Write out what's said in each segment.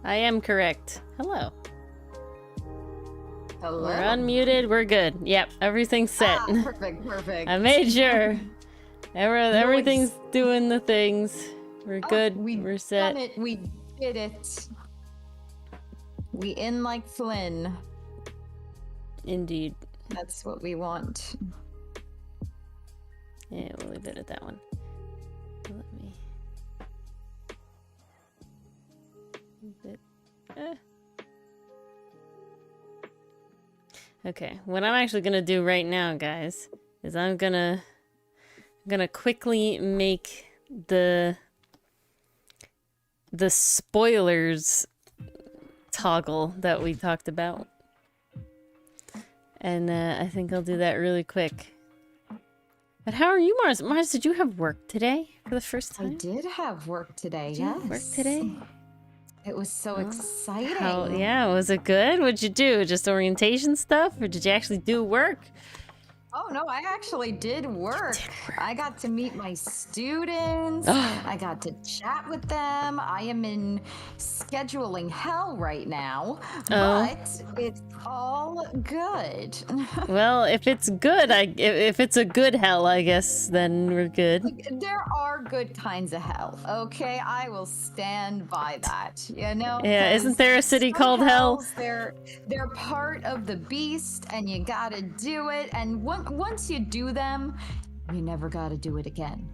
I am correct. Hello. Hello. We're unmuted. We're good. Yep, everything's set. Perfect. I made sure. Everything's doing the things. We're good. We're set. Done it. We did it. We in like Flynn. Indeed. That's what we want. Yeah, we'll leave it at that one. Let me. Okay, what I'm actually gonna do right now, guys, is I'm gonna quickly make the spoilers toggle that we talked about, and I think I'll do that really quick. But how are you, Mars? Mars, did you have work today for the first time? I did have work today. Did you have work today? It was so exciting. Yeah, was it good? What'd you do? Just orientation stuff, or did you actually do work? Oh no, I actually did work. I got to meet my students. I got to chat with them. I am in scheduling hell right now, but it's all good. Well, if it's good, if it's a good hell, I guess then we're good. There are good kinds of hell. Okay, I will stand by that. You know. Yeah, isn't there a city called Hell? They're part of the beast, and you gotta do it. And once you do them, you never gotta do it again.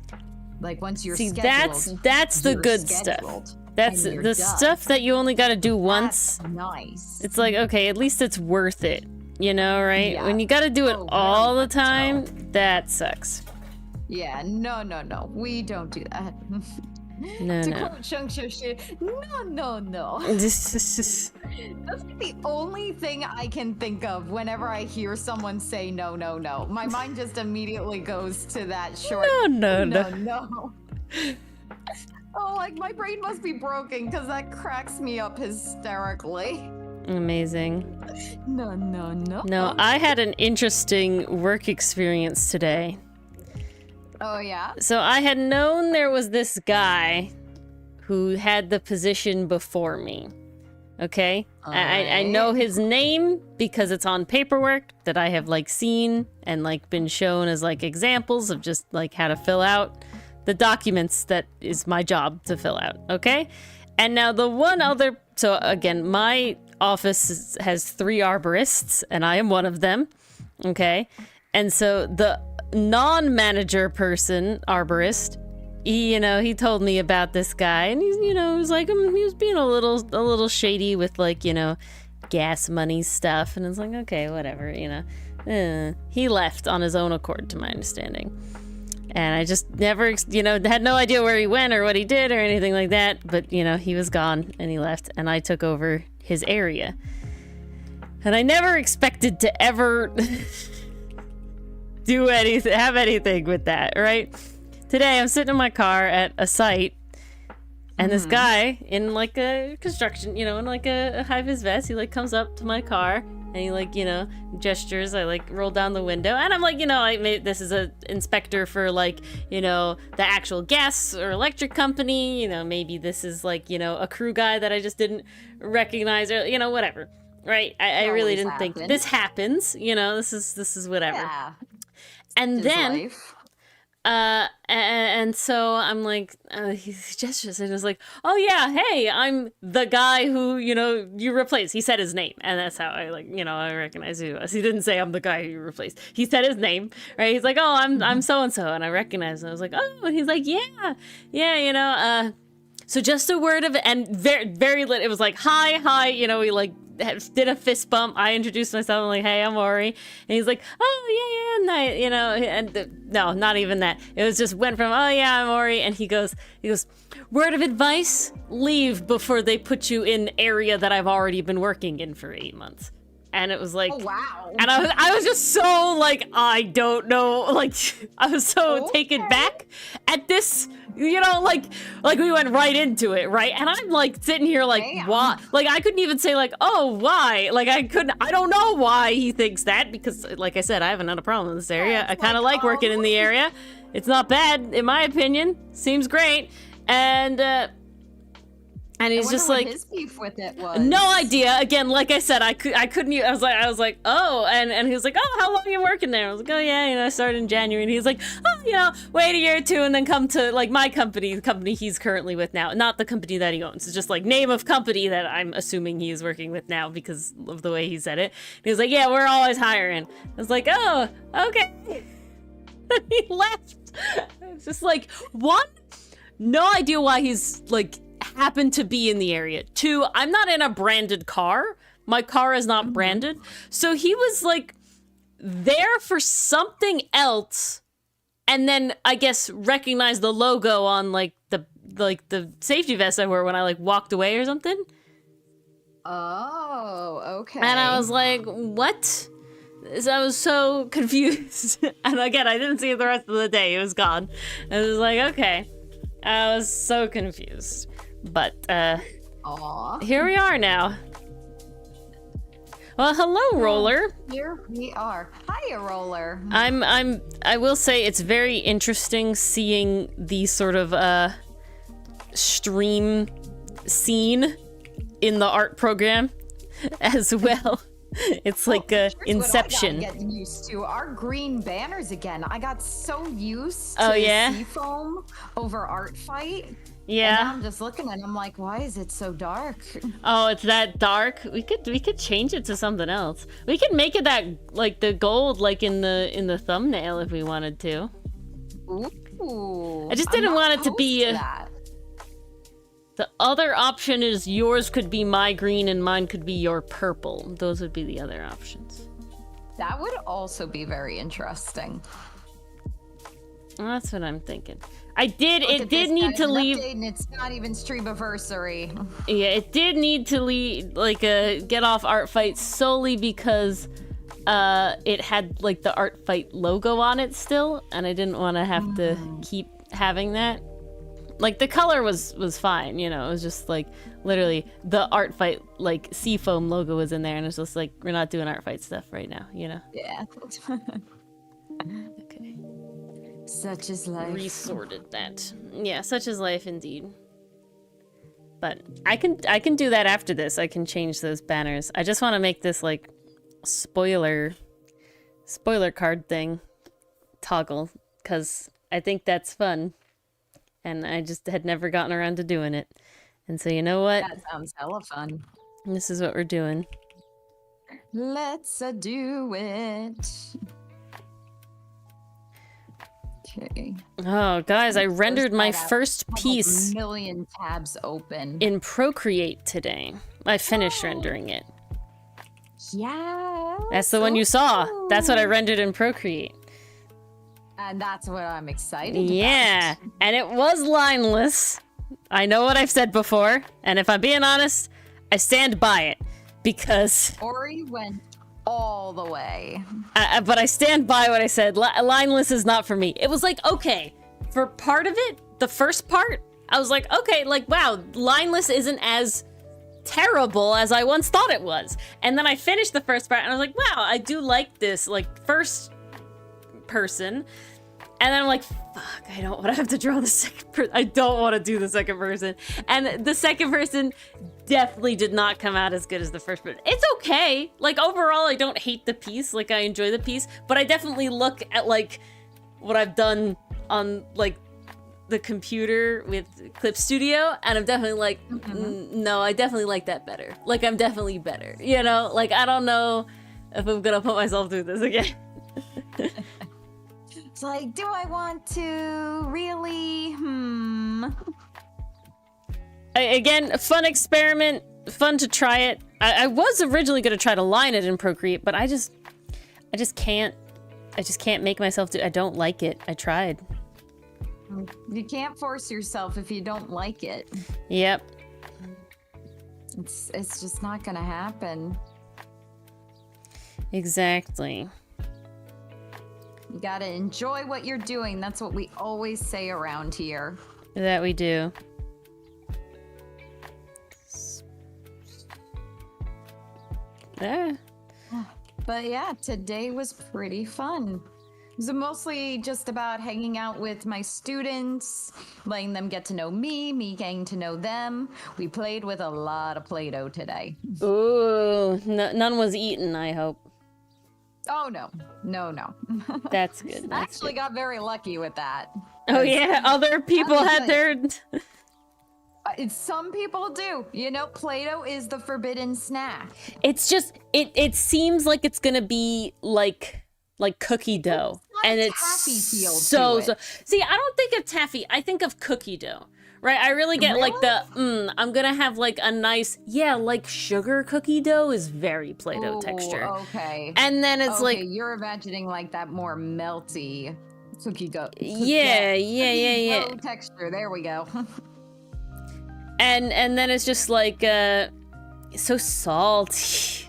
Like once you're scheduled, that's the good stuff. That's the stuff that you only gotta do once. That's nice. It's like, okay, at least it's worth it. You know, right? Yeah. When you gotta do it all the time, that sucks. Yeah, no. We don't do that. No. Quote Shang Shi, no. That's like the only thing I can think of whenever I hear someone say no. My mind just immediately goes to that short. No. Oh, like my brain must be broken because that cracks me up hysterically. Amazing. No. No, I had an interesting work experience today. Oh, yeah? So I had known there was this guy who had the position before me. Okay? I know his name because it's on paperwork that I have like seen and like been shown as like examples of just like how to fill out the documents that is my job to fill out. Okay? And now the one other, so again, my office has 3 arborists and I am one of them. Okay? And so the non-manager person, arborist, he told me about this guy, and he's, he was like, he was being a little shady with like, gas money stuff, and it's like, okay, whatever, he left on his own accord, to my understanding, and I just never, had no idea where he went or what he did or anything like that, but he was gone and he left, and I took over his area, and I never expected to ever do anything, have anything with that, right? Today, I'm sitting in my car at a site, and this guy in like a construction, in like a high-vis vest, he like comes up to my car, and he like, gestures. I like roll down the window, and I'm like, this is a inspector for like, the actual gas or electric company. Maybe this is like, a crew guy that I just didn't recognize, or whatever, right? I really didn't think this happens. This is whatever. Yeah. And then, life. and so I'm like, he gestures and was like, oh yeah, hey, I'm the guy who, you replaced. He said his name, and that's how I like, I recognize who he was. He didn't say I'm the guy who you replaced. He said his name, right? He's like, oh, I'm so-and-so, and I recognize him. I was like, oh, and he's like, yeah, so just a word of, and very, very lit. It was like, hi, we like, did a fist bump. I introduced myself. I'm like, hey, I'm Ori. And he's like, oh, yeah, and no, not even that. It was just went from, oh, yeah, I'm Ori. And he goes, word of advice, leave before they put you in area that I've already been working in for 8 months. And it was like, oh, wow. And I was just so like, I don't know, like, I was so taken back at this, like we went right into it, right? And I'm like sitting here like, why? Like, I couldn't even say like, oh, why? Like, I don't know why he thinks that, because like I said, I haven't had a problem in this area. I kind of like working in the area. It's not bad, in my opinion. Seems great. And And he's just what like, his beef with it was. no idea. Again, like I said, I couldn't. I was like, oh, and he was like, oh, how long are you working there? I was like, oh yeah, I started in January. And he was like, oh, wait a year or two and then come to like my company, the company he's currently with now, not the company that he owns. It's just like name of company that I'm assuming he is working with now because of the way he said it. And he was like, yeah, we're always hiring. I was like, oh, okay. He left. It's just like, one, no idea why he's like happened to be in the area. Two, I'm not in a branded car. My car is not branded. So he was like there for something else and then I guess recognized the logo on like the safety vest I wore when I like walked away or something. Oh, okay. And I was like, what? So I was so confused. And again, I didn't see it the rest of the day. It was gone. I was like, okay. I was so confused. But Aw. here we are now. Well, hello, Roller. Here we are. Hiya, Roller. I will say it's very interesting seeing the sort of stream scene in the art program as well. It's like Inception. What I gotta get used to our green banners again. I got so used Oh, to yeah? Seafoam over Art Fight. Yeah. And now I'm just looking and I'm like, why is it so dark? Oh, it's that dark. We could change it to something else. We could make it that like the gold like in the thumbnail if we wanted to. Ooh. I just didn't want it to be that. The other option is yours could be my green and mine could be your purple. Those would be the other options. That would also be very interesting. Well, that's what I'm thinking. It did need to leave. And it's not even Streamiversary. Yeah, it did need to leave, like, get off Art Fight solely because it had, like, the Art Fight logo on it still, and I didn't want to have to keep having that. Like, the color was fine, it was just, like, literally, the Art Fight, like, Seafoam logo was in there, and it's just like, we're not doing Art Fight stuff right now, Yeah. Okay. Such is life. Resorted that. Yeah, such is life indeed. But I can do that after this. I can change those banners. I just want to make this like spoiler card thing toggle because I think that's fun. And I just had never gotten around to doing it. And so you know what? That sounds hella fun. This is what we're doing. Let's do it. Okay. Oh, guys, I rendered my first piece. A million tabs open. In Procreate today. I finished rendering it. Yeah. That's the one you saw. That's what I rendered in Procreate. And that's what I'm excited about. And it was lineless. I know what I've said before, and if I'm being honest, I stand by it because Ori went all the way. But I stand by what I said. Lineless is not for me. It was like, okay, for part of it, the first part, I was like, okay, like, wow, lineless isn't as terrible as I once thought it was. And then I finished the first part, and I was like, wow, I do like this, like, first person. And then I'm like, fuck, I don't want to have to draw the second person. I don't want to do the second person. And the second person definitely did not come out as good as the first person. It's okay. Like, overall, I don't hate the piece. Like, I enjoy the piece. But I definitely look at, like, what I've done on, like, the computer with Clip Studio. And I'm definitely like, no, I definitely like that better. Like, I'm definitely better. Like, I don't know if I'm going to put myself through this again. It's like, do I want to really? Again, fun experiment, fun to try it. I was originally going to try to line it in Procreate, but I just can't make myself do. I don't like it. I tried. You can't force yourself if you don't like it. Yep. It's just not gonna happen. Exactly. You gotta enjoy what you're doing. That's what we always say around here. That we do. Yeah. But yeah, today was pretty fun. So mostly just about hanging out with my students, letting them get to know me getting to know them. We played with a lot of Play-Doh today. Ooh, none was eaten, I hope. Oh no. That's good. I actually got very lucky with that. Oh yeah, other people had their... Some people do. You know, Play-Doh is the forbidden snack. It's just, it seems like it's gonna be like cookie dough. And it's taffy feel so, to it. see, I don't think of taffy, I think of cookie dough. Right? I really get like the, I'm gonna have like a nice, like sugar cookie dough is very Play-Doh texture. Okay. And then it's like... You're imagining like that more melty cookie dough. Yeah. Texture, there we go. And then it's just like, so salty.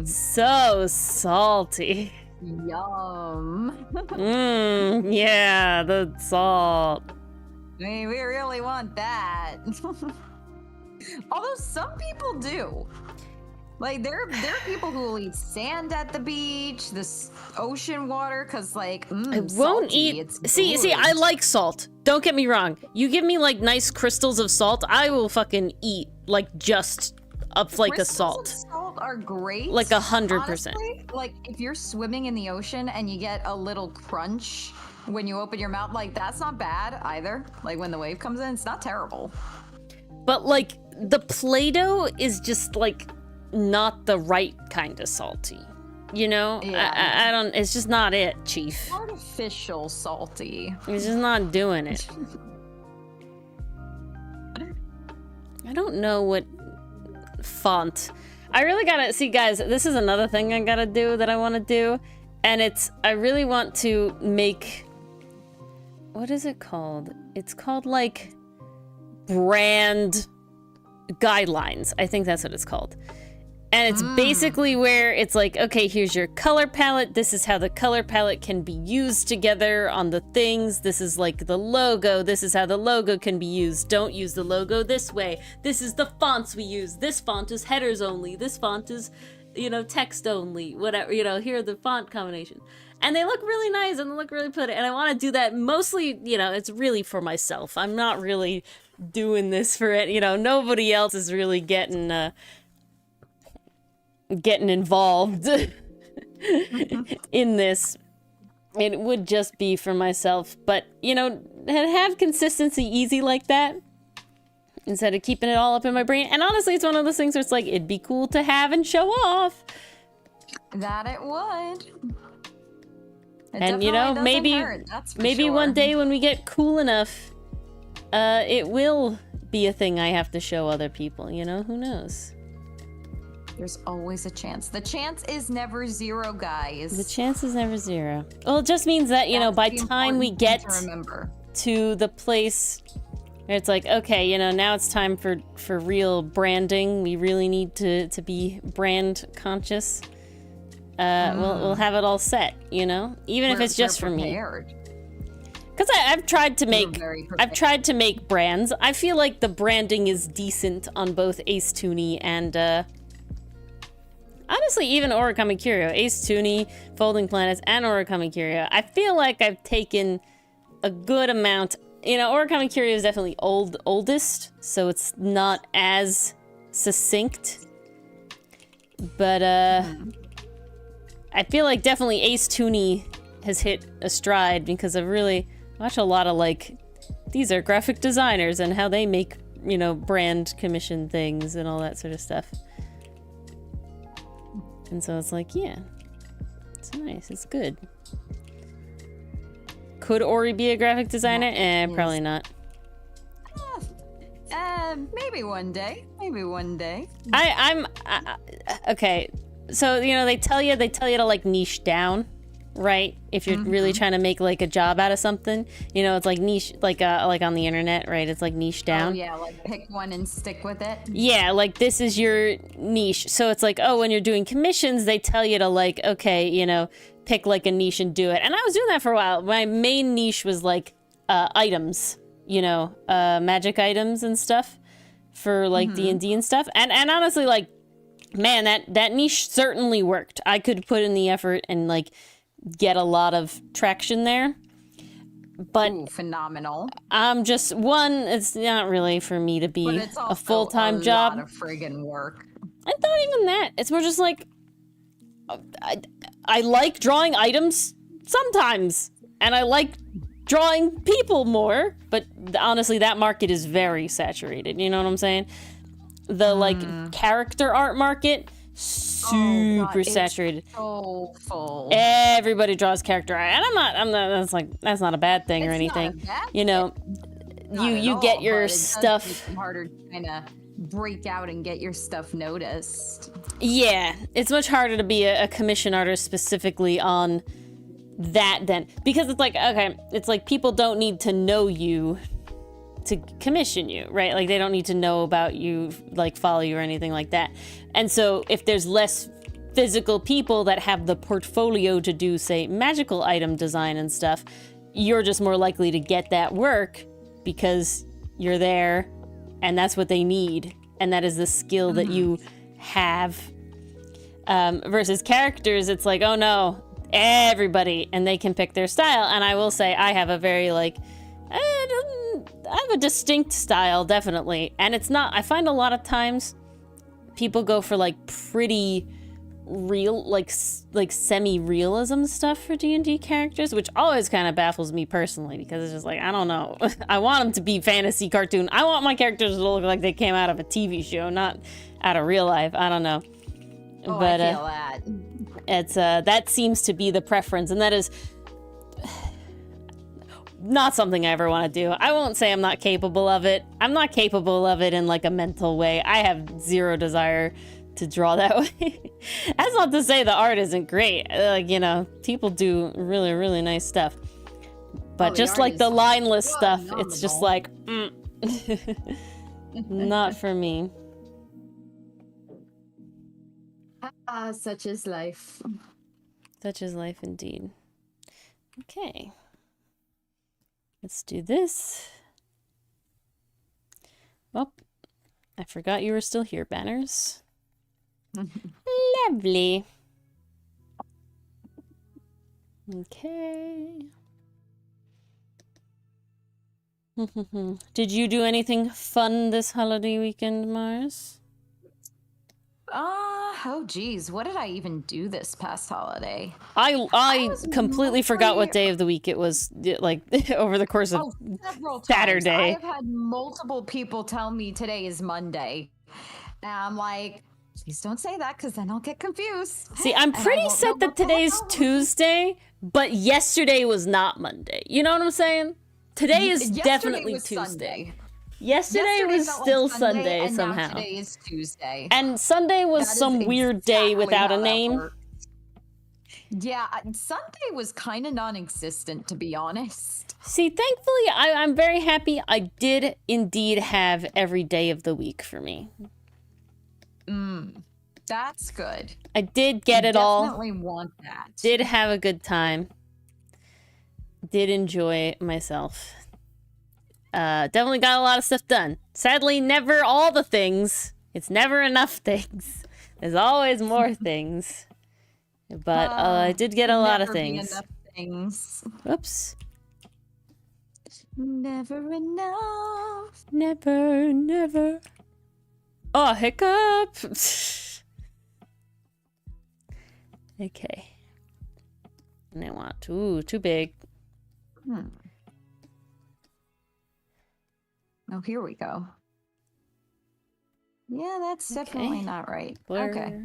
So salty. Yum. Yeah, the salt. I mean, we really want that. Although some people do. Like, there are people who will eat sand at the beach, this ocean water, because, like, I won't salty, eat... it's See, good. I like salt. Don't get me wrong. You give me, like, nice crystals of salt, I will fucking eat, like, just a flake of salt. Crystals of salt are great. Like 100%. Honestly, like, if you're swimming in the ocean and you get a little crunch when you open your mouth, like, that's not bad either. Like, when the wave comes in, it's not terrible. But, like, the Play-Doh is just, like, not the right kind of salty. You know? Yeah. I don't... It's just not it, Chief. Artificial salty. It's just not doing it. I don't know what font. I really gotta... See, guys, this is another thing I gotta do that I want to do. And it's... I really want to make... What is it called? It's called, like... brand guidelines. I think that's what it's called. And it's basically where it's like, okay, here's your color palette. This is how the color palette can be used together on the things. This is like the logo. This is how the logo can be used. Don't use the logo this way. This is the fonts we use. This font is headers only. This font is, you know, text only. Whatever, you know, here are the font combinations. And they look really nice and they look really pretty. And I want to do that mostly, you know, it's really for myself. I'm not really doing this for it. You know, nobody else is really getting involved in this. It would just be for myself. But, you know, have consistency easy like that instead of keeping it all up in my brain. And honestly, it's one of those things where it's like, it'd be cool to have and show off. That it would. And you know, maybe sure. one day when we get cool enough, it will be a thing I have to show other people, you know? Who knows? There's always a chance. The chance is never zero, guys. The chance is never zero. Well, it just means that, you know, by time we get to the place where it's like, okay, you know, now it's time for real branding. We really need to be brand conscious. We'll have it all set, you know? Even if it's just for me. Because I've tried to make brands. I feel like the branding is decent on both Ace Tooney and honestly even Origami Curio. Ace Tooney, Folding Planets, and Origami Curio. I feel like I've taken a good amount. You know, Origami Curio is definitely oldest, so it's not as succinct. But I feel like definitely Ace Tooney has hit a stride because I've really watched a lot of, like, these are graphic designers and how they make, you know, brand commission things and all that sort of stuff. And so it's like, yeah, it's nice, it's good. Could Ori be a graphic designer? Probably not. Maybe one day. Maybe one day. I'm okay. So, you know, they tell you to, like, niche down, right? If you're really trying to make, like, a job out of something, you know, it's like niche, like on the internet, right? It's like niche down. Oh yeah, like pick one and stick with it. Yeah, like this is your niche. So it's like, oh, when you're doing commissions, they tell you to, like, okay, you know, pick like a niche and do it. And I was doing that for a while. My main niche was like items, you know, magic items and stuff for like D&D and stuff. And honestly, like, man, that niche certainly worked. I could put in the effort and, like, get a lot of traction there. But Ooh, phenomenal. I'm just it's not really for me to be a full-time job. A lot of friggin' work. It's not even that. It's more just like I like drawing items sometimes, and I like drawing people more. But honestly, that market is very saturated. You know what I'm saying? The like character art market. Super saturated. So full. Everybody draws character art, and I'm not. That's not a bad thing or anything. You know, you get your stuff. It's harder to kind of break out and get your stuff noticed. Yeah, it's much harder to be a commission artist specifically on that then, because it's like, okay, it's like people don't need to know you to commission you, right? Like they don't need to know about you, like follow you or anything like that. And so if there's less physical people that have the portfolio to do, say, magical item design and stuff, you're just more likely to get that work because you're there and that's what they need. And that is the skill that you have. Versus characters, it's like, oh no, everybody, and they can pick their style. And I will say I have a very like, I have a distinct style, definitely. And it's not, I find a lot of times people go for like pretty real, like semi-realism stuff for D&D characters, which always kind of baffles me personally, because it's just like, I don't know. I want them to be fantasy cartoon. I want my characters to look like they came out of a TV show, not out of real life. I don't know. Oh, but I feel that. It's that seems to be the preference, and that is not something I ever want to do. I won't say I'm not capable of it. I'm not capable of it in like a mental way. I have zero desire to draw that way. That's not to say the art isn't great. Like, you know, people do really, really nice stuff. But just like the lineless stuff, it's just like, not for me. Such is life. Such is life indeed. Okay. Let's do this. Oh, I forgot you were still here, Banners. Lovely. Okay. Did you do anything fun this holiday weekend, Mars? Oh geez, what did I even do this past holiday? I completely forgot what day of the week it was, like, over the course of Saturday. I have had multiple people tell me today is Monday. And I'm like, please don't say that, because then I'll get confused. See, I'm pretty set that today's Tuesday, but yesterday was not Monday. You know what I'm saying? Today is definitely Tuesday. Sunday. Yesterday was still like Sunday and somehow. Now today is Tuesday. And Sunday was some weird day without a name. Yeah, Sunday was kind of non-existent, to be honest. See, thankfully, I'm very happy I did indeed have every day of the week for me. That's good. I did get it all. Definitely want that. Did have a good time. Did enjoy myself. Definitely got a lot of stuff done. Sadly, never all the things. It's never enough things. There's always more things. But I did get a lot of things. Enough things. Whoops. Never enough. Never, never. Oh, hiccup. Okay. And I want too big. Oh, here we go. Yeah, that's definitely not right. Blur. Okay.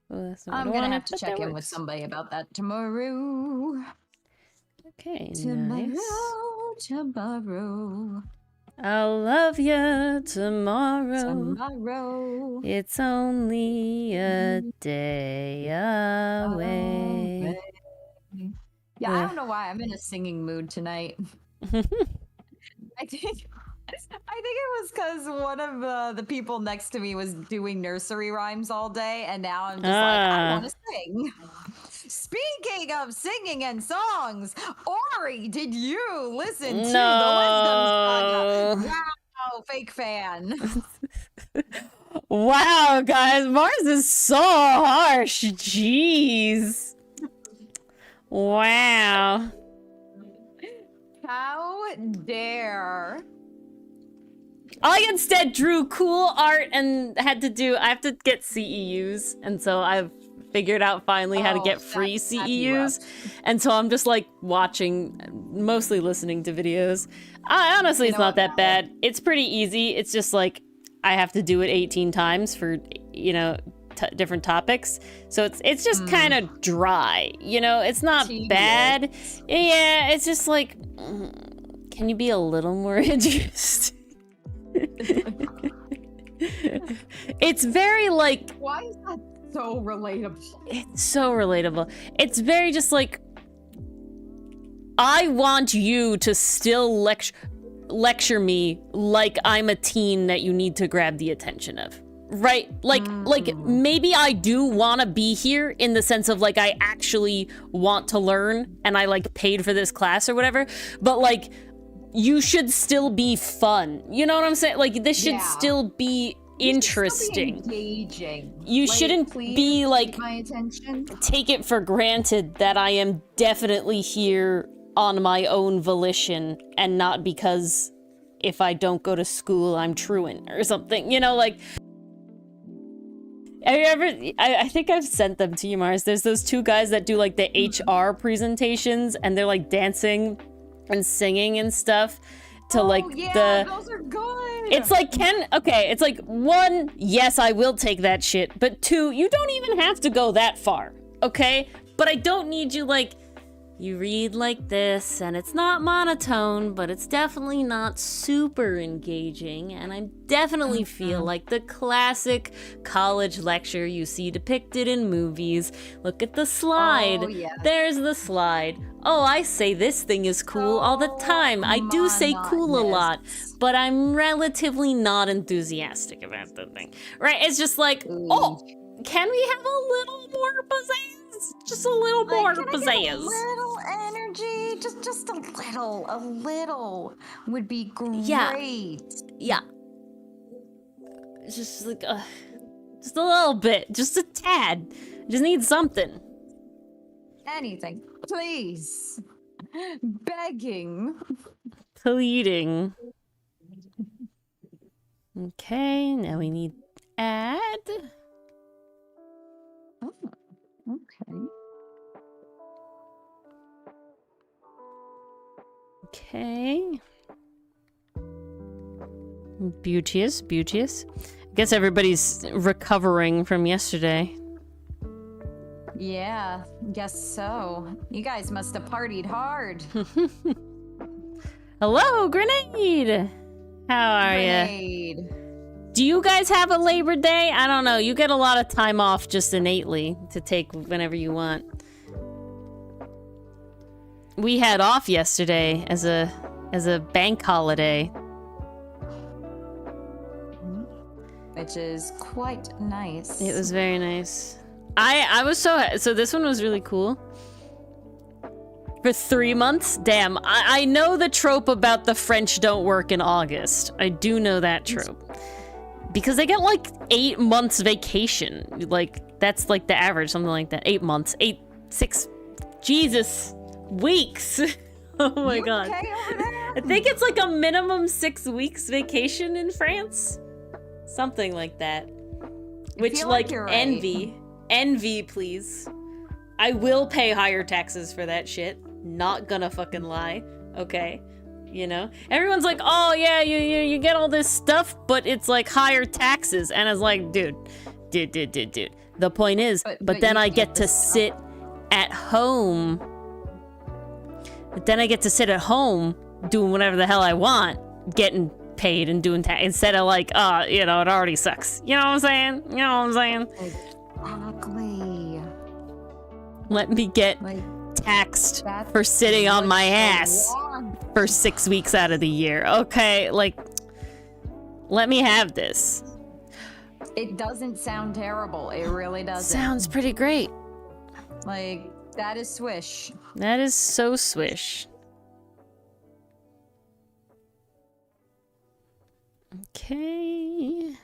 Well, I'm gonna have to check in with somebody about that tomorrow. Okay, tomorrow, nice. Tomorrow. I'll love you tomorrow. Tomorrow. It's only a day away. Yeah, I don't know why I'm in a singing mood tonight. I think it was because one of the people next to me was doing nursery rhymes all day, and now I'm just like, I want to sing. Speaking of singing and songs, Ori, did you listen to the Wisdom Saga? Wow, fake fan. Wow, guys, Mars is so harsh. Jeez. Wow. How dare. I instead drew cool art and I have to get CEUs, and so I've figured out finally how to get free CEUs, and so I'm just like watching, mostly listening to videos. Honestly, it's not that bad. It's pretty easy. It's just like I have to do it 18 times for, you know, different topics, so it's just kind of dry, you know. It's not bad. Yeah, it's just like, can you be a little more interesting? It's very like, why is that so relatable? It's so relatable. It's very just like, I want you to still lecture me like I'm a teen that you need to grab the attention of. Right? Like maybe I do want to be here in the sense of like I actually want to learn and I like paid for this class or whatever, but like you should still be fun. You know what I'm saying? Like this should still be interesting. Still be engaging. You shouldn't be like my attention. Take it for granted that I am definitely here on my own volition and not because if I don't go to school I'm truant or something. You know, like, have you ever, I think I've sent them to you, Mars. There's those two guys that do like the HR presentations and they're like dancing and singing and stuff to like those are good. It's like, it's like, one, yes, I will take that shit, but two, you don't even have to go that far, okay? But I don't need you like, you read like this, and it's not monotone, but it's definitely not super engaging, and I definitely feel like the classic college lecture you see depicted in movies. Look at the slide. Oh, yes. There's the slide. Oh, I say this thing is cool all the time. I do say cool a lot, but I'm relatively not enthusiastic about the thing. Right? It's just like, oh, can we have a little more pizzazz? Just a little more pizzazz. A little energy, just a little would be great. Yeah. Just like, just a little bit, just a tad. Just need something. Anything, please. Begging. Pleading. Okay, now we need add. Oh, okay. Okay. Beauteous, beauteous. I guess everybody's recovering from yesterday. Yeah, guess so. You guys must have partied hard. Hello, Grenade! How are you? Do you guys have a Labor Day? I don't know. You get a lot of time off just innately to take whenever you want. We had off yesterday as a bank holiday. Which is quite nice. It was very nice. I was so this one was really cool. For 3 months? Damn, I know the trope about the French don't work in August. I do know that trope. Because they get like 8 months vacation. Like, that's like the average, something like that. 8 months. 6, Jesus, weeks. Oh my god. Okay over there? I think it's like a minimum 6 weeks vacation in France. Something like that. Which, like, envy. Right. Envy, please. I will pay higher taxes for that shit. Not gonna fucking lie. Okay. You know? Everyone's like, oh yeah, you get all this stuff, but it's like higher taxes. And it's like, dude. The point is, but then I get to sit at home. But then I get to sit at home doing whatever the hell I want, getting paid and doing tax instead of like, you know, it already sucks. You know what I'm saying? You know what I'm saying? Exactly. Let me get taxed for sitting on my ass for 6 weeks out of the year. Okay, like, let me have this. It doesn't sound terrible. It really doesn't. Sounds pretty great. Like, that is swish. That is so swish. Okay.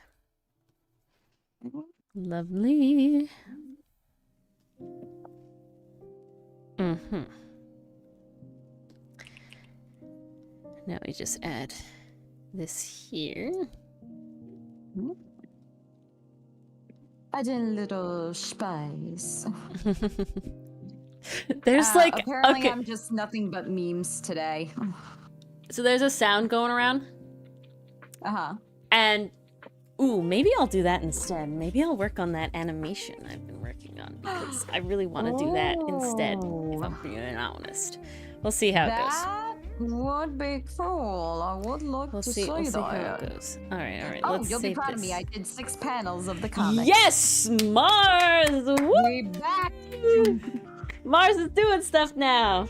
Lovely. Now we just add this here. Add in a little spice. There's like apparently okay. I'm just nothing but memes today. So there's a sound going around. Uh-huh. And ooh, maybe I'll do that instead. Maybe I'll work on that animation I've been working on because I really want to do that instead, if I'm being honest. We'll see how it goes. That would be cool. I would like to see We'll see how that. it goes. All right. Oh, Let's you'll be save proud this. of me. I did 6 panels of the comic. Yes, Mars! Woo! We back. Mars is doing stuff now.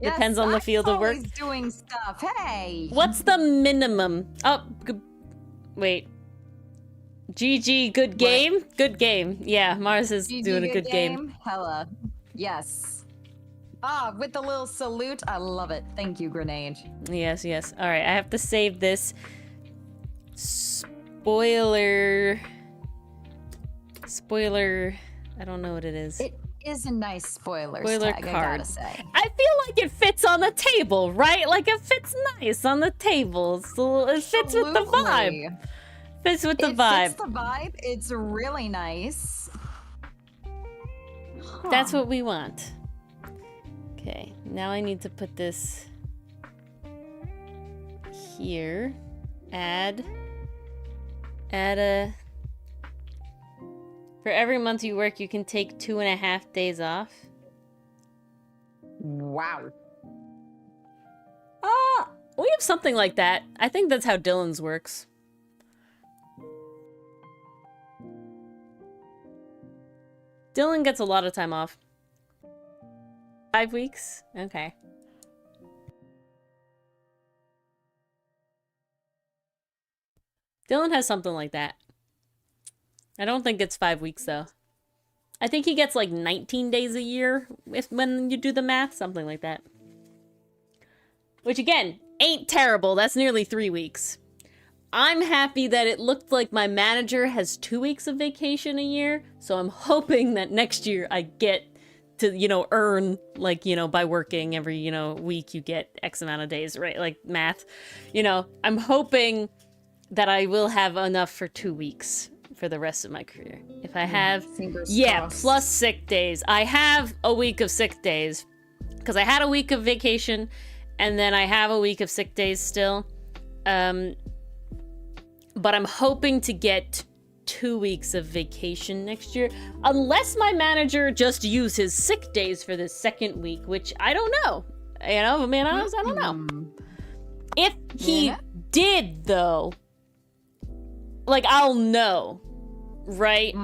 Yes, Depends on the field of work. always doing stuff. Hey. What's the minimum? Oh, wait. GG, good game? What? Good game. Yeah, Mars is GG, doing a good game. Hella. Yes. Ah, with the little salute. I love it. Thank you, Grenade. Yes. All right, I have to save this. Spoiler. I don't know what it is. It is a nice spoiler Card. I gotta say. I feel like it fits on the table, right? Like it fits nice on the table. So it fits with the vibe. Fits with the vibe. Fits the vibe. It's really nice. That's what we want. Okay, now I need to put this here. Add a... For every month you work, you can take 2.5 days off. Wow. We have something like that. I think that's how Dylan's works. Dylan gets a lot of time off. 5 weeks? Okay. Dylan has something like that. I don't think it's 5 weeks, though. I think he gets like 19 days a year when you do the math, something like that. Which, again, ain't terrible. That's nearly 3 weeks. I'm happy that it looked like my manager has 2 weeks of vacation a year, so I'm hoping that next year I get to, you know, earn, like, you know, by working every, you know, week you get X amount of days, right? Like math. You know, I'm hoping that I will have enough for 2 weeks for the rest of my career. If I have, crossed. plus sick days. I have a week of sick days because I had a week of vacation and then I have a week of sick days still. But I'm hoping to get 2 weeks of vacation next year, unless my manager just used his sick days for the second week, which I don't know. You know, I mean, I don't know. If he did, though, like, I'll know, right?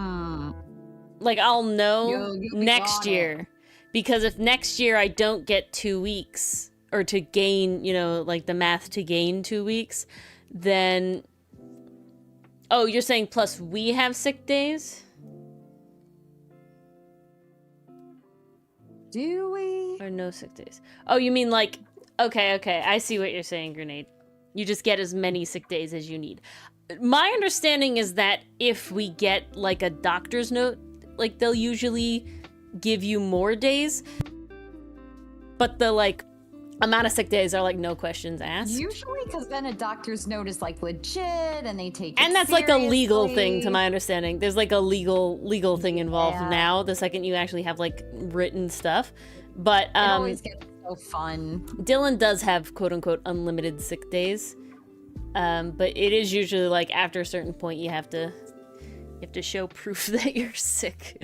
Like, I'll know You'll be next on year. Because if next year I don't get 2 weeks, or to gain, you know, like the math to gain 2 weeks, then... Oh, you're saying plus we have sick days? Do we? Or no sick days? Oh, you mean like... Okay, I see what you're saying, Grenade. You just get as many sick days as you need. My understanding is that if we get, like, a doctor's note, like, they'll usually give you more days. But the, like, amount of sick days are, like, no questions asked. Usually, because then a doctor's note is, like, legit, and they take it And that's, like, a legal thing, seriously. to my understanding. There's, like, a legal thing involved now, the second you actually have, like, written stuff. But, It always gets so fun. Dylan does have quote-unquote unlimited sick days, but it is usually like after a certain point you have to show proof that you're sick,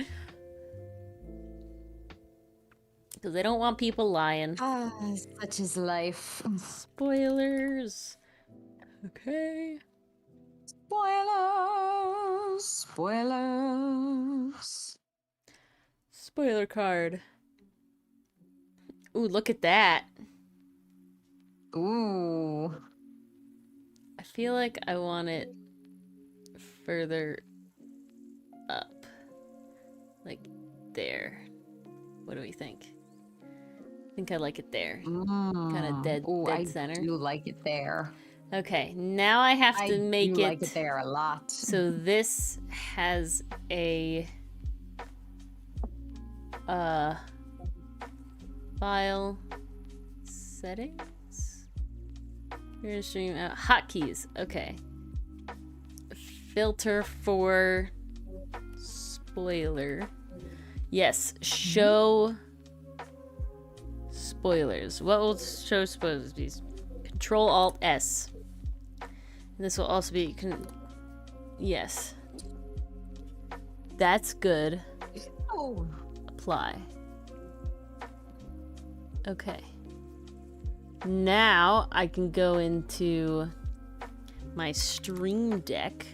because they don't want people lying. Such is life. Spoilers. Okay. Spoilers. Spoiler card. Ooh, look at that. Ooh. I feel like I want it further up. Like there. What do we think? I think I like it there. Kind of dead center. I do like it there. Okay, now I have to make do it... like it there a lot. So this has a... File. Settings? You're stream hotkeys. Okay. Filter for spoiler. Yes, show spoilers. What will show spoilers be? Control Alt S. This will also be yes. That's good. Oh. Apply. Okay. Now I can go into my Stream Deck.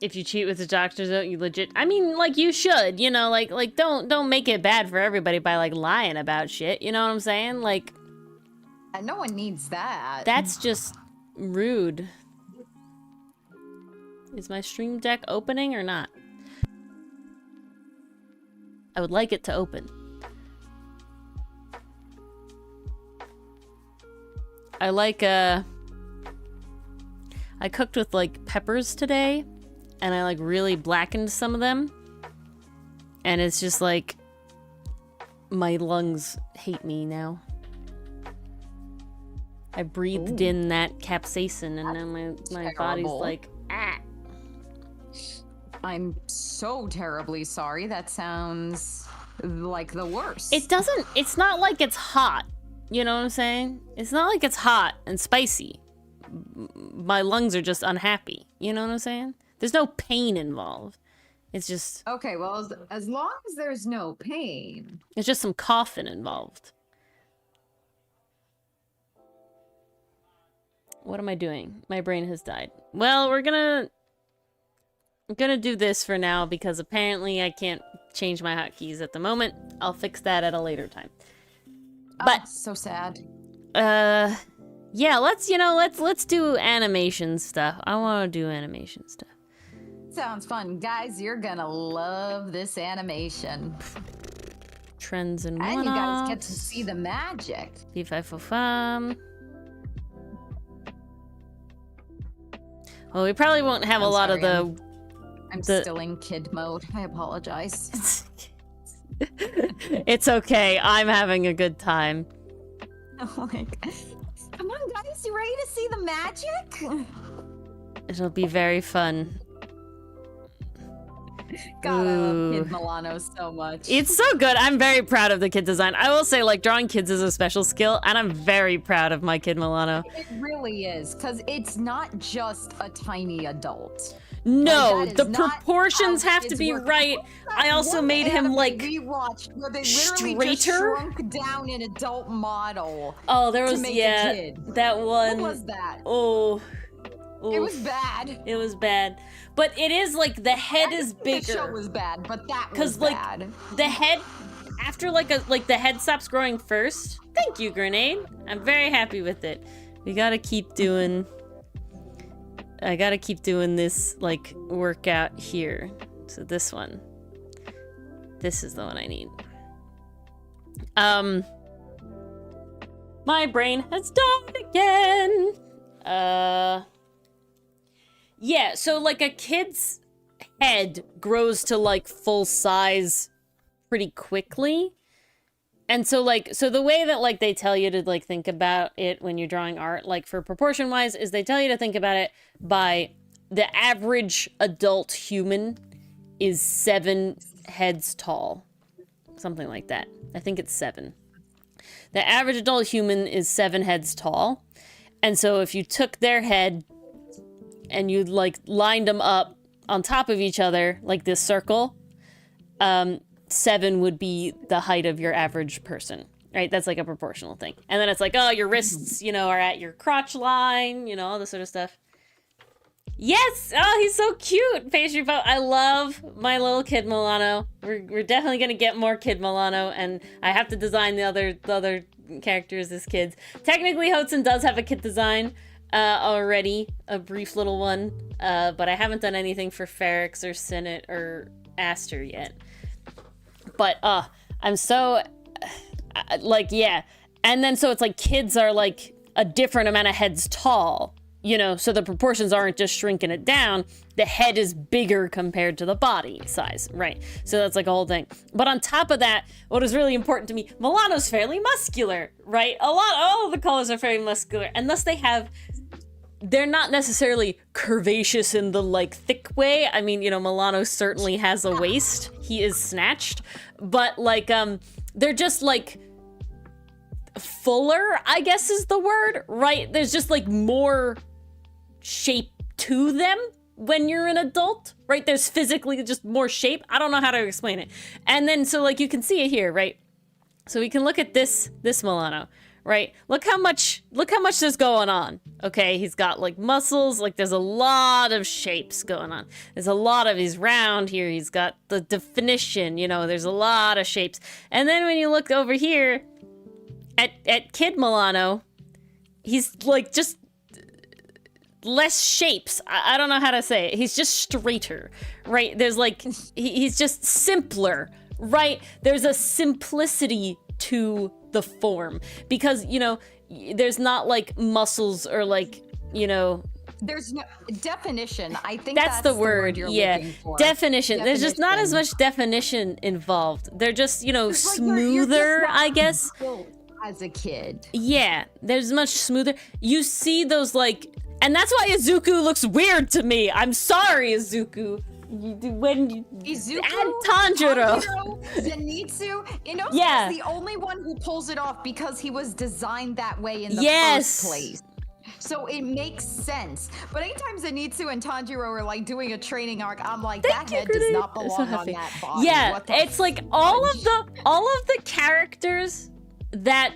If you cheat with the doctors, don't you legit? I mean, like you should, you know, like don't make it bad for everybody by like lying about shit. You know what I'm saying? Like, no one needs that. that's just rude. Is my Stream Deck opening or not? I would like it to open. I like I cooked with like peppers today. And I like really blackened some of them. And it's just like my lungs hate me now. I breathed in that capsaicin and now my body's like, ah. I'm so terribly sorry. That sounds like the worst. It's not like it's hot. You know what I'm saying? It's not like it's hot and spicy. My lungs are just unhappy. You know what I'm saying? There's no pain involved. It's just... Okay, well, as long as there's no pain... It's just some coughing involved. What am I doing? My brain has died. Well, I'm gonna do this for now because apparently I can't change my hotkeys at the moment. I'll fix that at a later time. But... so sad. Yeah, let's do animation stuff. I want to do animation stuff. Sounds fun. Guys, you're gonna love this animation. Trends and one-offs. And you guys get to offs. see the magic. P505. Well, we probably won't have a lot of the... I'm still in kid mode. I apologize. It's okay. I'm having a good time. Oh my God. Come on, guys. You ready to see the magic? It'll be very fun. God, I love Kid Milano so much. It's so good. I'm very proud of the kid design. I will say, like, drawing kids is a special skill, and I'm very proud of my Kid Milano. It really is, because it's not just a tiny adult. No, like, the proportions have to be right. I also made him, like, we watched where they literally just straighter. shrunk down an adult model. Oh, there was, to make yeah, a kid. that one. What was that? Oh. It was bad. It was bad. But it is like the head is bigger. The show was bad, but that was bad. Like the head after like the head stops growing first. Thank you, Grenade. I'm very happy with it. We gotta keep doing I gotta keep doing this like workout here. So this one. This is the one I need. My brain has died again. Yeah, so like a kid's head grows to like full size pretty quickly. And so like, so the way that like they tell you to like think about it when you're drawing art, like for proportion wise, is they tell you to think about it by the average adult human is 7 heads tall. Something like that. I think it's 7. The average adult human is 7 heads tall. And so if you took their head and you like lined them up on top of each other, like this circle, 7 would be the height of your average person, right? That's like a proportional thing. And then it's like, oh, your wrists, you know, are at your crotch line, you know, all this sort of stuff. Yes! Oh, he's so cute! Pastry Puff. I love my little Kid Milano. We're definitely gonna get more Kid Milano, and I have to design the other characters as kids. Technically, Hotsun does have a kid design already, a brief little one, but I haven't done anything for Ferrix or Sinnet or Aster yet. But I'm so like, yeah. And then so it's like kids are like a different amount of heads tall, so the proportions aren't just shrinking it down. The head is bigger compared to the body size, right? So that's like a whole thing. But on top of that, what is really important to me, Milano's fairly muscular, right? All of the colors are very muscular, and thus they're not necessarily curvaceous in the like thick way. I mean, Milano certainly has a waist. He is snatched, but like, they're just like fuller, I guess is the word, right? There's just like more shape to them when you're an adult, right? There's physically just more shape. I don't know how to explain it. And then, so like you can see it here, right? So we can look at this Milano, right? Look how much there's going on. Okay, he's got like muscles, like there's a lot of shapes going on. He's round here, he's got the definition, there's a lot of shapes. And then when you look over here at Kid Milano, he's like just less shapes. I don't know how to say it. He's just straighter, right? There's like, he's just simpler, right? There's a simplicity to the form because, there's not like muscles or like, There's no definition. I think that's the word. you're Yeah, looking for. definition. There's just not as much definition involved. They're just, smoother, I guess. As a kid. Yeah, there's much smoother. You see those like, and that's why Izuku looks weird to me. I'm sorry, Izuku. Izuku, and Tanjiro, Zenitsu, yeah, he's the only one who pulls it off because he was designed that way in the first place. So it makes sense. But anytime Zenitsu and Tanjiro are like doing a training arc, I'm like, that head does not belong on that body. Yeah, it's like all of the characters that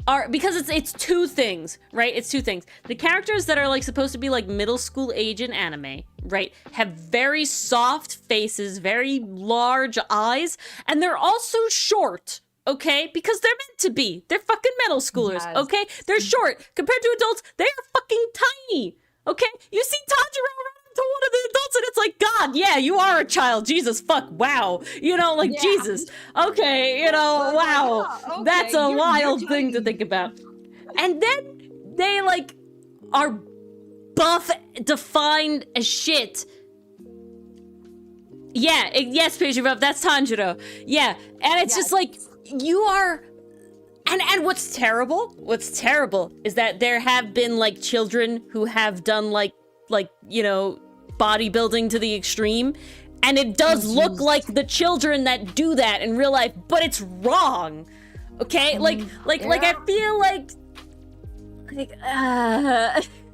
are, because it's two things, right? It's two things. The characters that are like supposed to be like middle school age in anime, right, have very soft faces, very large eyes, and they're also short, okay? Because they're meant to be. They're fucking middle schoolers, yes. Okay? They're short. Compared to adults, they are fucking tiny, okay? You see Tanjiro run into one of the adults and it's like, God, yeah, you are a child. Jesus, fuck, wow. Yeah. Jesus. Okay, wow. Yeah, okay. That's a wild thing to think about. And then they, like, are buff, defined as shit. Yeah, yes, Page Buff, that's Tanjiro. Yeah, and it's just like, you are... And what's terrible is that there have been, like, children who have done, like, bodybuilding to the extreme, and it does look like the children that do that in real life, but it's wrong, okay? Like I feel like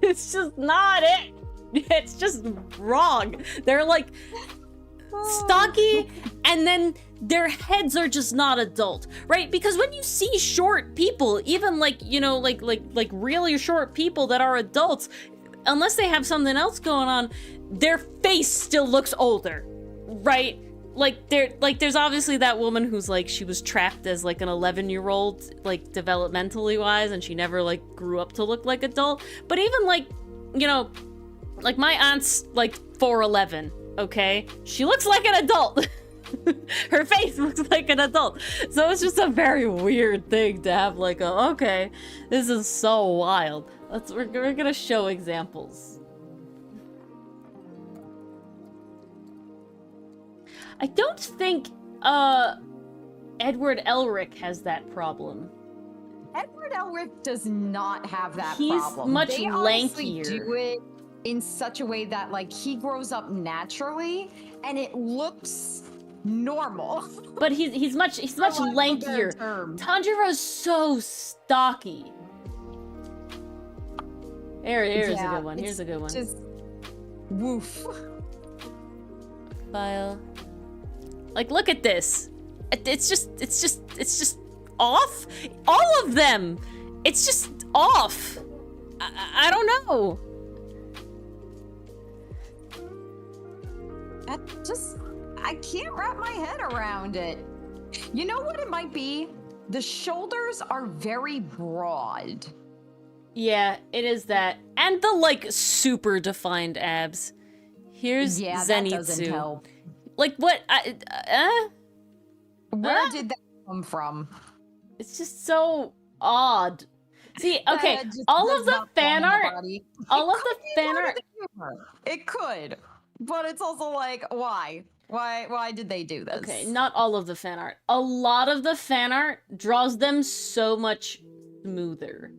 it's just not it. It's just wrong. They're, like, stocky, and then their heads are just not adult, right? Because when you see short people, even like really short people that are adults, unless they have something else going on, their face still looks older, right? There's obviously that woman who's like, she was trapped as like an 11-year-old, like developmentally wise, and she never like grew up to look like adult. But even like my aunt's like 4'11", okay? She looks like an adult. Her face looks like an adult. So it's just a very weird thing to have like okay, this is so wild. We're gonna show examples. I don't think Edward Elric has that problem. Edward Elric does not have that He's problem. much they lankier. Do it in such a way that like he grows up naturally and it looks normal. But he's much lankier. Tanjiro's so stocky. Here's a good one. Here's a good one. Just woof. File. Like, look at this. It's just off. All of them. It's just off. I don't know. I can't wrap my head around it. You know what it might be? The shoulders are very broad. Yeah, it is that. And the, like, super defined abs. Here's Zenitsu. That doesn't help. Like, what? Where did that come from? It's just so odd. See, okay, That just all does of the not fan belong in the art, body. all It of the could be fan part of art, the humor. It could, but it's also like, why? Why did they do this? okay, not all of the fan art. A lot of the fan art draws them so much smoother.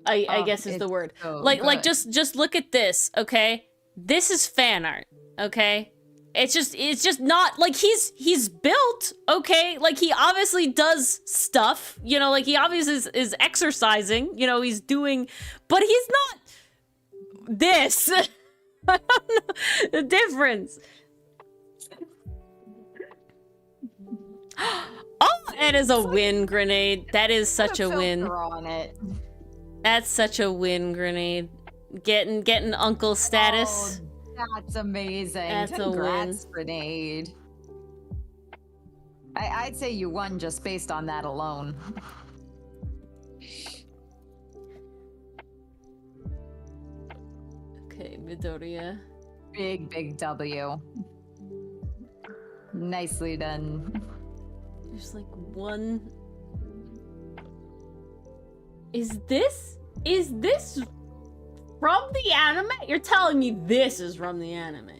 I guess is the it's word. so Like good. just look at this, okay? This is fan art, okay? It's just not like he's built, okay? Like he obviously does stuff, you know, like he obviously is exercising, you know, he's doing, but he's not this. I don't know the difference. Oh, it is a win grenade. That is such a win. Filter on it. That's such a win grenade. Getting uncle status. Oh, that's amazing. That's a Congrats, Grenade. I'd say you won just based on that alone. Okay, Midoriya. Big W. Nicely done. There's like one. Is this from the anime? You're telling me this is from the anime?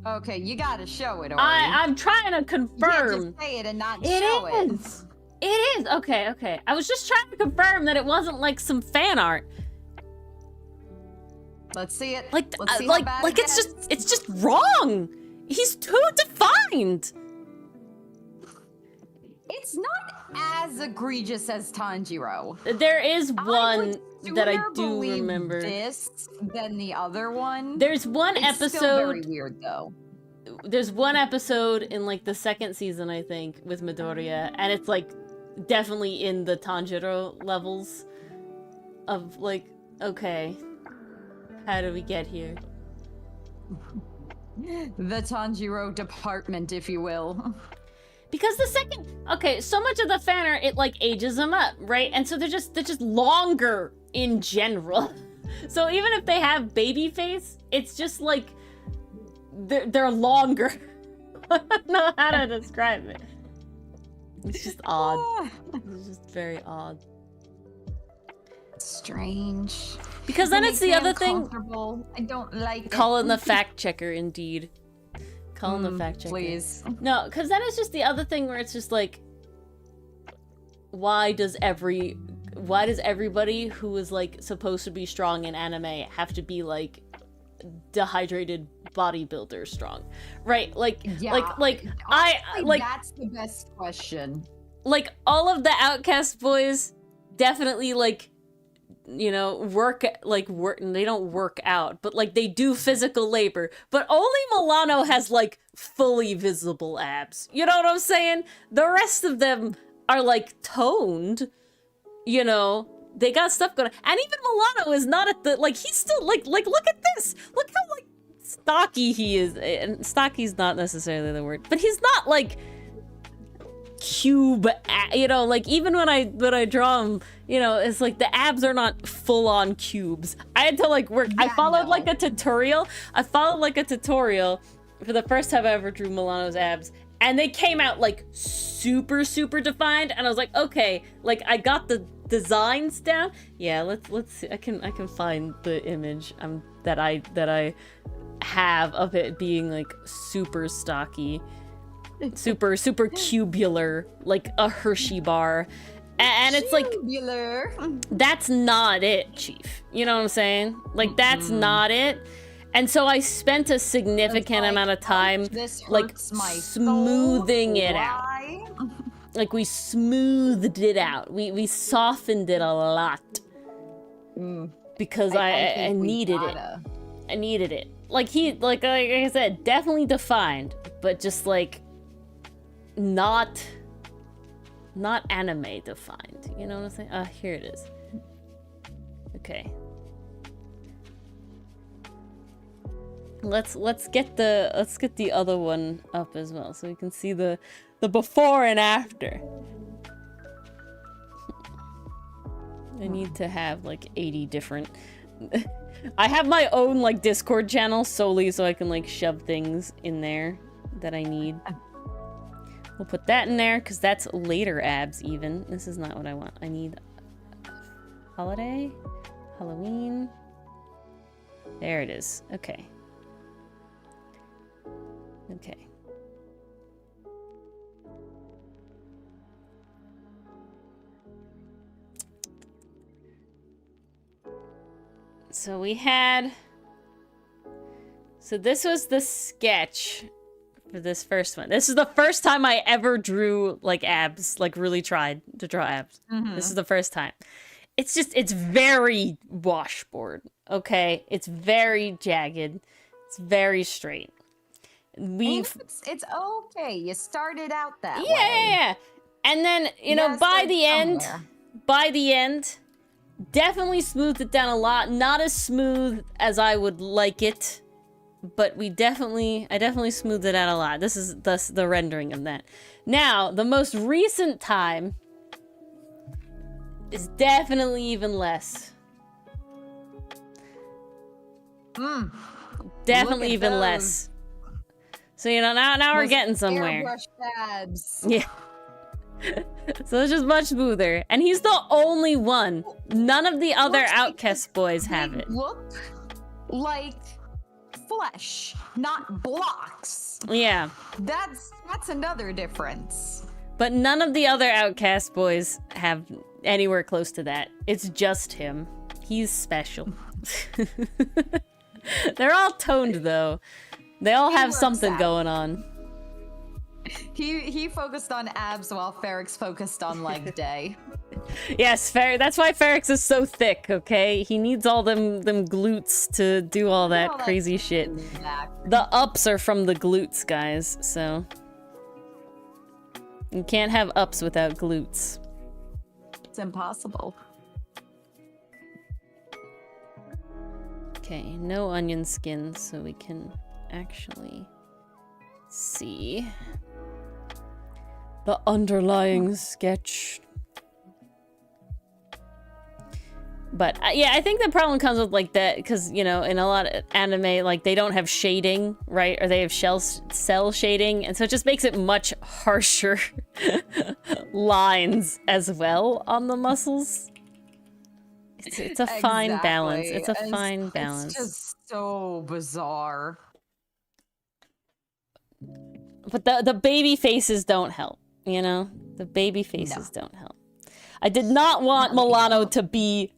Okay, you gotta show it, Ori. I'm trying to You can't confirm. just say it and not It show it. is. It is. Okay. I was just trying to confirm that it wasn't like some fan art. Let's see it. Like, Let's see how bad it it's just wrong. He's too defined. It's not as egregious as Tanjiro. There is one that I sooner do believe remember. this than the other one. There's one It's still very episode. weird though. There's one episode in like the second season, I think, with Midoriya, and it's like definitely in the Tanjiro levels of like, okay, how did we get here? The Tanjiro department, if you will. Because the second, okay, so much of the fan art, it like ages them up, right? And so they're just longer in general. So even if they have baby face, it's just like they're longer. I don't know how to describe it. It's just odd. It's just very odd. Strange. Because then it's the other thing. I don't like Calling the fact checker, indeed. Calling the fact checker. Please. No, because then it's just the other thing where it's just like, why does everybody who is like supposed to be strong in anime have to be like dehydrated bodybuilder strong, right? Like, Yeah. like Honestly, I like that's the best question. like all of the Outcast boys definitely like, you know, work, they don't work out, but like they do physical labor, but only Milano has like fully visible abs. You know what I'm saying? The rest of them are like toned, you know, they got stuff going on. And even Milano is not at the, like, he's still like look at this. Look how like stocky he is. And stocky's not necessarily the word, but he's not like cube, you know, like even when I draw him, you know, it's like the abs are not full on cubes. I had to like work. I followed like a tutorial. I followed like a tutorial for the first time I ever drew Milano's abs, and they came out like super defined. And I was like, okay, like I got the designs down. Yeah, let's see. I can find the image that I have of it being like super stocky. Super cubular, like a Hershey bar, and it's like that's not it, Chief. You know what I'm saying? Like that's not it. And so I spent a significant amount of time like smoothing it out. Like we smoothed it out. We softened it a lot because I needed it. I needed it. Like like I said, definitely defined, but just like not anime defined. You know what I'm saying? Here it is. Okay. Let's get the other one up as well, so we can see the before and after. I need to have like 80 different. I have my own like Discord channel solely so I can like shove things in there that I need. We'll put that in there because that's later abs even. This is not what I want. I need Holiday? Halloween? There it is. Okay. Okay. So we had... So this was the sketch for this first one. This is the first time I ever drew, like, abs. Like, really tried to draw abs. This is the first time. It's just, it's very washboard, okay? It's very jagged. It's very straight. It's okay. You started out that way. Yeah. And then, you know, by the end, definitely smoothed it down a lot. Not as smooth as I would like it, but I definitely smoothed it out a lot. This is thus the rendering of that. Now, the most recent time is definitely even less. Definitely even less. So, you know, now we're getting somewhere. Airbrushed abs. Yeah. So it's just much smoother. And he's the only one. None of the other Outcast boys have it. Look like flesh, not blocks. Yeah. That's another difference. But none of the other Outcast boys have anywhere close to that. It's just him. He's special. They're all toned, though. They all have something going on. He focused on abs while Ferrex focused on leg day. Yes, that's why Ferrex is so thick, okay? He needs all them glutes to do all that crazy shit. The ups are from the glutes, guys, so... You can't have ups without glutes. It's impossible. Okay, no onion skins, so we can actually see the underlying sketch. But yeah, I think the problem comes with like that because, you know, in a lot of anime, like they don't have shading, right? Or they have cell shading, and so it just makes it much harsher lines as well on the muscles. It's a fine balance. It's a fine balance. It's just so bizarre. But the baby faces don't help, you know? The baby faces don't help. I did not want Milano to be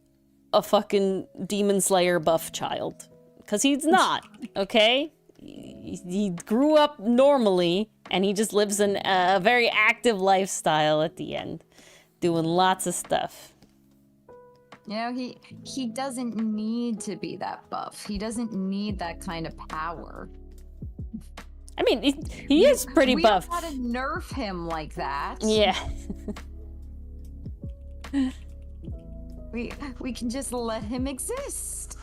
a fucking Demon Slayer buff child. Because he's not, okay? He grew up normally, and he just lives in a very active lifestyle at the end. Doing lots of stuff. You know, he doesn't need to be that buff. He doesn't need that kind of power. I mean, he is pretty buff. We don't gotta nerf him like that. Yeah. we can just let him exist.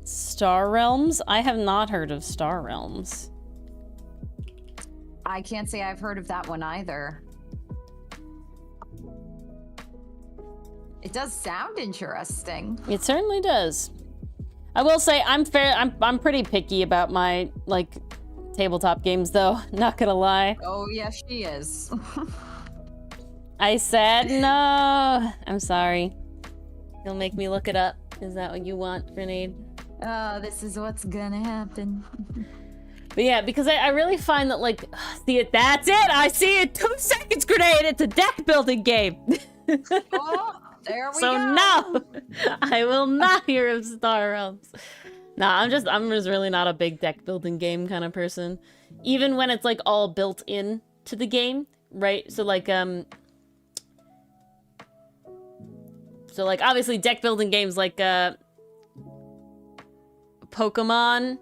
Star Realms? I have not heard of Star Realms. I can't say I've heard of that one either. It does sound interesting. It certainly does. I will say I'm I'm pretty picky about my like tabletop games though, not gonna lie. Oh yeah, she is. I said no. I'm sorry. You'll make me look it up. Is that what you want, Grenade? This is what's gonna happen. But yeah, because I really find that like, see it, that's it! I see it! 2 seconds, Grenade! It's a deck building game! Oh, there we so go. no! I will not hear of Star Realms. Nah, I'm just really not a big deck building game kind of person. Even when it's like all built in to the game, right? So like obviously deck building games like Pokemon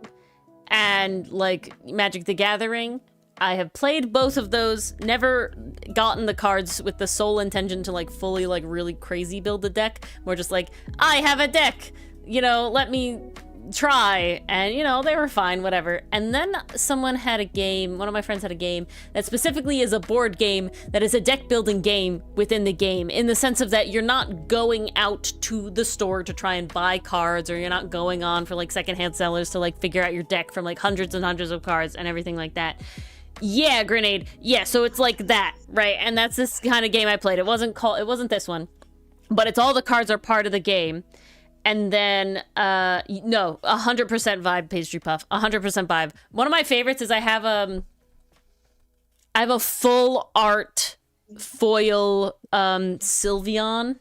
and like Magic the Gathering. I have played both of those, never gotten the cards with the sole intention to like fully like really crazy build a deck. More just like, I have a deck, you know, let me try. And you know, they were fine, whatever. And then someone had a game, one of my friends had a game that specifically is a board game that is a deck building game within the game, in the sense of that you're not going out to the store to try and buy cards, or you're not going on for like secondhand sellers to like figure out your deck from like hundreds and hundreds of cards and everything like that. Yeah, Grenade. Yeah, so it's like that, right? And that's this kind of game I played. It wasn't this one. but it's all the cards are part of the game. And then, no, 100% vibe pastry puff, 100% vibe. One of my favorites is I have a full art foil Sylveon.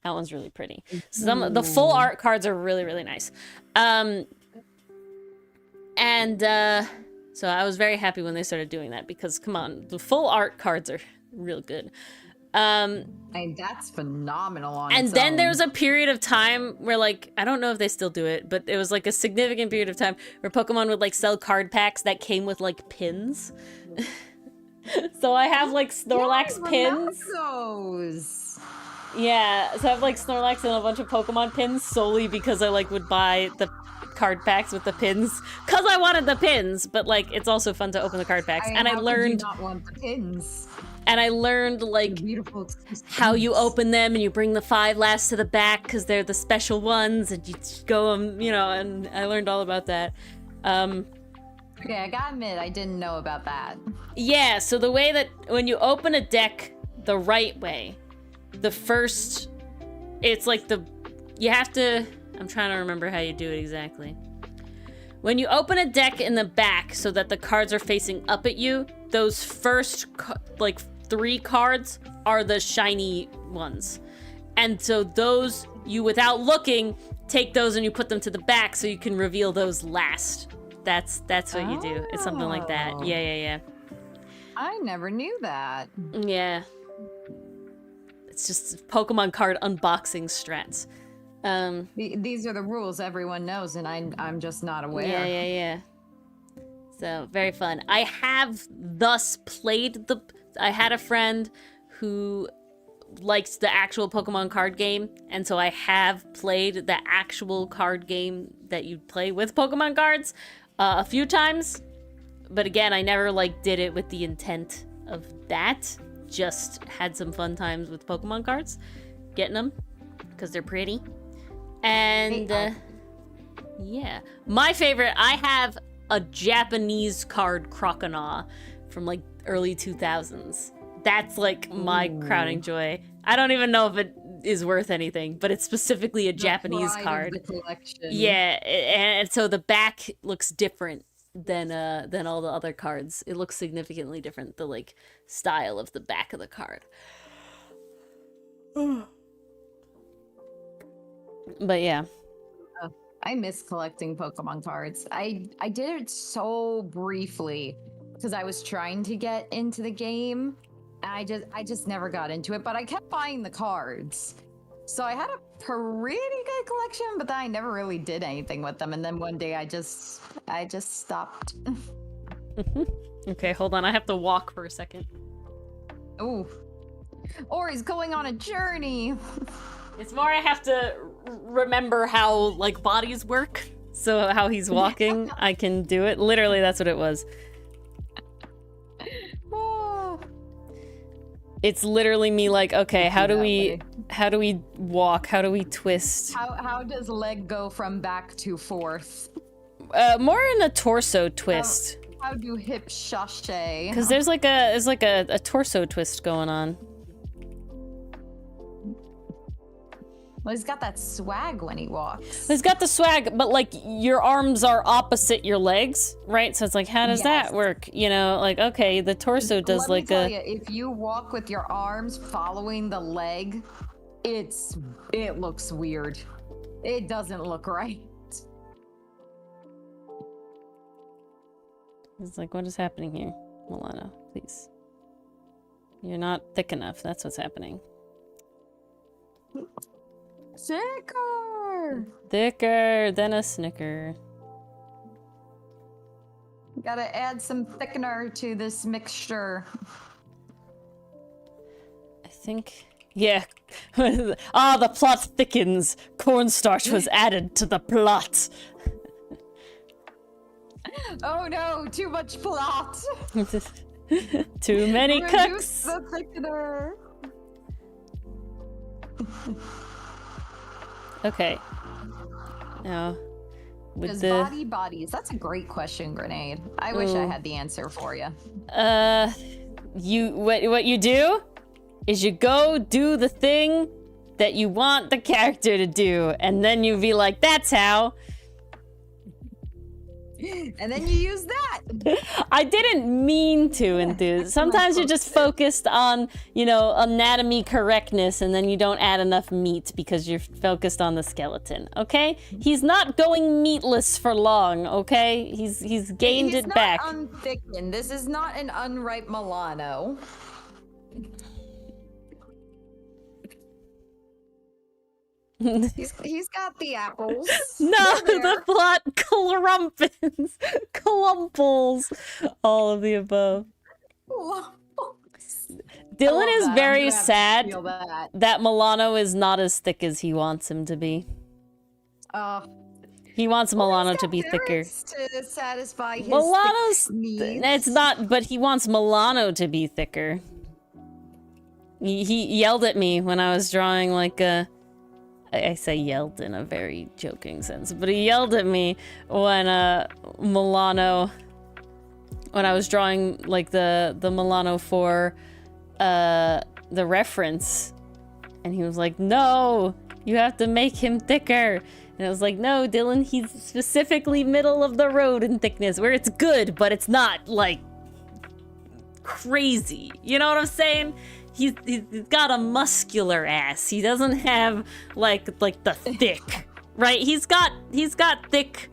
That one's really pretty. The full art cards are really, really nice. So I was very happy when they started doing that because, come on, the full art cards are real good. That's phenomenal on and its then own. there was a period of time where, like, I don't know if they still do it, but it was like a significant period of time where Pokemon would like sell card packs that came with like pins. So I have like Snorlax pins. Those. Yeah, so I have like Snorlax and a bunch of Pokemon pins solely because I like would buy the card packs with the pins because I wanted the pins, but like it's also fun to open the card packs. And I learned how could you not want the pins. And I learned like Beautiful how you open them and you bring the 5 last to the back because they're the special ones and you go you know, and I learned all about that. Okay, I gotta admit, I didn't know about that. Yeah, so the way that when you open a deck the right way, the first, it's like you have to, I'm trying to remember how you do it exactly. When you open a deck in the back so that the cards are facing up at you, those first like 3 cards are the shiny ones. And so those, you without looking, take those and you put them to the back so you can reveal those last. That's what you do. It's something like that. Yeah. I never knew that. Yeah. It's just Pokemon card unboxing strats. These are the rules everyone knows, and I'm just not aware. Yeah. So, very fun. I have thus played I had a friend who likes the actual Pokemon card game, and so I have played the actual card game that you play with Pokemon cards a few times. But again, I never like did it with the intent of that. Just had some fun times with Pokemon cards, getting them because they're pretty. And yeah, my favorite, I have a Japanese card Croconaw from like early 2000s. That's like my crowning joy. I don't even know if it is worth anything, but it's specifically a Japanese card. Of the collection. Yeah, and so the back looks different than all the other cards. It looks significantly different, the like style of the back of the card. But yeah. I miss collecting Pokemon cards. I did it so briefly because I was trying to get into the game. I just never got into it, but I kept buying the cards. So I had a pretty good collection, but then I never really did anything with them. And then one day I just stopped. Okay, hold on. I have to walk for a second. Oh. Or he's going on a journey. It's more I have to remember how like bodies work. So how he's walking, I can do it. Literally, that's what it was. It's literally me like, okay, how do we walk? How do we twist? How does leg go from back to forth? More in a torso twist. How do hips sashay? Because there's like a torso twist going on. Well, he's got that swag when he walks. He's got the swag, but like your arms are opposite your legs, right? So it's like, how does that work? You know, like, okay, the torso does Let me tell you, if you walk with your arms following the leg, it looks weird. It doesn't look right. It's like, what is happening here? Milano, please. You're not thick enough. That's what's happening. Thicker than a Snicker. Gotta add some thickener to this mixture. I think, yeah. The plot thickens. Cornstarch was added to the plot. Oh no, too much plot. Too many Reduce cooks. the thickener. Okay. Now, with Does the bodies? That's a great question, Grenade. I wish I had the answer for you. what you do is you go do the thing that you want the character to do, and then you be like, that's how. And then you use that. I didn't mean to enthuse. Sometimes you're just focused on, you know, anatomy correctness, and then you don't add enough meat because you're focused on the skeleton. Okay, he's not going meatless for long. Okay, he's gained it back. He's not unthickened. This is not an unripe Milano. He's got the apples. No, the plot clumpins, clumples, all of the above. Dylan is very sad that Milano is not as thick as he wants him to be. He wants Milano to be thicker. To satisfy his Milano's needs. It's not, but he wants Milano to be thicker. He yelled at me when I was drawing like a. I say yelled in a very joking sense, but he yelled at me when Milano, when I was drawing like the Milano for the reference, and he was like, no, you have to make him thicker. And I was like, no, Dylan, he's specifically middle of the road in thickness, where it's good, but it's not like crazy. You know what I'm saying? He's got a muscular ass. He doesn't have like the thick, right? He's got thick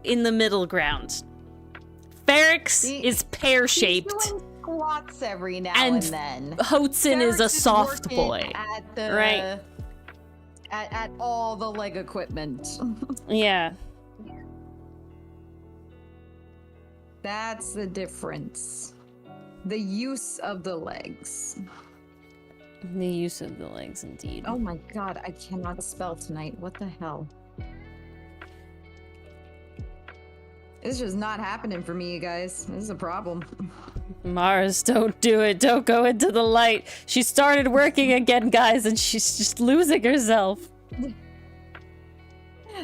in the middle ground. Ferrix is pear-shaped. He's doing squats every now and then. Hotson is a soft boy, right? At all the leg equipment. Yeah. That's the difference. The use of the legs. The use of the legs, indeed. Oh my god, I cannot spell tonight. What the hell? It's just not happening for me, you guys. This is a problem. Mars, don't do it. Don't go into the light. She started working again, guys, and she's just losing herself.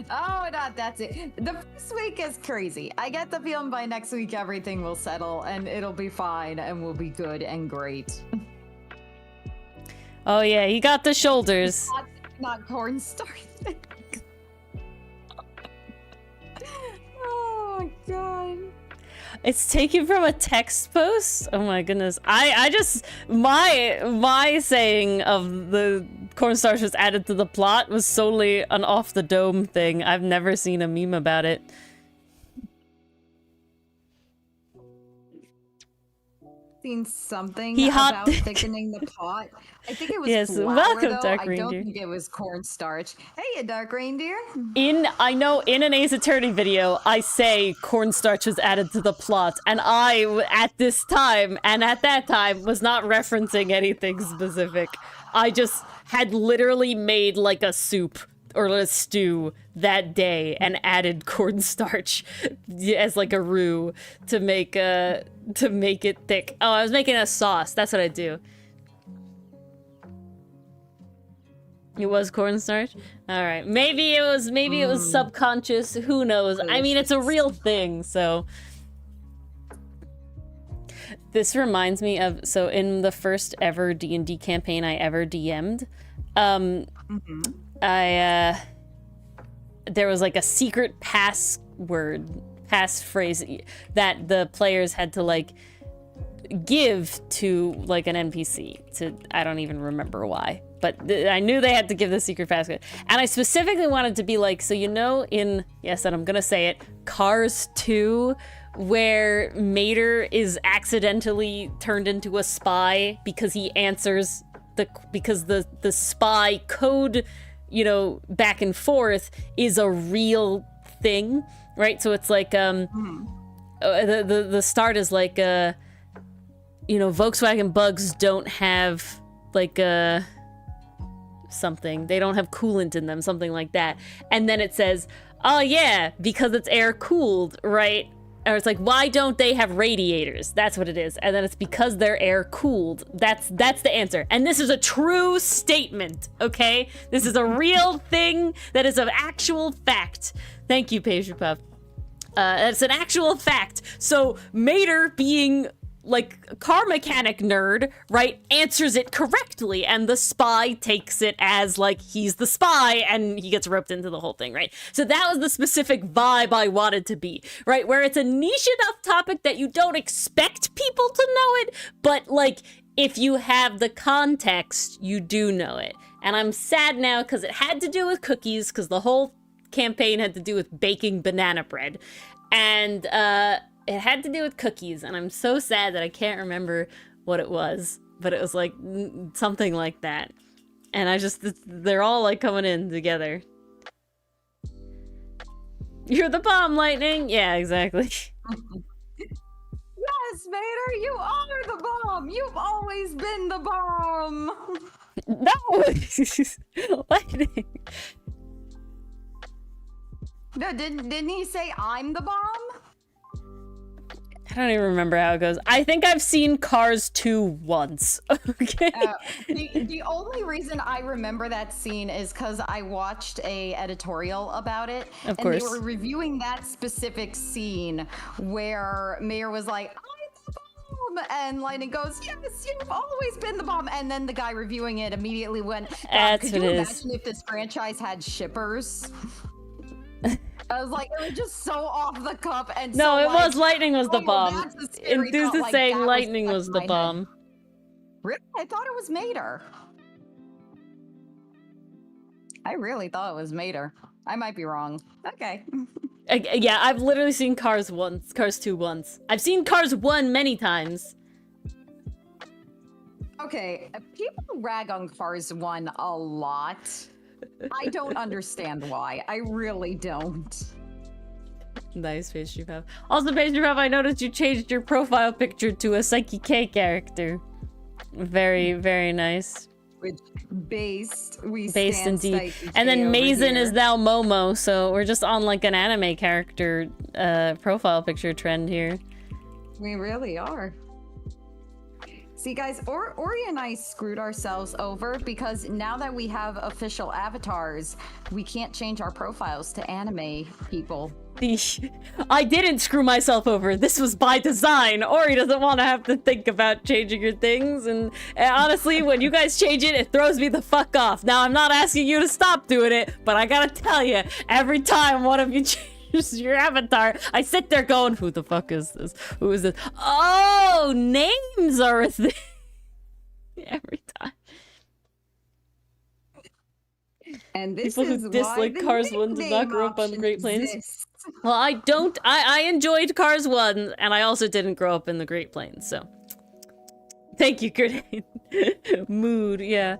Oh, that's it. The first week is crazy. I get the feeling by next week everything will settle and it'll be fine and we'll be good and great. Oh yeah, he got the shoulders. Not cornstarch. Oh my god. It's taken from a text post? Oh my goodness. I just my saying of the cornstarch was added to the plot was solely an off the dome thing. I've never seen a meme about it. Seen something about thickening the pot. I think it was flour, welcome, though. Dark I Reindeer. don't think it was cornstarch. Hey, Dark Reindeer. I know in an Ace Attorney video, I say cornstarch was added to the plot, and I, at this time, and at that time, was not referencing anything specific. I just had literally made like a soup or a stew that day and added cornstarch as like a roux to make it thick. Oh, I was making a sauce. That's what I do. It was cornstarch? Alright. Maybe it was subconscious. Who knows? I mean, it's a real thing, so. This reminds me of, so in the first ever D&D campaign I ever DM'd, there was like a secret passphrase that the players had to like give to like an NPC I don't even remember why, but I knew they had to give the secret passcode. And I specifically wanted to be like, so you know in, yes, and I'm gonna say it, Cars 2, where Mater is accidentally turned into a spy because he answers because the spy code, you know, back and forth is a real thing, right? So it's like the start is like you know, Volkswagen Bugs don't have like something, they don't have coolant in them, something like that, and then it says, oh yeah, because it's air cooled, right? Or it's like, why don't they have radiators? That's what it is. And then it's because they're air cooled. That's the answer. And this is a true statement, okay? This is a real thing that is an actual fact. Thank you, Pastry Puff. It's an actual fact. So Mater being like car mechanic nerd, right, answers it correctly, and the spy takes it as like he's the spy and he gets roped into the whole thing, right? So that was the specific vibe I wanted to be, right? Where it's a niche enough topic that you don't expect people to know it, but like if you have the context, you do know it. And I'm sad now because it had to do with cookies, because the whole campaign had to do with baking banana bread. And it had to do with cookies, and I'm so sad that I can't remember what it was, but it was like something like that. And they're all like coming in together. You're the bomb, Lightning! Yeah, exactly. Yes, Vader, you are the bomb! You've always been the bomb! No! Lightning! No, didn't he say I'm the bomb? I don't even remember how it goes. I think I've seen Cars 2 once. Okay. The only reason I remember that scene is because I watched a editorial about it. Of course. And they were reviewing that specific scene where Mayor was like, I'm the bomb! And Lightning goes, yes, you've always been the bomb. And then the guy reviewing it immediately went, That's could what you it is. imagine if this franchise had shippers? I was like, it was just so off the cuff and No, so it like, was Lightning was the bomb. that's a scary Enthused thought, is like, saying that Lightning stuck was in the my head. bomb. Really? I thought it was Mater. I really thought it was Mater. I might be wrong. Okay. Yeah, I've literally seen Cars 2 once. I've seen Cars 1 many times. Okay, people rag on Cars 1 a lot. I don't understand why. I really don't. Nice, Pastry Puff. Also, Pastry Puff, I noticed you changed your profile picture to a Psyche K character. Very, very nice. Which, based Based indeed. Psyche And K then over Mazen here. is now Momo, so we're just on like an anime character profile picture trend here. We really are. See, guys, Ori and I screwed ourselves over because now that we have official avatars, we can't change our profiles to anime people. I didn't screw myself over. This was by design. Ori doesn't want to have to think about changing your things. And honestly, when you guys change it, it throws me the fuck off. Now, I'm not asking you to stop doing it, but I gotta tell you, every time one of you changes your avatar, I sit there going, who the fuck is this? Who is this? Oh, names are a thing. Every time. And this People is who why dislike the Cars 1 did not nickname grow up on option Great Plains. exists. Well, I don't. I enjoyed Cars 1, and I also didn't grow up in the Great Plains, so. Thank you, Grenade. Mood, yeah.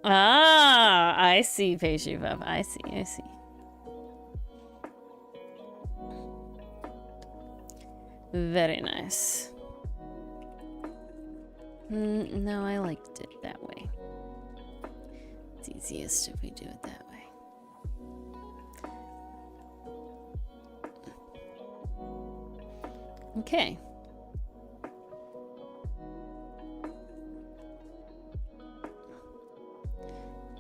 Ah, I see, Pastry Puff. I see, I see. Very nice. No, I liked it that way. It's easiest if we do it that way. Okay.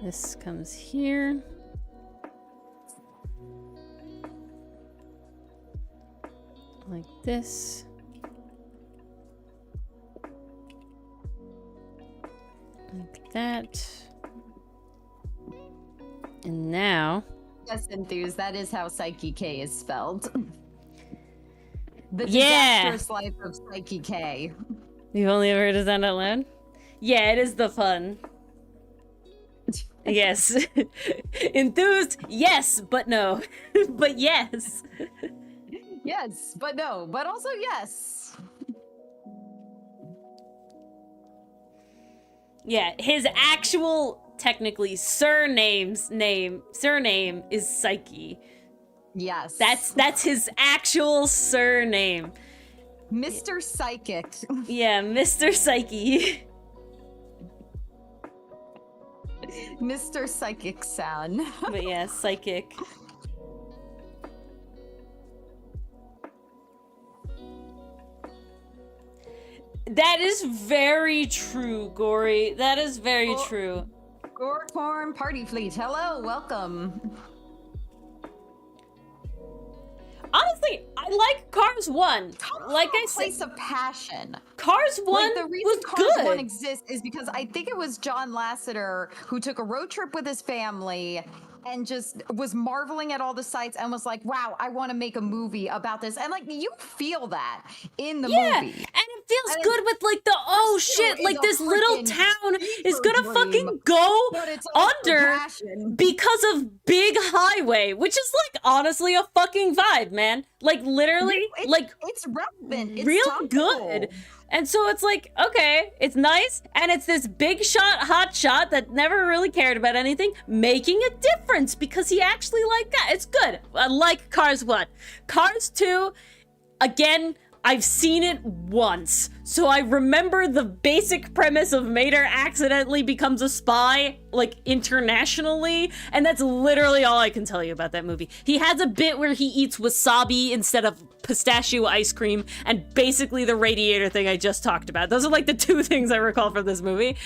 This comes here. Like this. Like that. And now... Yes, Enthuse, that is how Psyche K is spelled. The Yeah! disastrous life of Psyche K. You've only ever heard of that out loud? Yeah, it is the fun. Yes. Enthused, yes, but no. But yes. Yes, but no, but also yes. Yeah, his actual, technically, surname is Psyche. Yes. That's his actual surname. Mr. Psychic. Yeah, Mr. Psyche. Mr. Psychic San. But yeah, psychic. That is very true, Gory. That is very true. Gorecorn Party Fleet. Hello, welcome. like Cars 1. Like I said, place of passion. Cars 1 Like, the reason was Cars good. 1 exists is because I think it was John Lasseter who took a road trip with his family and just was marveling at all the sights and was like, wow, I want to make a movie about this. And like, you feel that in the movie. And it feels And good with like the, oh still shit, is like a this little freaking town is fever gonna dream, fucking go but it's also under passion. because of Big Highway, which is like honestly a fucking vibe, man. Like literally, like it's relevant. It's real topical. good. And so it's like, okay, it's nice, and it's this big shot, hot shot that never really cared about anything, making a difference because he actually liked that. It's good. I like Cars 1. Cars 2, again, I've seen it once, so I remember the basic premise of Mater accidentally becomes a spy, like, internationally, and that's literally all I can tell you about that movie. He has a bit where he eats wasabi instead of pistachio ice cream, and basically the radiator thing I just talked about. Those are, like, the two things I recall from this movie.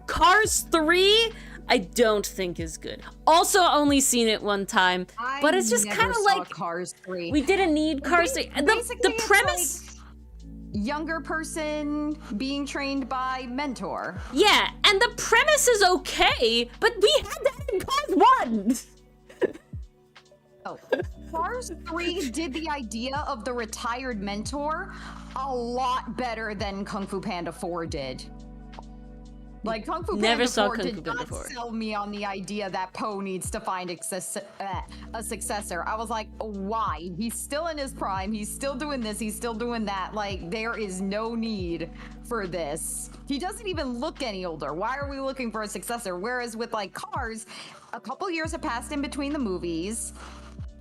Cars 3, I don't think is good. Also only seen it one time, but it's just kind of like Cars 3. we didn't need Cars 3. The It's premise, like younger person being trained by mentor. yeah, and the premise is okay, but we had that in Cars 1. Oh, Cars 3 did the idea of the retired mentor a lot better than Kung Fu Panda 4 did. Like, Kung Fu Never Panda saw 4 Kung Fu did Panda not 4. sell me on the idea that Poe needs to find a successor. I was like, why? He's still in his prime. He's still doing this. He's still doing that. Like, there is no need for this. He doesn't even look any older. Why are we looking for a successor? Whereas with, like, Cars, a couple years have passed in between the movies.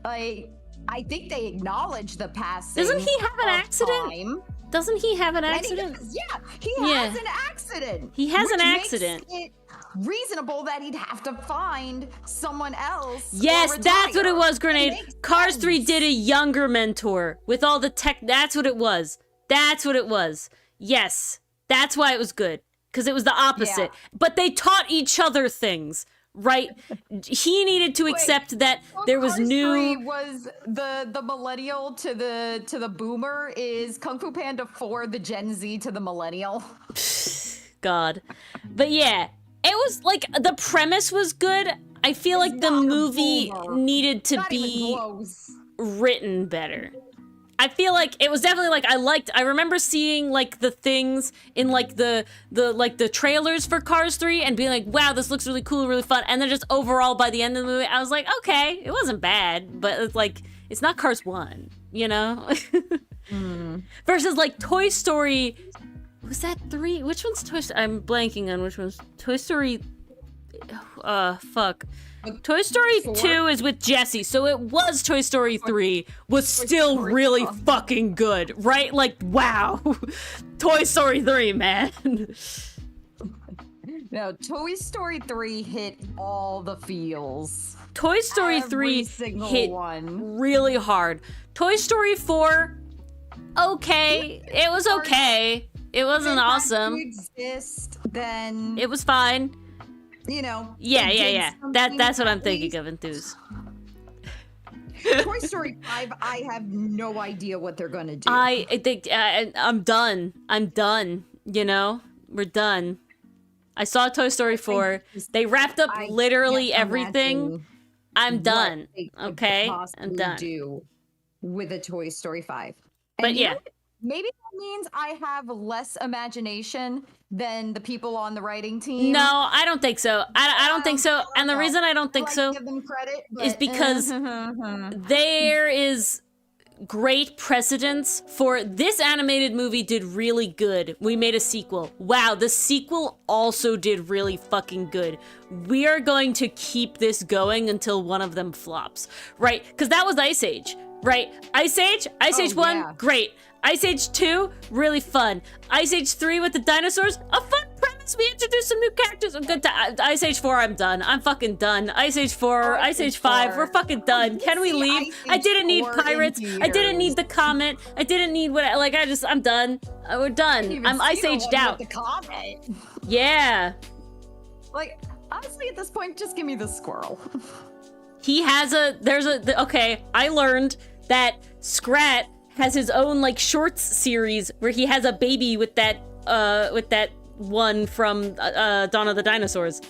Like, I think they acknowledge the passing. Doesn't he have an of accident? time. Doesn't he have an And he accident? does, yeah, he Yeah. has an accident. He has which an makes accident. it reasonable that he'd have to find someone else. or Yes, that's what it retire. was, Grenade. makes Cars 3 sense. did a younger mentor with all the tech. That's what it was. That's what it was. Yes, that's why it was good. Because it was the opposite. Yeah. But they taught each other things, right? He needed to accept that there was Cars new. 3 was the millennial to the boomer is Kung Fu Panda 4 the Gen Z to the millennial. God. But yeah, it was like the premise was good. I feel like the not a movie boomer. needed to Not even be close. written better. I feel like it was definitely like I remember seeing like the things in like the trailers for Cars 3 and being like, wow, this looks really cool, really fun. And then just overall by the end of the movie, I was like, okay, it wasn't bad, but it's like it's not Cars 1, you know? Versus like Toy Story, was that 3? Which one's Toy Story? I'm blanking on which one's Toy Story. Fuck. Toy Story 2 is with Jessie, so it was Toy Story 3 was still Story really 4. fucking good, right? Like, wow. Toy Story 3, man. No, Toy Story 3 hit all the feels. Toy Story Every 3 single hit one. really hard. Toy Story 4, okay. It was okay. It wasn't If that awesome. exist, then It was fine. you know. Yeah, it yeah, did yeah. something That's what I'm at thinking least. of, Enthuse. Toy Story 5, I have no idea what they're gonna do. I think I'm done. I'm done. You know, we're done. I saw Toy Story 4. They wrapped up I literally can't everything. imagine I'm what done. they could Okay, I'm possibly done. Do with a Toy Story 5. But And you yeah. know what? Maybe that means I have less imagination than the people on the writing team. No, I don't think so. I don't think so. And the No. reason I don't think I like so to give them credit, is but- because there is great precedence for this animated movie did really good. We made a sequel. Wow, the sequel also did really fucking good. We are going to keep this going until one of them flops, right? Because that was Ice Age, right? Ice Age 1, yeah. great. Ice Age 2, really fun. Ice Age 3 with the dinosaurs, a fun premise. We introduced some new characters. A good time. Ice Age 4, I'm done. I'm fucking done. Ice Age 4, Ice Age 5, we're fucking done. Can we See leave? Ice I Age didn't need 4 in pirates. I didn't need theaters. the comment. I didn't need what, like, I'm done. We're done. Even I'm see Ice the Aged one out. with the comment. Yeah. Like, honestly, at this point, just give me the squirrel. Okay, I learned that Scrat has his own like shorts series where he has a baby with that one from Dawn of the Dinosaurs.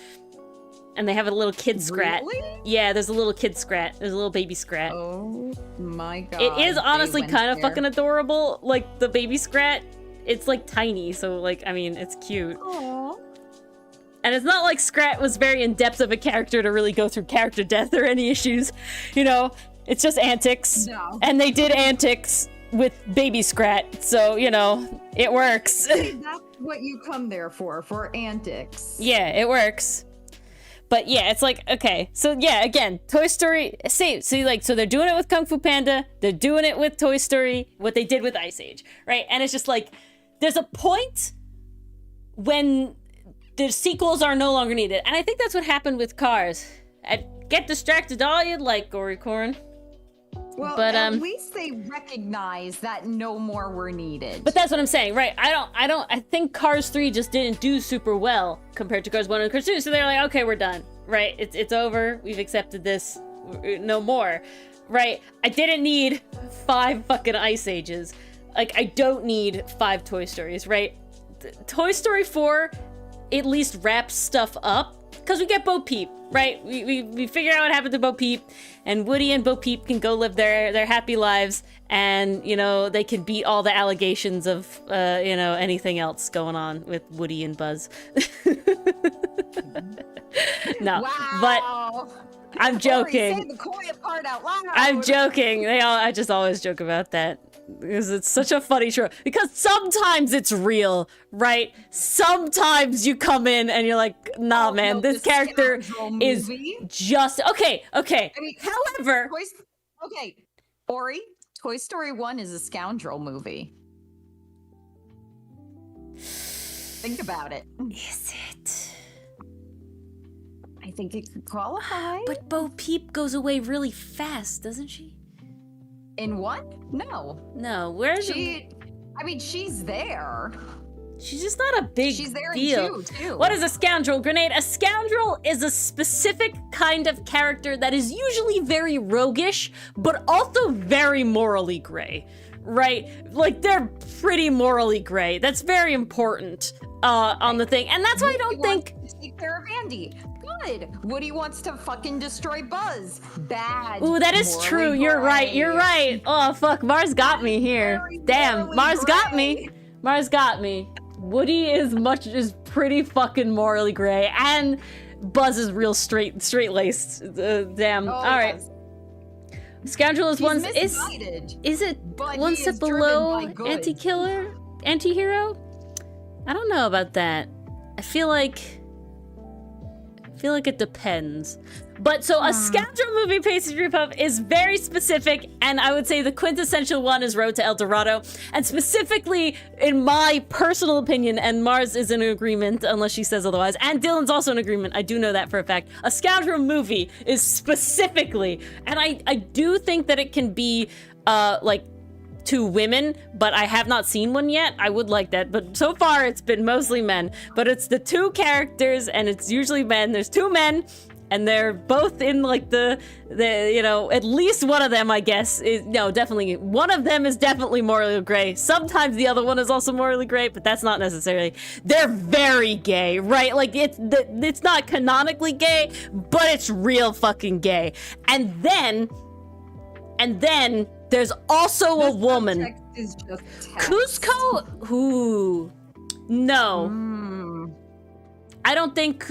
And they have a little kid Scrat. Really? Yeah, there's a little kid Scrat. There's a little baby Scrat. Oh my god. It is honestly went kind of there. fucking adorable. Like, the baby Scrat, it's like tiny, so like, I mean, it's cute. Aw. And it's not like Scrat was very in-depth of a character to really go through character death or any issues. You know, it's just antics. No. And they did antics with baby Scrat, so, you know, it works. See, that's what you come there for antics. Yeah, it works. But yeah, it's like, okay, so yeah, again, Toy Story, same. So like, so they're doing it with Kung Fu Panda, they're doing it with Toy Story, what they did with Ice Age, right? And it's just like, there's a point when the sequels are no longer needed. And I think that's what happened with Cars. Get distracted all you'd like, Gory Corn. Well, But, at least they recognize that no more were needed. But that's what I'm saying, right? I think Cars 3 just didn't do super well compared to Cars 1 and Cars 2. So they're like, okay, we're done, right? It's over. We've accepted this. No more, right? I didn't need 5 fucking Ice Ages. Like, I don't need 5 Toy Stories, right? Toy Story 4 at least wraps stuff up. Because we get Bo Peep, right? We figure out what happened to Bo Peep, and Woody and Bo Peep can go live their happy lives, and, you know, they can beat all the allegations of, you know, anything else going on with Woody and Buzz. No, Wow. but I'm joking. Say the quiet part out loud. I'm joking. I just always joke about that. Because it's such a funny show. Because sometimes it's real, right? Sometimes you come in and you're like, nah, man, no, this the character Scoundrel is movie? just... Okay. I mean, However... okay, Ori, Toy Story 1 is a scoundrel movie. Think about it. Is it? I think it could qualify. But Bo Peep goes away really fast, doesn't she? In what? No. No, where's She's there. She's just not a big She's there deal. in 2, too. What is a scoundrel, Grenade? A scoundrel is a specific kind of character that is usually very roguish, but also very morally gray, right? Like, they're pretty morally gray. That's very important on the thing. And that's why I don't think... To take care of Andy. Good. Woody wants to fucking destroy Buzz. Bad. Ooh, that is Morally true. You're right. gray. You're right. Oh, fuck. Mars got me here. Very Damn. morally Mars got me. gray. Mars got me. Woody is pretty fucking morally gray, and Buzz is real straight-laced. Damn. Oh, All right. yes. Scoundrel is He's one. misguided, Is it but one he step is driven below by good. anti-hero? I don't know about that. I feel like it depends. But so a scoundrel movie pastry puff is very specific, and I would say the quintessential one is Road to El Dorado. And specifically, in my personal opinion, and Mars is in agreement unless she says otherwise, and Dylan's also in agreement, I do know that for a fact, a scoundrel movie is specifically, and I do think that it can be like 2 women, but I have not seen one yet. I would like that, but so far it's been mostly men. But it's the 2 characters, and it's usually men. There's 2 men, and they're both in like the you know, at least one of them, I guess, definitely one of them is definitely morally gray. Sometimes the other one is also morally gray, but that's not necessarily. They're very gay, right? Like it's not canonically gay, but it's real fucking gay. And then there's also a woman. Subtext is just text. Cusco? Ooh. No. I don't think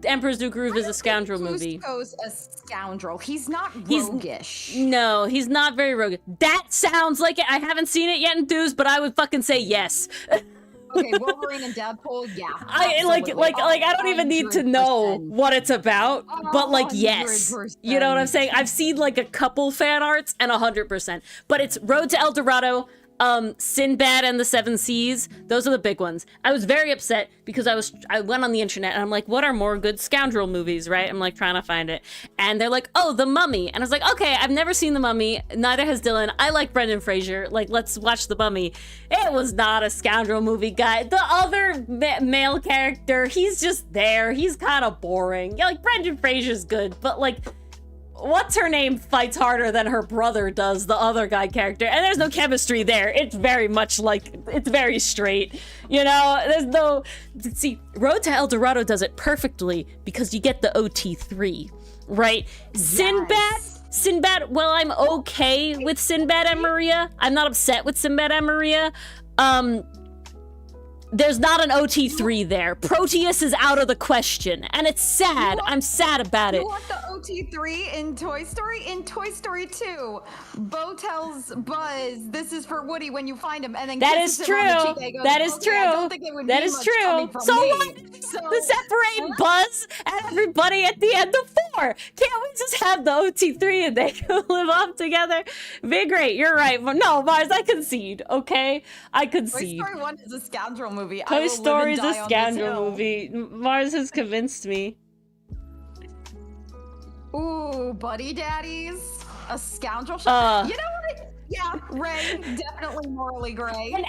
Emperor's New Groove is a scoundrel movie. Cusco's a scoundrel. He's not He's- roguish. No, he's not very rogue. That sounds like it. I haven't seen it yet in Dues, but I would fucking say yes. Okay, Wolverine and Deadpool, yeah. I like I don't even need to know 100%. what it's about, but like yes. You know what I'm saying? I've seen like a couple fan arts and 100%. But it's Road to El Dorado, Sinbad and the Seven Seas. Those are the big ones. I was very upset because I went on the internet and I'm like, what are more good scoundrel movies, right? I'm like trying to find it. And they're like, oh, The Mummy. And I was like, okay, I've never seen The Mummy. Neither has Dylan. I like Brendan Fraser. Like, let's watch The Mummy. It was not a scoundrel movie, guy. The other male character, he's just there. He's kind of boring. Yeah, like Brendan Fraser's good, but like, what's her name fights harder than her brother does, the other guy character, and there's no chemistry there. It's very much like, it's very straight, you know? There's no, see, Road to El Dorado does it perfectly because you get the OT3, right? Yes. Sinbad, well, I'm okay with Sinbad and Maria. I'm not upset with Sinbad and Maria. There's not an OT3 there. Proteus is out of the question, and it's sad. I'm sad about it. You want the OT3 in Toy Story? In Toy Story 2, Bo tells Buzz, "This is for Woody when you find him," and then That kisses is him on the true. cheek. I go, That is "Okay, true. I don't think it would That be is much true. coming from So me." what? So, To separate Buzz and everybody at the end of 4. Can't we just have the OT3 and they can live off together? Be great. You're right. But no, Mars, I concede. Okay, I Toy concede. Story 1 is a scoundrel movie. I Toy will live Story and is die a on this scoundrel hill. movie. Mars has convinced me. Ooh, Buddy Daddies, a scoundrel show. Uh. You know what? Yeah, Ray, definitely morally gray. And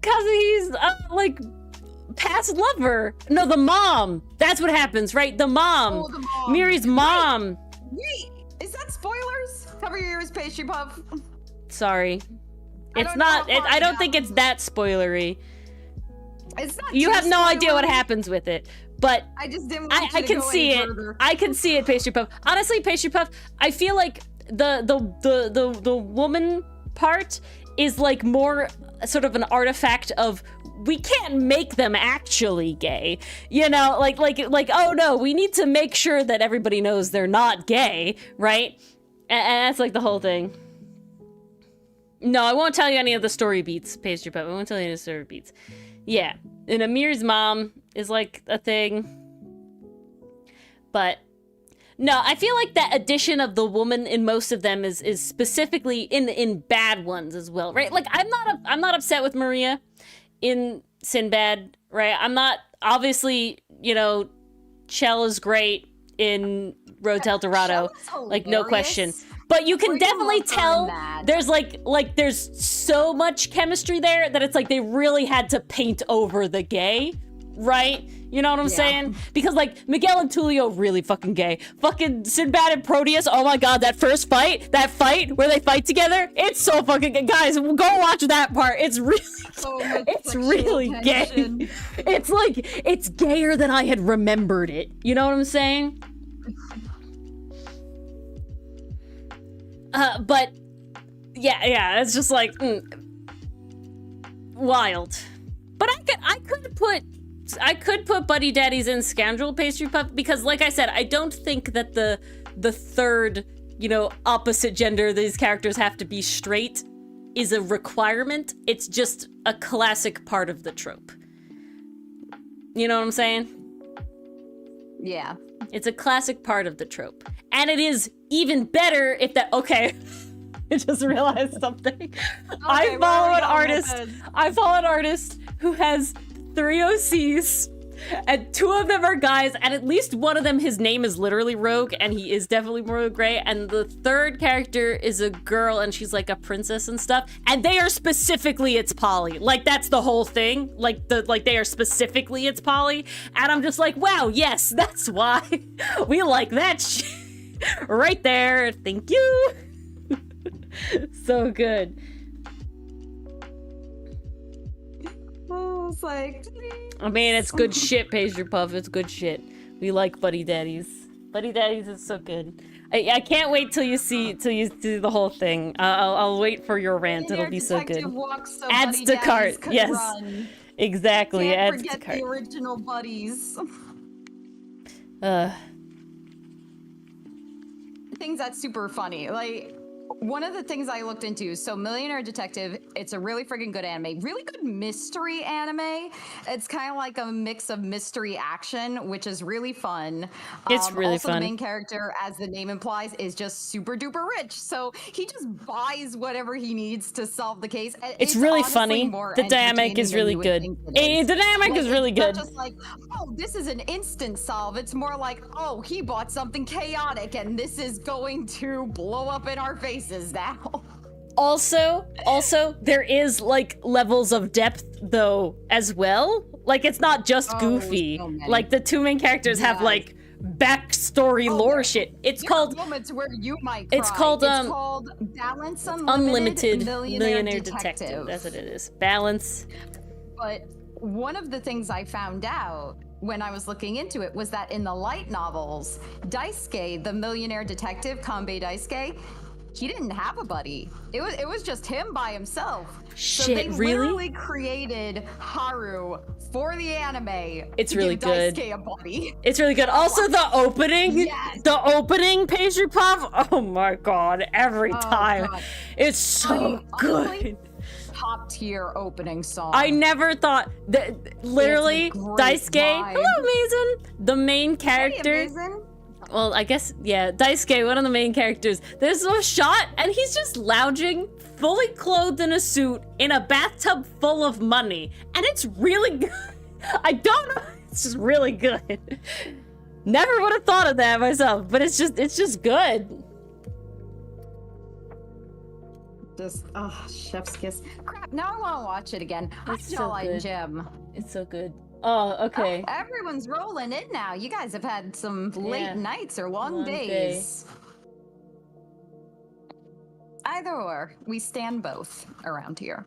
Kazzy's like past lover. No, the mom. That's what happens, right? The mom. Oh, the mom. Miri's mom. Wait, is that spoilers? Cover your ears, Pastry Puff. Sorry. I It's don't know not. how far I don't it think it's that spoilery. It's not. You too have no idea what spoilery. happens with it, but I just didn't want you I to can go see any it. further. I can see it, Pastry Puff. Honestly, Pastry Puff, I feel like the woman part is like more sort of an artifact of we can't make them actually gay. You know, like oh no, we need to make sure that everybody knows they're not gay, right? And that's like the whole thing. No, I won't tell you any of the story beats, Pastry Puff. I won't tell you any of the story beats. Yeah, and Amir's mom is like a thing. But no, I feel like that addition of the woman in most of them is specifically in bad ones as well, right? Like I'm not upset with Maria in Sinbad, right? I'm not, obviously, you know, Chell is great in Road to El Dorado, Chell is like no question. hilarious. But you can Bring definitely her in tell that. there's like there's so much chemistry there that it's like they really had to paint over the gay, right? You know what I'm saying? Because like Miguel and Tulio really fucking gay. Fucking Sinbad and Proteus, oh my god, that fight where they fight together, it's so fucking gay. Guys, go watch that part. It's really So much it's sexual really tension. gay. It's like it's gayer than I had remembered it. You know what I'm saying? But yeah, it's just like wild. But I could put Buddy Daddies in Scoundrel, Pastry Puff, because like I said, I don't think that the third, you know, opposite gender these characters have to be straight is a requirement. It's just a classic part of the trope. You know what I'm saying? Yeah. It's a classic part of the trope. And it is even better if that, okay, I just realized something. I follow an artist who has 3 OCs, and 2 of them are guys, and at least one of them, his name is literally Rogue, and he is definitely Morrow Gray, and the third character is a girl, and she's like a princess and stuff, and they are specifically It's Polly. Like, that's the whole thing. Like, they are specifically It's Polly, and I'm just like, wow, yes, that's why we like that shit. Right there. Thank you. So good. Oh, it's like. I mean, it's good shit, Pastry Puff. It's good shit. We like Buddy Daddies. Buddy Daddies is so good. I can't wait till you see the whole thing. I'll wait for your rant. It'll be so good. So Adds Buddy to Daddies cart. could Yes. run. Exactly. Can't Adds to forget cart. the original buddies. Things that's super funny. Like, one of the things I looked into, so Millionaire Detective, it's a really freaking good anime, really good mystery anime. It's kind of like a mix of mystery action, which is really fun. It's really also fun. The main character, as the name implies, is just super duper rich. So he just buys whatever he needs to solve the case. And It's really honestly funny. more The dynamic entertaining is than really you would good. think it is. The dynamic Like, is really it's not good. just like, oh, this is an instant solve. It's more like, oh, he bought something chaotic and this is going to blow up in our faces now. Also, there is like levels of depth though as well. Like it's not just Oh, goofy. so many. Like the 2 main characters have Yes. like backstory lore shit. It's There called are moments where you might cry. It's called Balance Unlimited Millionaire Detective. That's what it is. Balance. But one of the things I found out when I was looking into it was that in the light novels, Daisuke, the millionaire detective, Kanbei Daisuke, he didn't have a buddy. It was just him by himself. So Shit, they really? literally created Haru for the anime. It's to really give good. Daisuke a buddy. It's really good. Also, the opening, Yes. the opening pastry puff. Oh my god! Every time, God. it's so good. Honestly, top tier opening song. I never thought that. Literally, It's a great Daisuke. vibe. Hello, Mason. The main Hey, character. Amazing. Well, I guess, yeah, Daisuke, one of the main characters. There's a shot, and he's just lounging, fully clothed in a suit, in a bathtub full of money. And it's really good. I don't know. It's just really good. Never would have thought of that myself, but it's just good. Just, chef's kiss. Crap, now I want to watch it again. Hi, It's so Jawline good. Jim. It's so good. Oh, okay. Everyone's rolling in now. You guys have had some late Yeah. nights or long Long days. Either or, we stand both around here.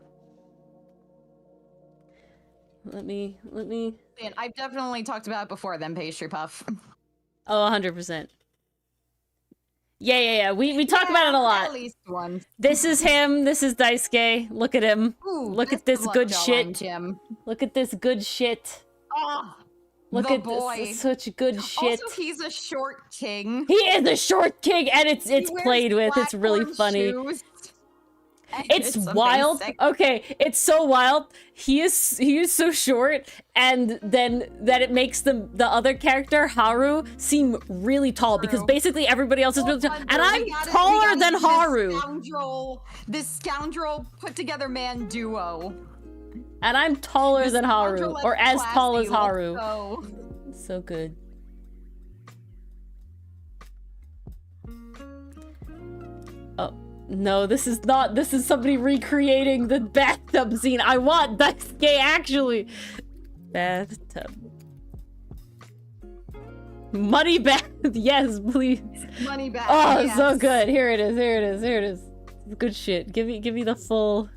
Let me. And I've definitely talked about it before then, Pastry Puff. Oh, 100%. Yeah. We talk about it a lot. At least one. This is him. This is Daisuke. Look at him. Ooh, Look at best this of luck, good Jawline shit. Jim. Look at this good shit. Oh, Look the at boy. this. Such good shit. Also, he's a short king. He is the short king, and it's He wears played with. It's really platform funny. shoes. And It's wild. amazing. Okay, it's so wild. He is so short, and then that it makes the other character Haru seem really tall because True. basically everybody else is really tall, and I'm We taller gotta than use Haru, this scoundrel put together man duo. and I'm taller This than Haru, scoundrel or as classy, tall as let's Haru. go. So good. Oh, no, this is not. This is somebody recreating the bathtub scene. I want Daisuke actually. Bathtub. Money bath. Yes, please. Money back. Oh, yes. so good. Here it is. Good shit. Give me the full.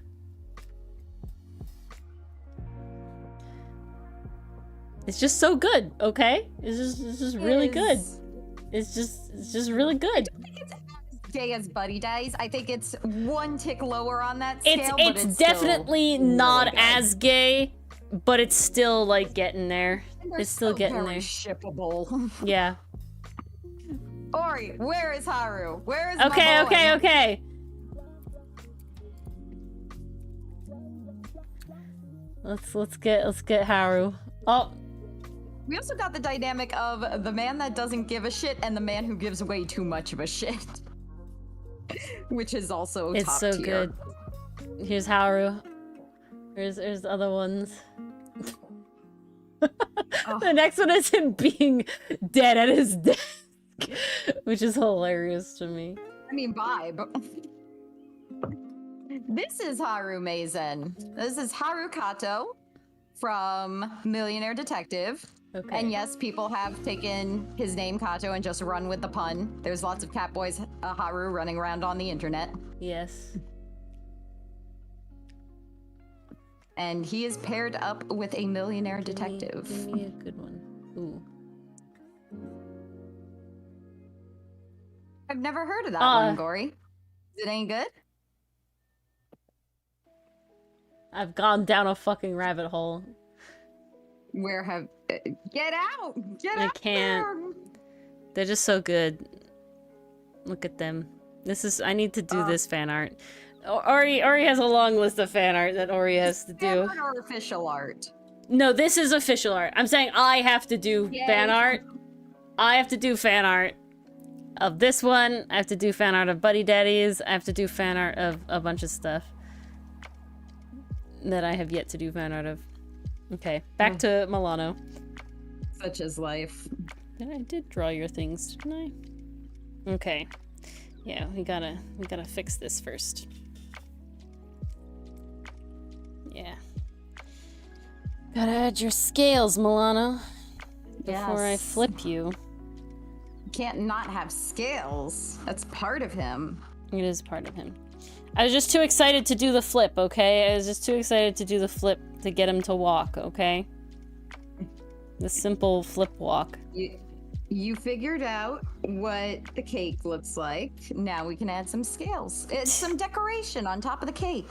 It's just so good, okay? It's just really good. It's just really good. I think it's as gay as Buddy Days. I think it's one tick lower on that scale. but It's still definitely really not good. as gay, but it's still like getting there. And they're It's still getting very there. shippable. Yeah. Ori, where is Haru? Where is my Okay, boy? okay. Let's get Haru. Oh, We also got the dynamic of the man that doesn't give a shit and the man who gives way too much of a shit. Which is also it's top so tier. good. Here's Haru. There's other ones. The next one is him being dead at his desk, which is hilarious to me. I mean, vibe. This is Haru Mason. This is Haru Kato from Millionaire Detective. Okay. And yes, people have taken his name Kato and just run with the pun. There's lots of Catboys Haru running around on the internet. Yes. And he is paired up with a millionaire Give detective. me a good one. Ooh. I've never heard of that Ah. one, Gory. Is it any good? I've gone down a fucking rabbit hole. Where have... get out! Get I out can't. there! They're just so good. Look at them. I need to do this fan art. Ori has a long list of fan art that Ori has to do. Fan art or official art? No, this is official art. I'm saying I have to do Yay. fan art. I have to do fan art of this one. I have to do fan art of Buddy Daddies. I have to do fan art of a bunch of stuff that I have yet to do fan art of. Okay, back to Milano. Such is life. I did draw your things, didn't I? Okay. Yeah, we gotta fix this first. Yeah. Gotta add your scales, Milano. Before I Yes. flip you. can't not have scales. That's part of him. It is part of him. I was just too excited to do the flip, okay? I was just too excited to do the flip to get him to walk, okay? The simple flip walk. You figured out what the cake looks like. Now we can add some scales. It's some decoration on top of the cake.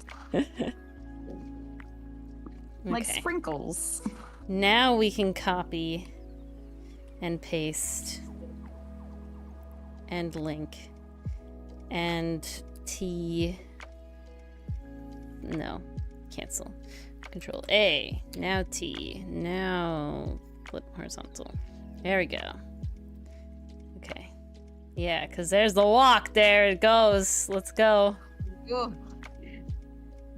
Like Okay. sprinkles. Now we can copy and paste and link and no, cancel. Control A, now T, now flip horizontal. There we go. Okay. Yeah, because there's the walk. There it goes. Let's go. Oh.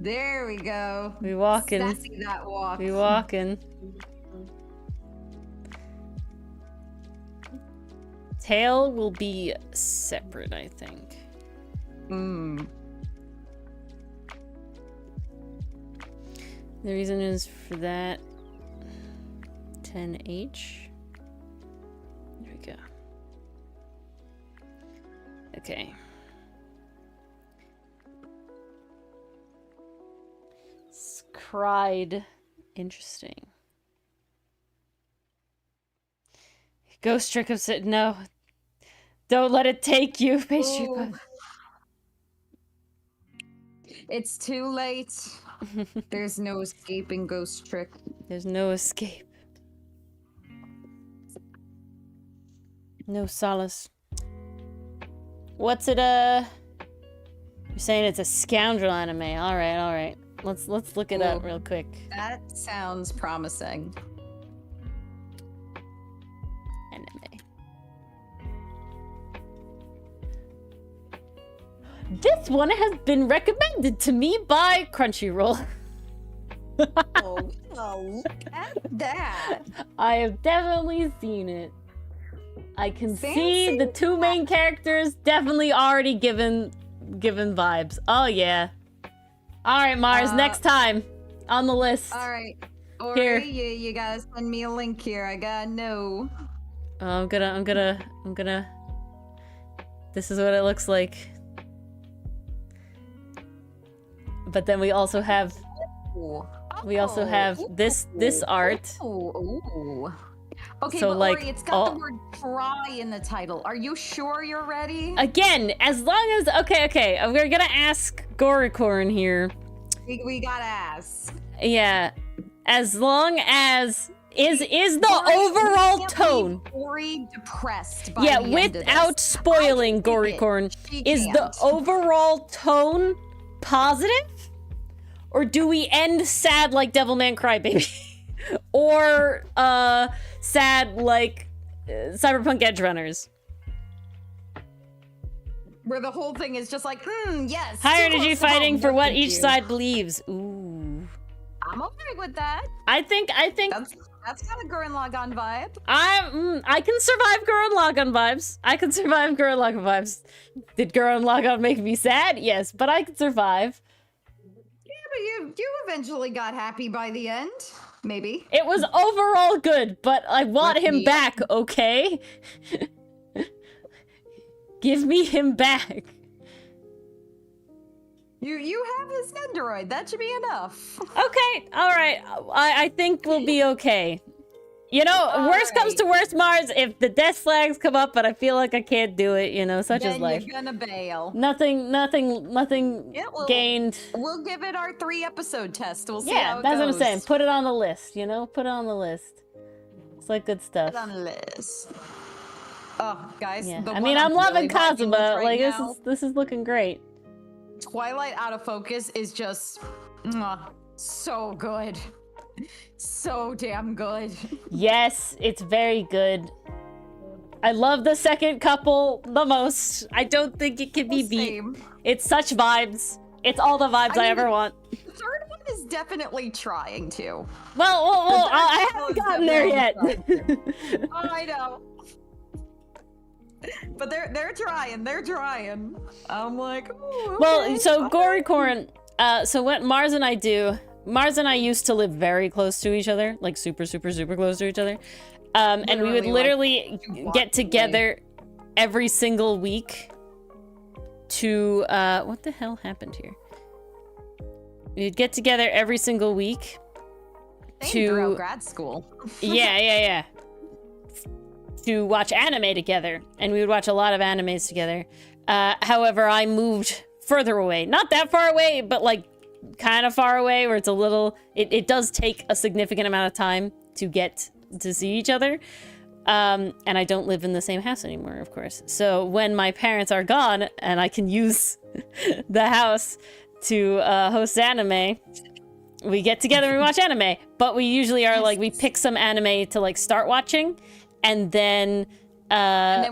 There we go. We walking. Sassy that walk. We walking. Tail will be separate, I think. Mm. The reason is for that 10H. There we go. Okay. Cried. Interesting. Ghost Trick of said no. Don't let it take you. Pastry Oh. Puff. It's too late. There's no escaping Ghost Trick. There's no escape. No solace. What's it, You're saying it's a scoundrel anime. Alright, alright. Let's look it up Ooh. real quick. That sounds promising. Anime. This one has been recommended to me by Crunchyroll. Oh, look at that. I have definitely seen it. I can see Fancy the two main characters definitely already given vibes. Oh yeah. All right, Mars. Next time on the list. All right. Here. Ori, you gotta send me a link here. I gotta know. Oh, I'm gonna. This is what it looks like. But then we also have Ooh. we also have Oh, this art. Ooh. Okay, So, but like, Ori, it's got the word try in the title. Are you sure you're ready? Again, as long as okay, we're gonna ask Goricorn here. We gotta ask. Yeah, as long as is the Ori, overall can't tone. leave Ori depressed by Yeah, the end of without this. spoiling I can dig it. Goricorn, She is the can't. overall tone positive, or do we end sad like Devilman Crybaby, or sad like Cyberpunk Edgerunners? Where the whole thing is just like, yes. Higher too energy close to fighting home, for no what thank each you. side believes. Ooh, I'm okay with that. I think That's got a Gurren Lagann vibe. I can survive Gurren Lagann vibes. I can survive Gurren Lagann vibes. Did Gurren Lagann make me sad? Yes, but I can survive. Yeah, but you eventually got happy by the end. Maybe. It was overall good, but I want him me. back, okay? Give me him back. You have his Nendoroid. That should be enough. Okay, alright. I think we'll be okay. You know, worst comes to worst, Mars, if the death flags come up, but I feel like I can't do it, you know, such Then is life. you're gonna bail. Nothing Yeah, well, gained. We'll give it our 3-episode test. We'll see Yeah, how it that's what I'm goes. saying. Put it on the list, you know? Put it on the list. It's like good stuff. Put it on the list. Oh, guys. Yeah. the I one mean, I'm loving really vibing with Kazuma. right Like, now, this is looking great. Twilight Out of Focus is just so good. So damn good. Yes, it's very good. I love the second couple the most. I don't think it can be beat. Same. It's such vibes. It's all the vibes I mean, ever want. The third one is definitely trying to. Well, third I couple haven't is gotten there yet. definitely Oh, I know. But they're trying. They're trying. I'm like, ooh, Well, okay, so okay. Goricorn, so what Mars and I do, Mars and I used to live very close to each other, like super, super, super close to each other. And we would Literally, literally like, 2 blocks get together. every single week to what the hell happened here? We'd get together every single week throughout grad school. yeah. To watch anime together, and we would watch a lot of animes together. However, I moved further away. Not that far away, but like kind of far away where it's a little... It does take a significant amount of time to get to see each other. And I don't live in the same house anymore, of course. So when my parents are gone and I can use the house to host anime, we get together and we watch anime. But we usually are like, we pick some anime to like start watching, and then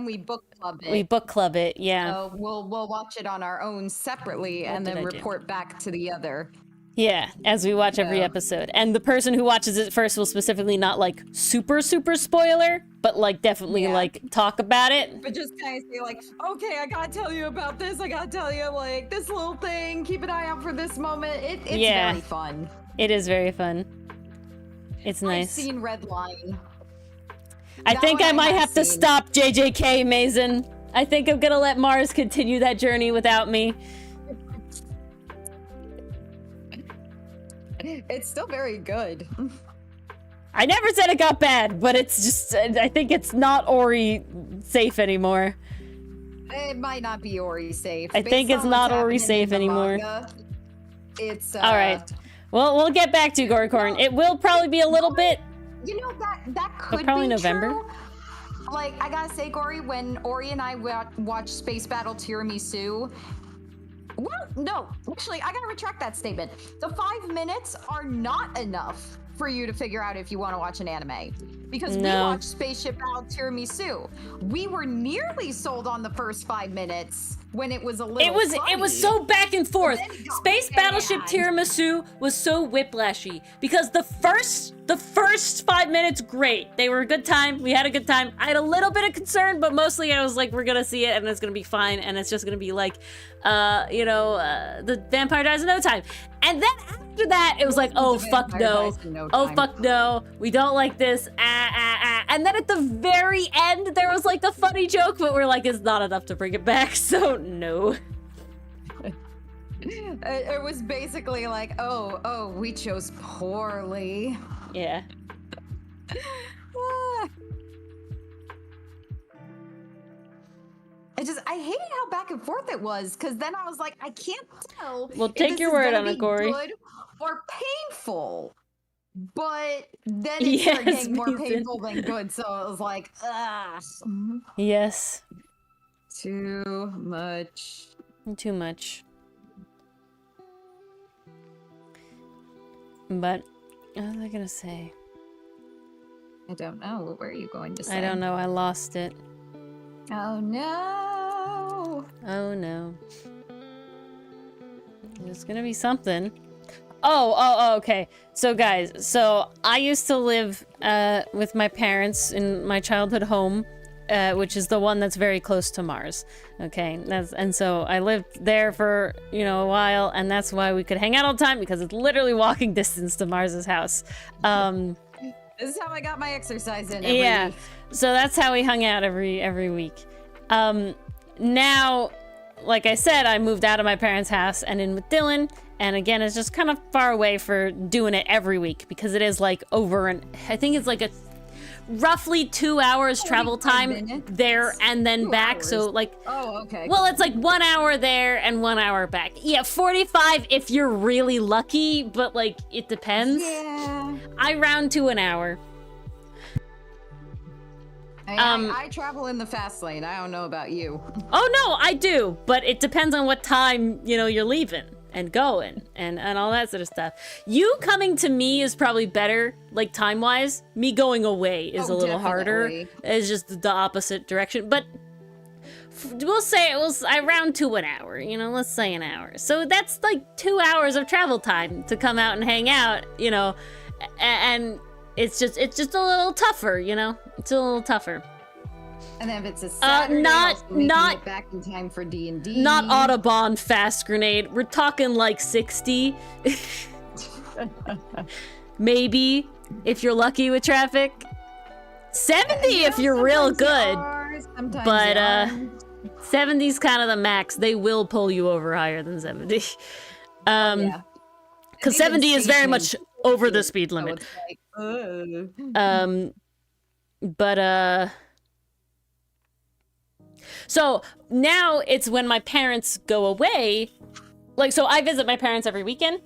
we book club it. We book club it, yeah. So we'll watch it on our own separately, and then report back to the other. Yeah, as we watch every episode. And the person who watches it first will specifically not like super spoiler, but like definitely like talk about it. But just kind of say like, okay, I gotta tell you about this. I gotta tell you like this little thing. Keep an eye out for this moment. It's very fun. It is very fun. It's nice. I've seen Redline. I think I might have to stop JJK, Mason. I think I'm gonna let Mars continue that journey without me. It's still very good. I never said it got bad, but it's just, I think it's not Ori safe anymore. It might not be Ori safe. I think it's not Ori safe anymore. It's all right. Well, we'll get back to Goricorn. It will probably be a little bit. You know, that could probably be November. True. Like, I gotta say, Gory, when Ori and I watched Space Battle Tiramisu, well, no, actually, I gotta retract that statement. The 5 minutes are not enough for you to figure out if you want to watch an anime. Because we watched Spaceship Battle Tiramisu. We were nearly sold on the first 5 minutes when it was a little It was so back and forth. Space Battleship Tiramisu was so whiplashy because the first 5 minutes, great. They were a good time. We had a good time. I had a little bit of concern, but mostly I was like, we're gonna see it and it's gonna be fine, and it's just gonna be like, the vampire dies in no time. And then after that, it was like, oh fuck no. Oh fuck no. We don't like this. And then at the very end, there was like the funny joke, but we're like, it's not enough to bring it back, so no. It was basically like, oh, we chose poorly. Yeah. I hated how back and forth it was, because then I was like, I can't tell. Well, take your word on it, Gory. Good or painful. But then it started getting more painful than good, so it was like, ugh. Yes. Too much. Too much. But, what was I gonna say? I don't know. What were you going to say? I don't know. I lost it. Oh no. Oh no. There's gonna be something. Oh, okay. So guys, I used to live with my parents in my childhood home, which is the one that's very close to Mars. Okay, and so I lived there for, a while, and that's why we could hang out all the time, because it's literally walking distance to Mars's house. This is how I got my exercise in every week. So that's how we hung out every week. Now, like I said, I moved out of my parents' house and in with Dylan, and again, it's just kind of far away for doing it every week, because it is like I think it's like a roughly 2 hours travel time there and then back. Hours. So like, oh, okay. Well, it's like 1 hour there and 1 hour back. Yeah, 45 if you're really lucky, but like it depends. Yeah. I round to an hour. I travel in the fast lane. I don't know about you. Oh no, I do, but it depends on what time you're leaving and going and all that sort of stuff. You coming to me is probably better, like time-wise. Me going away is a little harder. It's just the opposite direction. But we'll say I round to an hour. Let's say an hour. So that's like 2 hours of travel time to come out and hang out. And it's just a little tougher. It's a little tougher. And then if it's a Saturday, not back in time for D&D. Not Autobahn fast grenade. We're talking like 60. Maybe if you're lucky with traffic. 70 if you're real good. Sometimes But, they aren't. 70's kind of the max. They will pull you over higher than 70. Yeah. Because They've been 70 is very much stationed over the so speed limit. it's like, ugh. But so now it's when my parents go away. Like, so I visit my parents every weekend.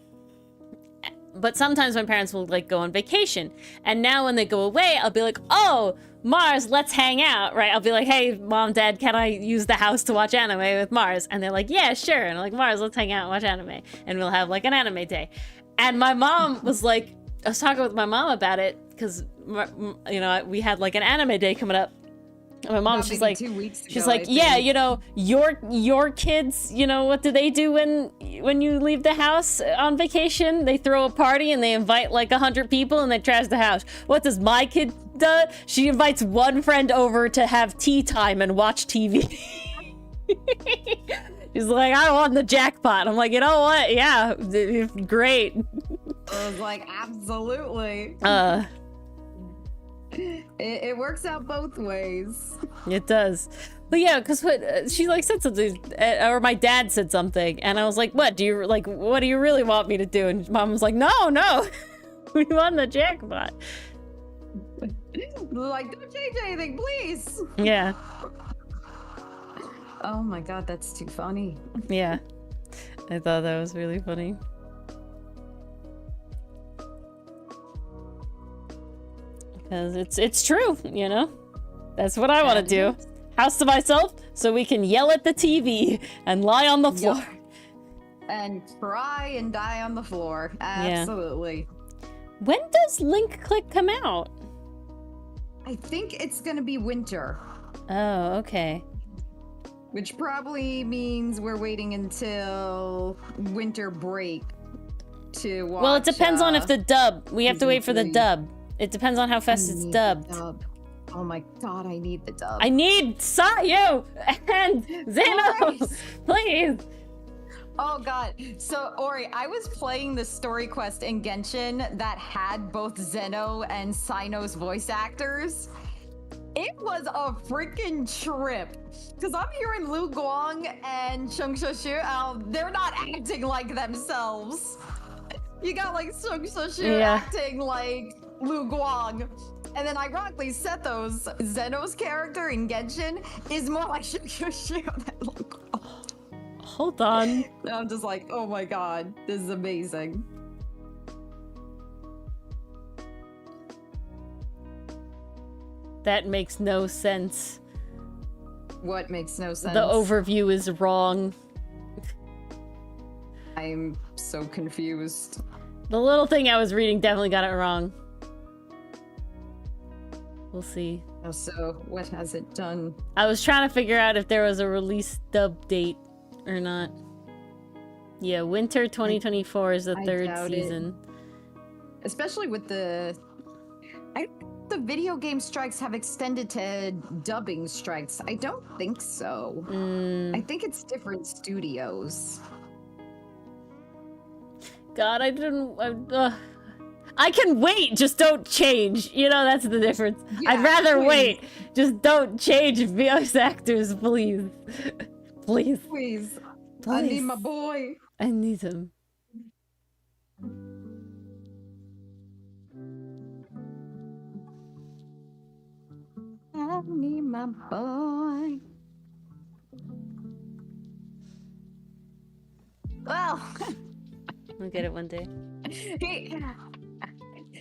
But sometimes my parents will, like, go on vacation. And now when they go away, I'll be like, oh, Mars, let's hang out, right? I'll be like, hey, Mom, Dad, can I use the house to watch anime with Mars? And they're like, yeah, sure. And I'm like, Mars, let's hang out and watch anime. And we'll have, like, an anime day. And my mom was like, I was talking with my mom about it, because, you know, we had, like, an anime day coming up. And my mom, she's like, 2 weeks ago, she's like, I yeah, think. you know, your kids, you know, what do they do when you leave the house on vacation? They throw a party and they invite like 100 people and they trash the house. What does my kid do? She invites one friend over to have tea time and watch TV. She's like, I won the jackpot. I'm like, you know what? Yeah, great. I was like, absolutely. It works out both ways. It does. But yeah, because what she like said something, or my dad said something, and I was like, what do you really want me to do? And Mom was like, no, we won the jackpot. Like, don't change anything, please. Yeah. Oh my god, that's too funny. Yeah. I thought that was really funny. Because it's true, you know? That's what I want to do. House to myself, so we can yell at the TV and lie on the floor. Yep. And cry and die on the floor. Absolutely. When does Link Click come out? I think it's gonna be winter. Oh, okay. Which probably means we're waiting until winter break to watch. Well, it depends on if the dub. We have to wait for the dub. It depends on how fast it's dubbed. Oh my god, I need the dub. I need Sayu and Zeno, please. Oh god. So, Ori, I was playing the story quest in Genshin that had both Zeno and Sino's voice actors. It was a freaking trip. Because I'm hearing Lu Guang and Chung Shoshu, they're not acting like themselves. You got like Chung Shoshu acting like Lu Guang. And then ironically, Sethos, Zeno's character in Genshin, is more like Chung Shoshu than Lu Guang. Hold on. I'm just like, oh my god, this is amazing. That makes no sense. What makes no sense? The overview is wrong. I'm so confused. The little thing I was reading definitely got it wrong. We'll see. Oh, so what has it done? I was trying to figure out if there was a release dub date or not. Yeah, winter 2024 is the third season. Especially with the video game strikes have extended to dubbing strikes. I don't think so. I think it's different studios. God, I can wait, just don't change. You know, that's the difference. Yeah, I'd rather wait. Just don't change voice actors, please. Please. Please. I need my boy. I need him. I need my boy. Well, I'll get it one day.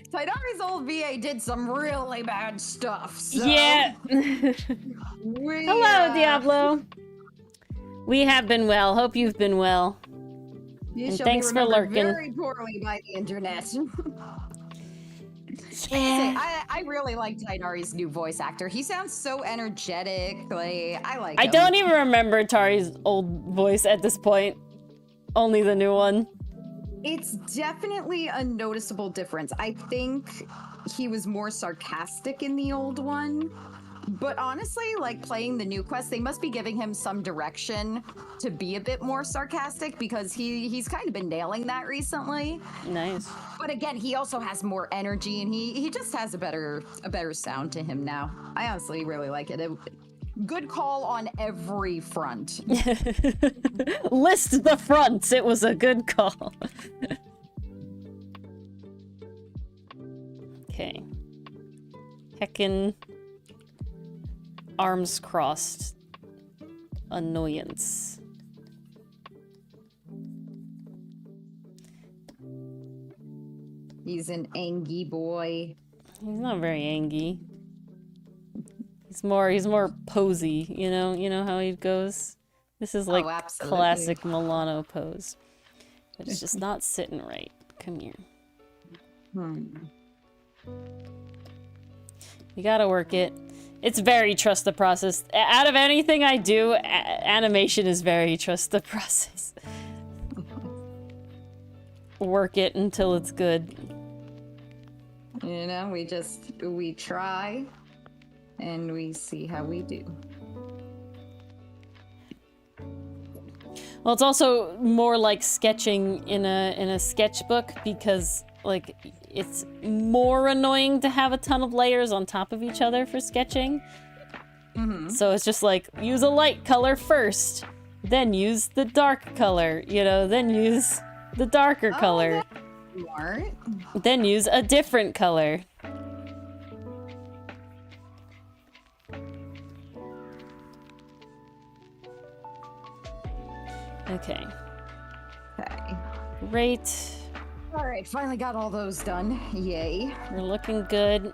Tidari's old VA did some really bad stuff. So yeah. Hello, Diablo. We have been well. Hope you've been well. And thanks for lurking. Very poorly by the internet. Yeah. I really like Tidari's new voice actor. He sounds so energetic. Like, I like him. I don't even remember Tari's old voice at this point. Only the new one. It's definitely a noticeable difference. I think he was more sarcastic in the old one. But honestly, like playing the new quest, they must be giving him some direction to be a bit more sarcastic because he's kind of been nailing that recently. Nice. But again, he also has more energy and he just has a better sound to him now. I honestly really like it. good call on every front. List the fronts. It was a good call. Okay. Heckin' arms crossed annoyance. He's an angry boy. He's not very angry. He's more posy, you know how he goes? This is like classic Milano pose. But it's just not sitting right. Come here. You gotta work it. It's very trust the process. Out of anything I do, animation is very trust the process. Work it until it's good. You know, we try and we see how we do. Well, it's also more like sketching in a sketchbook because like it's more annoying to have a ton of layers on top of each other for sketching. So it's just like use a light color first, then use the dark color, then use the darker color. Smart. Then use a different color. Okay. Okay. Great. All right, finally got all those done. Yay. We're looking good.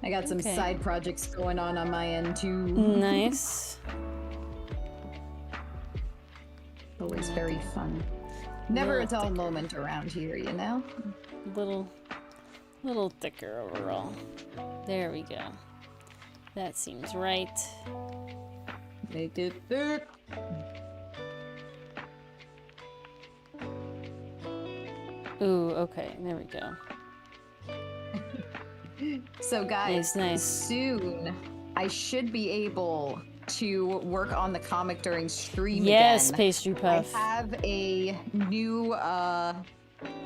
I got some side projects going on my end too. Nice. Always very fun. Never a dull moment around here, you know? Little thicker overall. There we go. That seems right. Make it thick. Ooh, okay, there we go. So guys, nice. Soon I should be able to work on the comic during stream again. Yes, Pastry Puff. I have a new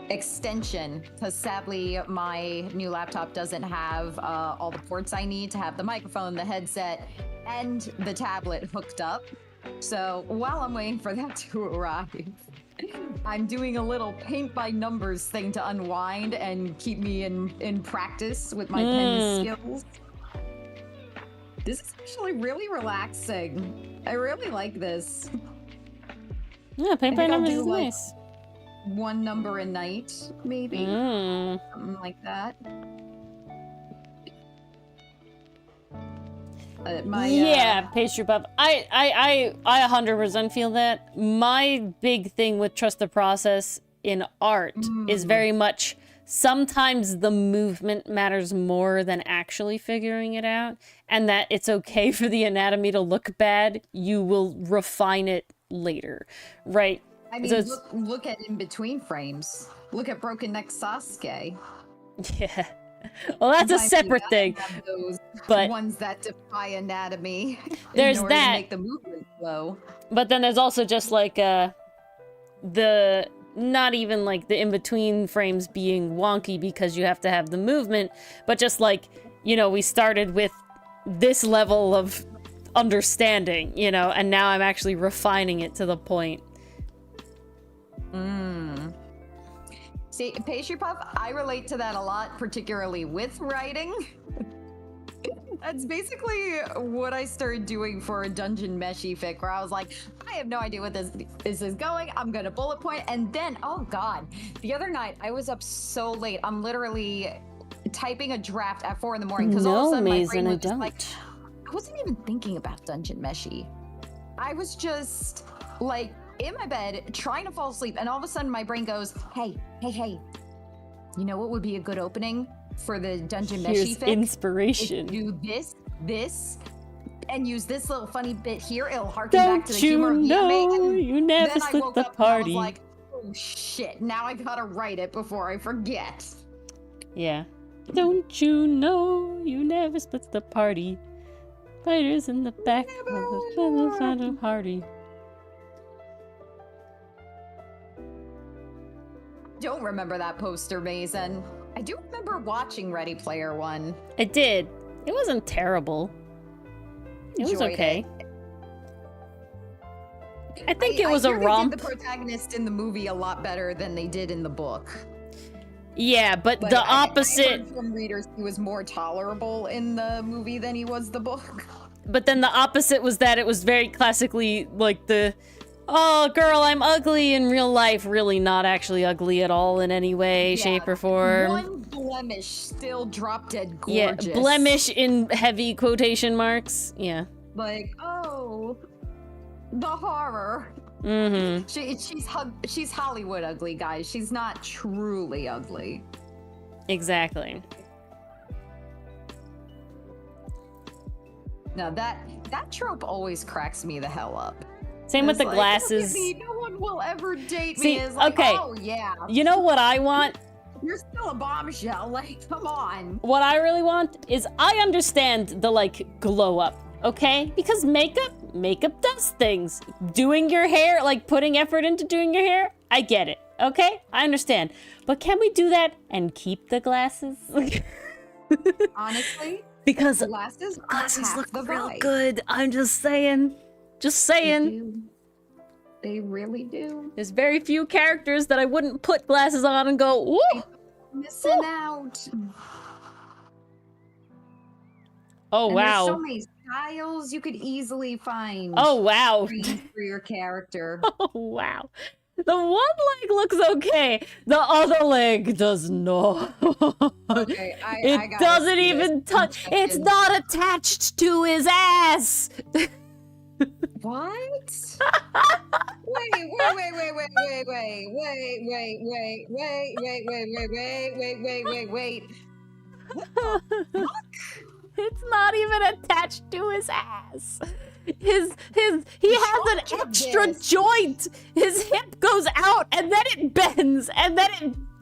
extension because sadly my new laptop doesn't have all the ports I need to have the microphone, the headset, and the tablet hooked up. So while I'm waiting for that to arrive, I'm doing a little paint by numbers thing to unwind and keep me in practice with my pen skills. This is actually really relaxing. I really like this. Yeah, paint by numbers is nice. One number a night, maybe. Something like that. Yeah, Pastry Puff. I 100% feel that. My big thing with trust the process in art is very much sometimes the movement matters more than actually figuring it out, and that it's okay for the anatomy to look bad. You will refine it later, right? I mean, look at in between frames. Look at Broken Neck Sasuke. Yeah. Well, that's a separate thing. Those but ones that defy anatomy. There's in order that. To make the movement flow. But then there's also just like the not even like the in-between frames being wonky because you have to have the movement, but just like, we started with this level of understanding, and now I'm actually refining it to the point. See, Pastry Puff, I relate to that a lot, particularly with writing. That's basically what I started doing for a Dungeon Meshi fic, where I was like, I have no idea what this is going. I'm gonna bullet point, and then, oh god, the other night I was up so late. I'm literally typing a draft at 4 in the morning because all of a sudden my brain was just like, I wasn't even thinking about Dungeon Meshi. I was just like in my bed trying to fall asleep, and all of a sudden my brain goes, hey, you know what would be a good opening for the Dungeon Meshi fic? Inspiration. If you do this, and use this little funny bit here, it'll harken back to the humor of the anime. You never then split I woke the up party. And I was like, oh shit, now I gotta write it before I forget. Yeah. Don't you know you never split the party? Fighters in the back of the party. Don't remember that poster, Mason. I do remember watching Ready Player One. I did. It wasn't terrible. It was Enjoyed okay. it. I think it was a hear they romp. did the protagonist in the movie a lot better than they did in the book. Yeah, but Like, the I opposite. heard from readers, he was more tolerable in the movie than he was the book. But then the opposite was that it was very classically like the, oh girl, I'm ugly in real life, really not actually ugly at all in any way, Yeah, shape, or form. One blemish, still drop dead Yeah, gorgeous. blemish in heavy quotation marks. Yeah. Like, oh, the horror. Mm-hmm. She's Hollywood ugly, guys. She's not truly ugly. Exactly. Now that trope always cracks me the hell up. Same with It's the like, glasses. "Look at me, no one will ever date See, me." It's like, okay. oh yeah, You know what I want? you're still a bombshell. Like, come on. What I really want is I understand the like glow up, okay? Because makeup does things. Doing your hair, like putting effort into doing your hair, I get it, okay? I understand. But can we do that and keep the glasses? Honestly, Because glasses are half look the real vibe. good. I'm just saying. Just They saying. do. They really do. There's very few characters that I wouldn't put glasses on and go, woo! Missing out. Oh, And there's so wow. many styles you could easily find. Oh, wow. For your character. Oh, wow. The one leg looks okay. The other leg does not. Okay, I It gotta doesn't see this even in touch. a It's second. not attached to his ass. What? Wait. It's not even attached to his ass. He has an Look at extra this. joint. His hip goes out and then it bends and then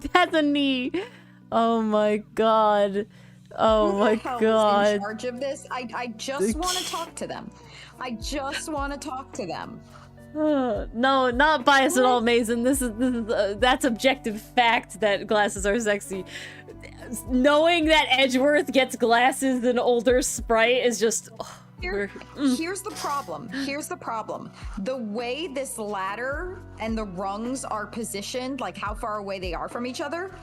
it has a knee. Oh my god. Oh Who my the hell is god. in charge of this? I just want to talk to them. I just want to talk to them. No, not bias at all, Mason. This is that's objective fact that glasses are sexy. Knowing that Edgeworth gets glasses than older Sprite is just. Here's the problem. The way this ladder and the rungs are positioned, like how far away they are from each other,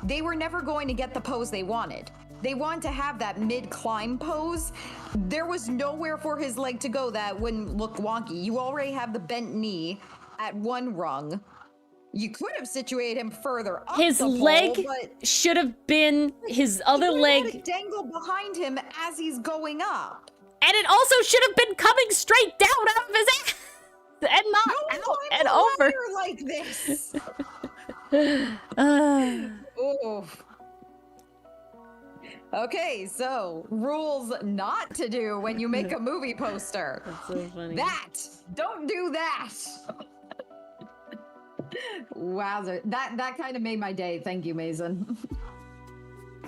they were never going to get the pose they wanted. They wanted to have that mid-climb pose. There was nowhere for his leg to go that wouldn't look wonky. You already have the bent knee at one rung. You could have situated him further up His the pole, leg but should have been his other you let it leg, dangle behind him as he's going up. and it also should have been coming straight down out of his ass, and not Don't out climb and a over. ladder like this. Oof. Okay, so rules not to do when you make a movie poster. That's so funny. Don't do that. Wowzer, that kind of made my day. Thank you, Mason.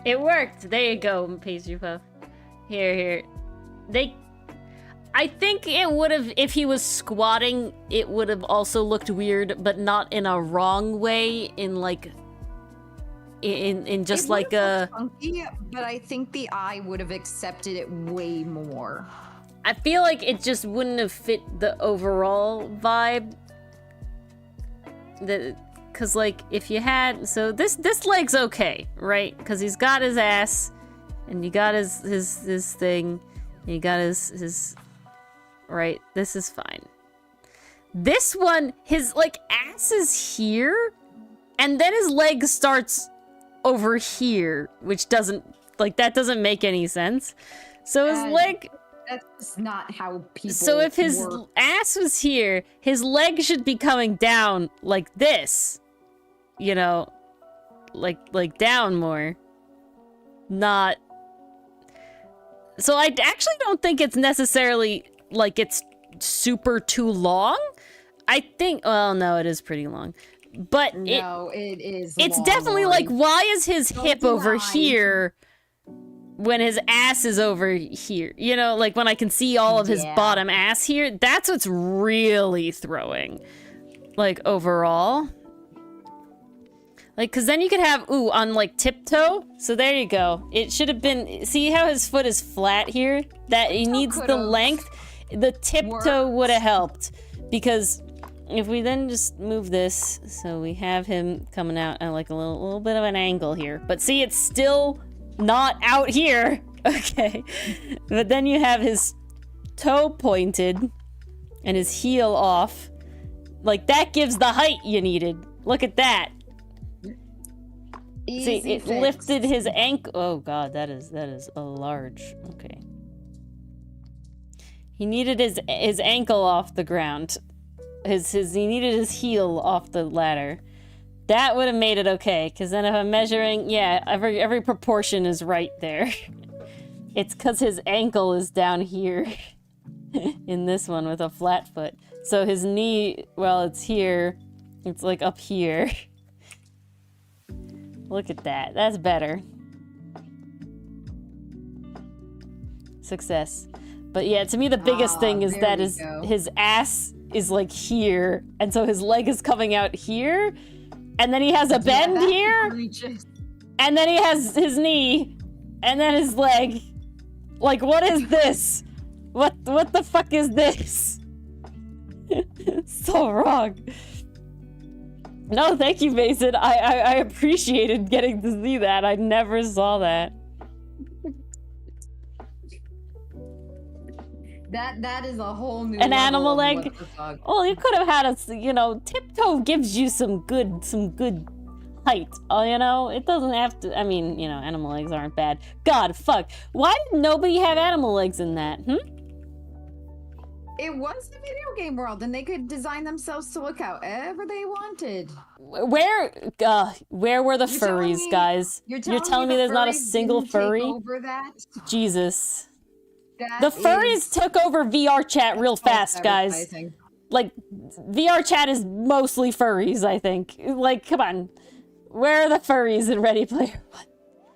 It worked. There you go, Pastry Puff. Here. I think it would have, if he was squatting, it would have also looked weird, but not in a wrong way, in like, in just It like would've a. looked funky, but I think the eye would have accepted it way more. I feel like it just wouldn't have fit the overall vibe. Cause like if you had, so this leg's okay, right? Cause he's got his ass, and you got his thing, and you got his right. This is fine. This one, his like ass is here, and then his leg starts over here, which doesn't make any sense. So his And leg. That's not how people. So if his work. ass was here, his leg should be coming down like this. You know, like down more. Not. So I actually don't think it's necessarily like it's super too long. I think, well, no, it is pretty long. But No, it is. it's long, definitely Lori. like, why is his hip over deny. here when his ass is over here? You know, like when I can see all of his Yeah. bottom ass here, that's what's really throwing. Like overall. Like, cause then you could have, ooh, on like tiptoe. So there you go. It should have been, see how his foot is flat here? That he needs the length. The tiptoe would have helped. Because if we then just move this, so we have him coming out at like a little bit of an angle here. But see, it's still not out here. Okay. But then you have his toe pointed and his heel off. Like, that gives the height you needed. Look at that. Easy See, it fixed. lifted his ankle. Oh god, that is a large. Okay. He needed his ankle off the ground. He needed his heel off the ladder. That would have made it okay, because then if I'm measuring, yeah, every proportion is right there. It's because his ankle is down here in this one with a flat foot. So his knee, well, it's here. It's like up here. Look at that. That's better. Success. But yeah, to me the biggest thing is that his ass is like here, and so his leg is coming out here, and then he has a bend here, and then he has his knee, and then his leg. Like, what is this? What the fuck is this? So wrong. No, thank you, Mason. I appreciated getting to see that. I never saw that. That is a whole new An level animal of leg. what the fuck. Well, you could have had tiptoe gives you some good height. It doesn't have to. I mean, animal legs aren't bad. God, fuck. Why did nobody have animal legs in that? It was the video game world, and they could design themselves to look however they wanted. Where were the furries, guys? You're telling me there's not a single furry? Over that? Jesus. The furries took over VR chat real fast, guys. Like, VR chat is mostly furries, I think. Like, come on. Where are the furries in Ready Player One?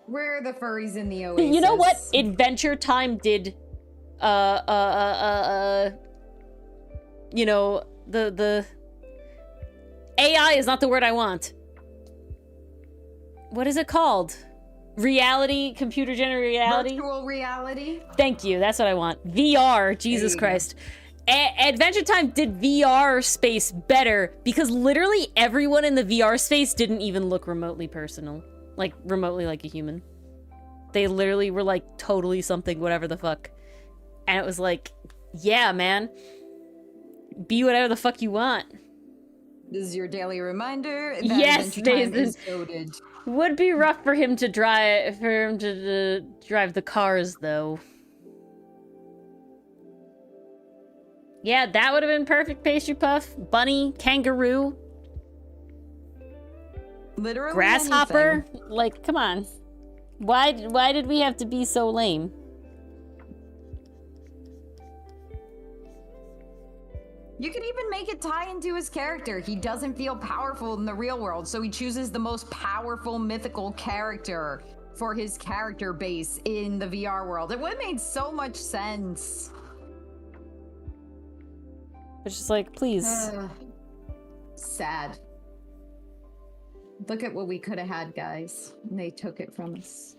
Where are the furries in the Oasis? You know what? Adventure Time did, the AI is not the word I want. What is it called? Reality, computer generated reality? Virtual reality? Thank you, that's what I want. VR, Jesus Christ. Adventure Time did VR space better because literally everyone in the VR space didn't even look remotely personal. Like, remotely like a human. They literally were like totally something, whatever the fuck. And it was like, yeah, man. Be whatever the fuck you want. This is your daily reminder that yes, Adventure Time is goated. Would be rough for him to drive the cars though. Yeah, that would have been perfect, Pastry Puff. Bunny, kangaroo, literally grasshopper. anything. Like, come on. Why did we have to be so lame? You could even make it tie into his character. He doesn't feel powerful in the real world, so he chooses the most powerful mythical character for his character base in the VR world. It would have made so much sense. It's just like, please. Sad. Look at what we could have had, guys. And they took it from us.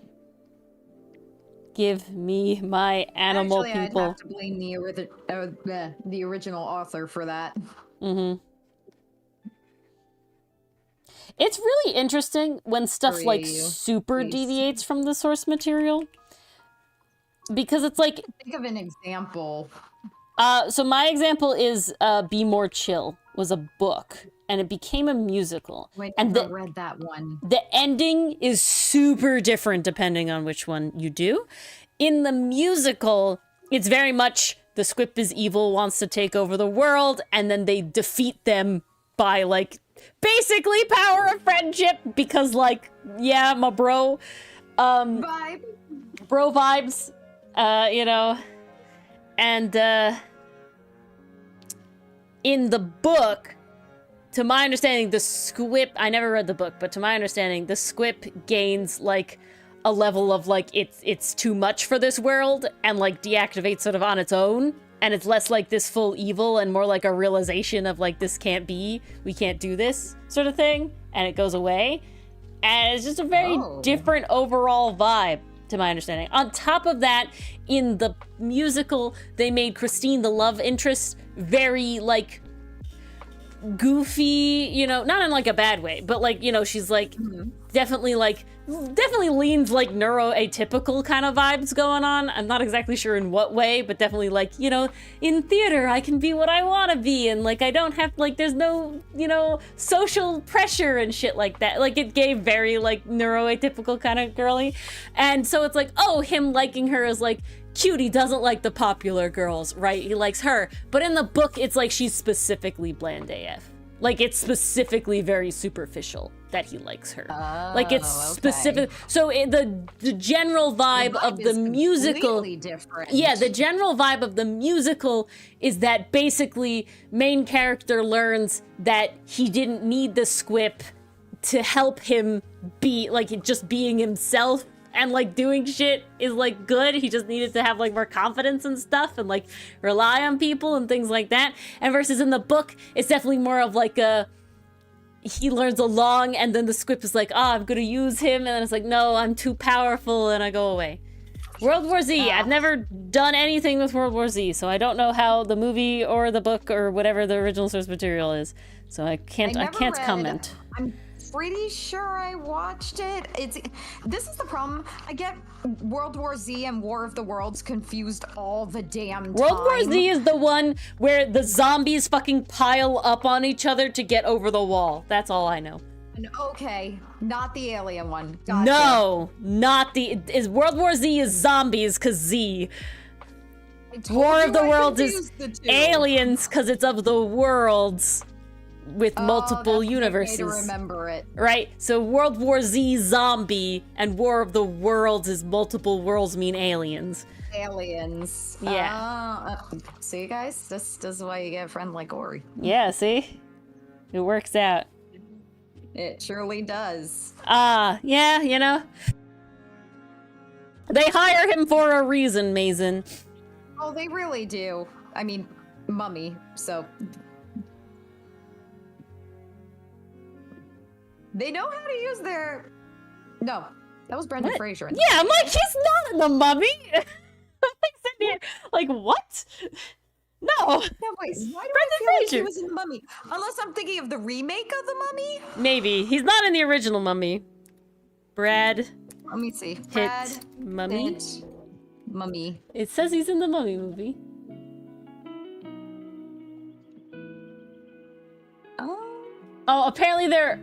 Give me my animal Actually, people. I'd have to blame the original author for that. Mm-hmm. It's really interesting when stuff like super deviates from the source material. Because it's like... Think of an example. So my example is Be More Chill was a book. And it became a musical. Wait, and I read that one. The ending is super different depending on which one you do. In the musical, it's very much the Squip is evil, wants to take over the world, and then they defeat them by, like, basically power of friendship, because, like, yeah, my bro. Vibe. Bro vibes, And, in the book... To my understanding, the Squip... I never read the book, but to my understanding, the Squip gains, like, a level of, like, it's too much for this world, and, like, deactivates sort of on its own, and it's less like this full evil and more like a realization of, like, this can't be, we can't do this sort of thing, and it goes away. And it's just a very different overall vibe, to my understanding. On top of that, in the musical, they made Christine, the love interest, very, like, goofy, you know, not in, like, a bad way, but, like, you know, she's, like, definitely leans, like, neuroatypical kind of vibes going on. I'm not exactly sure in what way, but definitely, like, you know, in theater, I can be what I want to be, and, like, I don't have, like, there's no, you know, social pressure and shit like that. Like, it gave very, like, neuroatypical kind of girly. And so it's like, oh, him liking her is, like, cute. He doesn't like the popular girls, right? He likes her. But in the book, it's like she's specifically bland AF. Like, it's specifically very superficial that he likes her. Like, it's specific. So the general vibe of the musical, different. yeah, the general vibe of the musical is that basically main character learns that he didn't need the squip to help him be, like, just being himself and, like, doing shit is, like, good. He just needed to have, like, more confidence and stuff and, like, rely on people and things like that. And versus in the book, it's definitely more of, like, he learns along and then the script is like, I'm gonna use him. And then it's like, no, I'm too powerful and I go away. World War Z. I've never done anything with World War Z, so I don't know how the movie or the book or whatever the original source material is. So I can't comment. I'm pretty sure I watched it. This is the problem. I get World War Z and War of the Worlds confused all the damn time. World War Z is the one where the zombies fucking pile up on each other to get over the wall. That's all I know. Okay, not the alien one. Gotcha. No, not the. World War Z is zombies cause Z. War of the Worlds is aliens cause it's of the worlds. With multiple universes. To remember it. Right? So World War Z zombie and War of the Worlds is multiple worlds mean aliens. Aliens. Yeah. See, guys? This is why you get a friend like Ori. Yeah, see? It works out. It surely does. Yeah, you know. They hire him for a reason, Mason. Oh, they really do. I mean, Mummy, so... They know how to use their... No, that was Brendan Fraser. Yeah, I'm like, he's not in the Mummy. I'm like, sitting here, like, what? No. No, wait, why do I feel like he was in Mummy? Unless I'm thinking of the remake of the Mummy? Maybe. He's not in the original Mummy. Brad. Let me see. Pitt. Mummy. Pitt, Mummy. It says he's in the Mummy movie. Oh, apparently they're...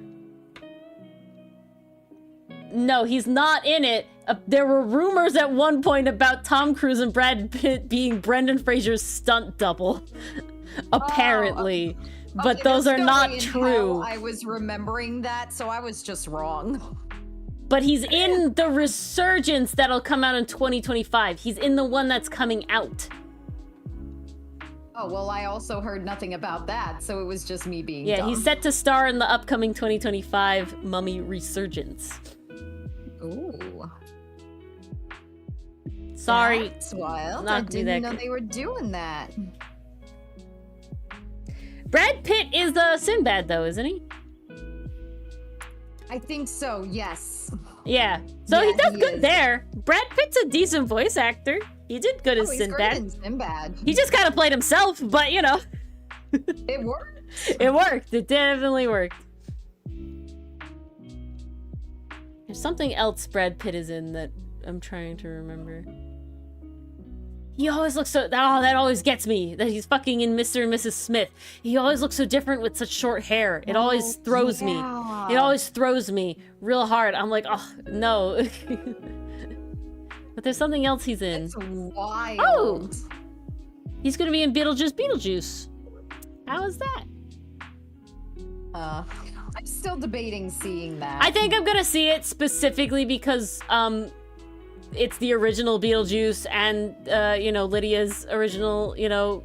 No, he's not in it. There were rumors at one point about Tom Cruise and Brad Pitt being Brendan Fraser's stunt double. Apparently. But those are not true. I was remembering that, so I was just wrong. But he's in the Resurgence that'll come out in 2025. He's in the one that's coming out. Oh, well, I also heard nothing about that, so it was just me being dumb. dumb. He's set to star in the upcoming 2025 Mummy Resurgence. Ooh. Sorry. That's wild. Not I didn't know they were doing that. Brad Pitt is Sinbad, though, isn't he? I think so, yes. Yeah. So he does good there. Brad Pitt's a decent voice actor. He did good as Sinbad. Great in Sinbad. He just kind of played himself, but you know. It worked. It worked. It definitely worked. There's something else Brad Pitt is in that I'm trying to remember. He always looks so... Oh, that always gets me. That he's fucking in Mr. and Mrs. Smith. He always looks so different with such short hair. It always throws me. It always throws me real hard. I'm like, oh, no. But there's something else he's in. That's wild. Oh! He's gonna be in Beetlejuice. How is that? I'm still debating seeing that. I think I'm gonna see it specifically because, it's the original Beetlejuice and, you know, Lydia's original, you know,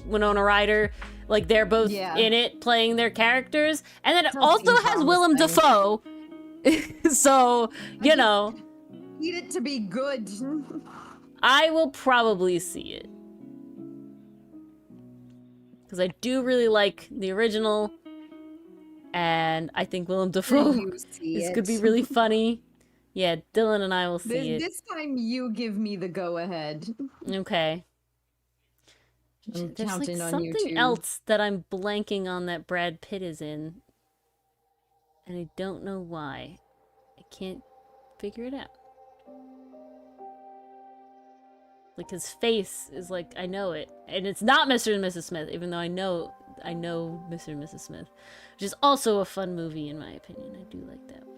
Winona Ryder. Like, they're both in it, playing their characters. And then it also has Willem Dafoe. So, you know. Need it to be good. I will probably see it. Because I do really like the original. and I think Willem Dafoe You see is it. going to be really funny. Yeah, Dylan and I will see it. This time you give me the go-ahead. Okay. I'm There's like counting on you something two. else that I'm blanking on that Brad Pitt is in, and I don't know why. I can't figure it out. Like his face is like, I know it, and it's not Mr. and Mrs. Smith, even though I know Mr. and Mrs. Smith, which is also a fun movie in my opinion. I do like that one.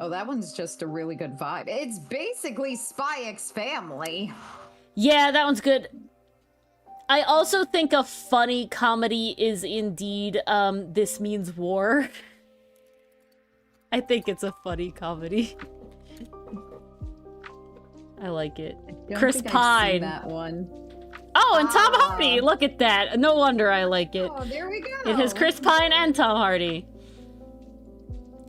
Oh, that one's just a really good vibe. It's basically Spy X Family. Yeah, that one's good. I also think a funny comedy is indeed This Means War. I think it's a funny comedy. I like it. Chris Pine. That one. Oh, and Tom Hardy. Look at that. No wonder I like it. Oh, there we go. It has Chris Pine and Tom Hardy.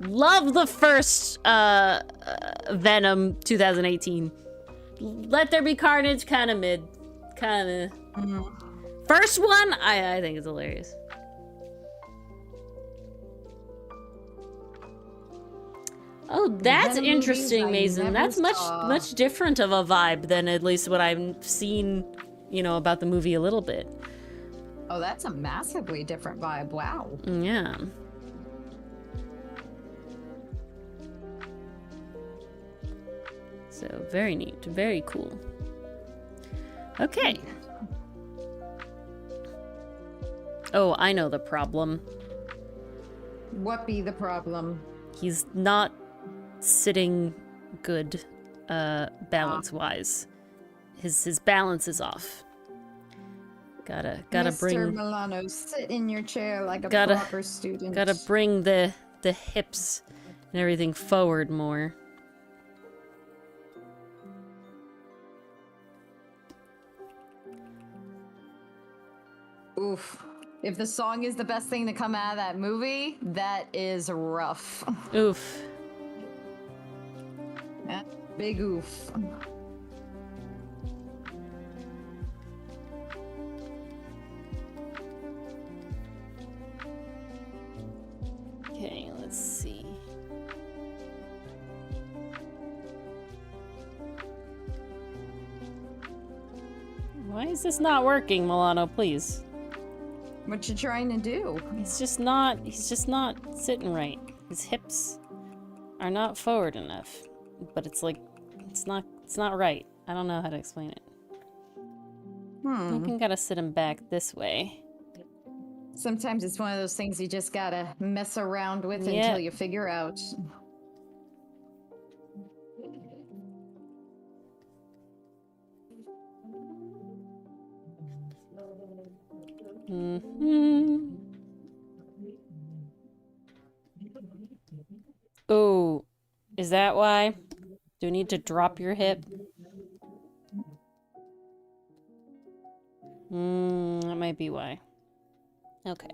Love the first Venom 2018. Let There Be Carnage, kind of mid. Kind of. First one, I think is hilarious. Oh, that's Venom interesting, movies I Mason. never That's saw. much different of a vibe than at least what I've seen, you know, about the movie a little bit. Oh, that's a massively different vibe. Wow. Yeah. So, very neat. Very cool. Okay. Oh, I know the problem. What be the problem? He's not sitting good, balance-wise. His balance is off. Gotta Mr. bring... Milano, sit in your chair like a Gotta- proper student. Gotta bring the hips and everything forward more. Oof. If the song is the best thing to come out of that movie, that is rough. Oof. Big oof. Okay, let's see. Why is this not working, Milano? Please. What you trying to do? He's just not sitting right. His hips are not forward enough. But it's like, it's not right. I don't know how to explain it. I think I gotta sit him back this way. Sometimes it's one of those things you just gotta mess around with Yeah. until you figure out. Oh, is that why? Do you need to drop your hip? That might be why. Okay.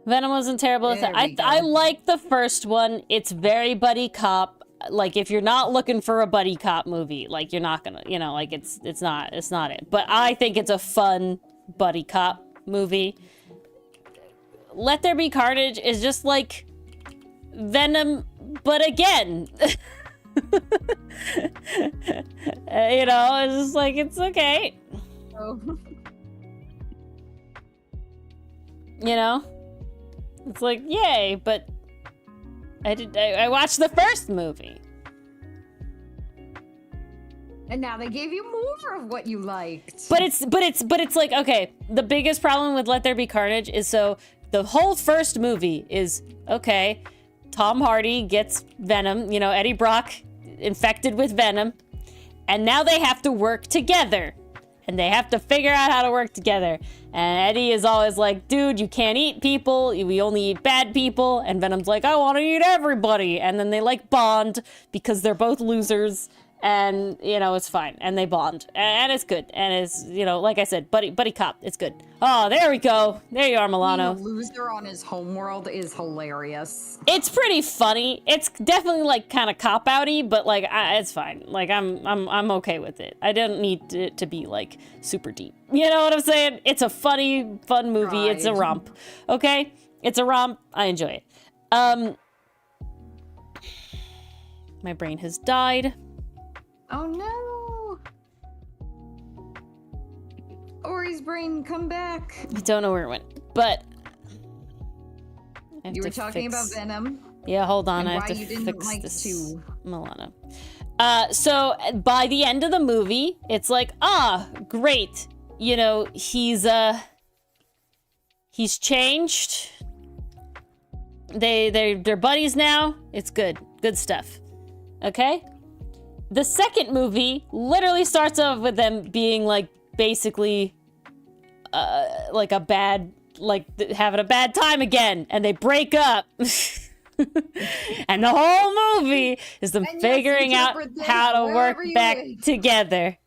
Venom wasn't terrible. There we go. I like the first one. It's very buddy cop. Like, if you're not looking for a buddy cop movie, like, you're not gonna, you know, like, it's not it. But I think it's a fun buddy cop movie. Let There Be Carnage is just like Venom, but again. You know, it's just like, it's okay. Oh. You know? It's like, yay, but I watched the first movie. And now they gave you more of what you liked. But it's like, okay, the biggest problem with Let There Be Carnage is, so the whole first movie is, okay, Tom Hardy gets Venom, you know, Eddie Brock infected with Venom, and now they have to work together. And they have to figure out how to work together. And Eddie is always like, dude, you can't eat people. We only eat bad people. And Venom's like, I want to eat everybody. And then they like bond because they're both losers. and you know it's fine, and they bond, and it's good, and it's, you know, like I said, buddy cop, it's good. Oh, there we go. There you are, Milano. Being a loser on his homeworld is hilarious. It's pretty funny. It's definitely like kind of cop outy, but like it's fine. Like I'm okay with it. I don't need it to be like super deep. You know what I'm saying? It's a funny, fun movie. Right. It's a romp. Okay, it's a romp. I enjoy it. My brain has died. Oh no! Ori's brain, come back. I don't know where it went, but I have You were to talking fix- about Venom. Yeah, hold on. And I have why to you didn't fix like this. to. Milano. So by the end of the movie, it's like, great. You know, he's changed. They're buddies now. It's good. Good stuff. Okay? The second movie literally starts off with them being like basically like a bad, like having a bad time again, and they break up. And the whole movie is them And yes, figuring out interpret this how to work wherever you back wish. together.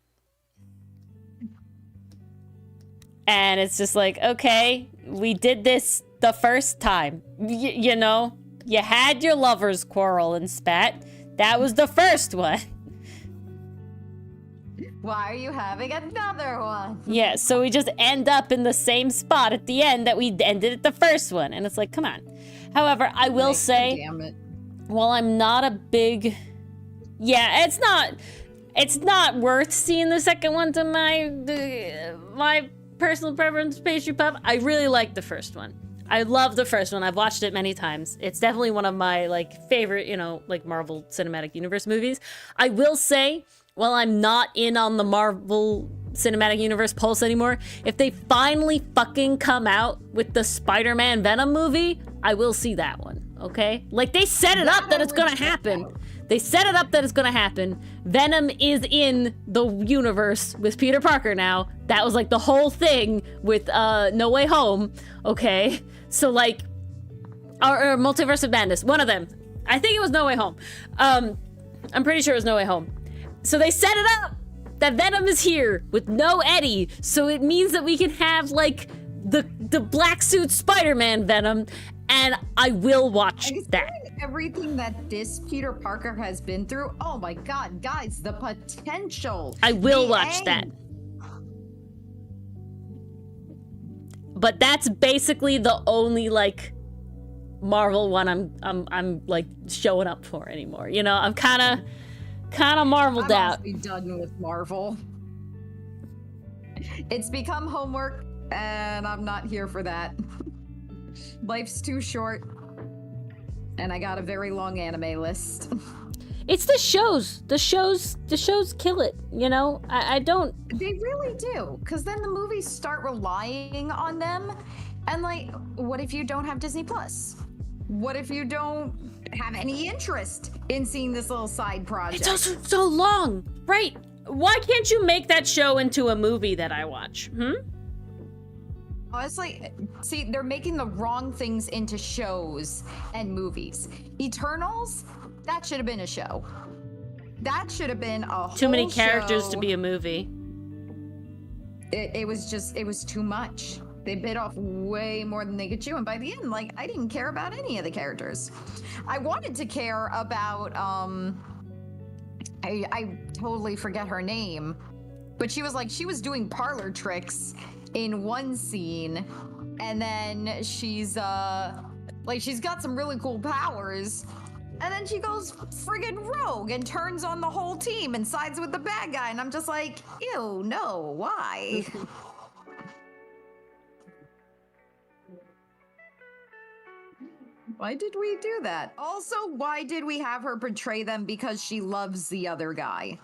And it's just like, okay, we did this the first time. You know, you had your lovers quarrel and spat. That was the first one. Why are you having another one? Yeah, so we just end up in the same spot at the end that we ended at the first one. And it's like, come on. However, I will Like, say, damn it. while I'm not a big... Yeah, it's not worth seeing the second one to my personal preference, pastry pup. I really like the first one. I love the first one. I've watched it many times. It's definitely one of my like favorite, you know, like Marvel Cinematic Universe movies. I will say, while I'm not in on the Marvel Cinematic Universe pulse anymore, if they finally fucking come out with the Spider-Man Venom movie, I will see that one, okay? Like, they set it up that it's gonna happen. They set it up that it's gonna happen. Venom is in the universe with Peter Parker now. That was like the whole thing with No Way Home, okay? So like, or Multiverse of Madness, one of them. I think it was No Way Home. I'm pretty sure it was No Way Home. So they set it up that Venom is here with no Eddie, so it means that we can have like the black suit Spider-Man Venom, and I will watch that. Considering everything that this Peter Parker has been through, oh my god, guys, the potential. I will the watch that. end. But that's basically the only like Marvel one I'm like showing up for anymore. You know, I'm kind of marveled I'm out. honestly done with Marvel. It's become homework, and I'm not here for that. Life's too short, and I got a very long anime list. It's the shows. The shows kill it, you know? I don't... They really do, because then the movies start relying on them, and like, what if you don't have Disney Plus? What if you don't have any interest in seeing this little side project? It's also so long, right? Why can't you make that show into a movie that I watch? Honestly, see, they're making the wrong things into shows and movies. Eternals, that should have been a show. That should have been a whole Too many characters show. to be a movie. It was too much. They bit off way more than they could chew, and by the end, like, I didn't care about any of the characters. I wanted to care about, I totally forget her name, but she was doing parlor tricks in one scene, and then she's she's got some really cool powers, and then she goes friggin' rogue and turns on the whole team and sides with the bad guy, and I'm just like, ew, no, why? Why did we do that? Also, why did we have her portray them because she loves the other guy?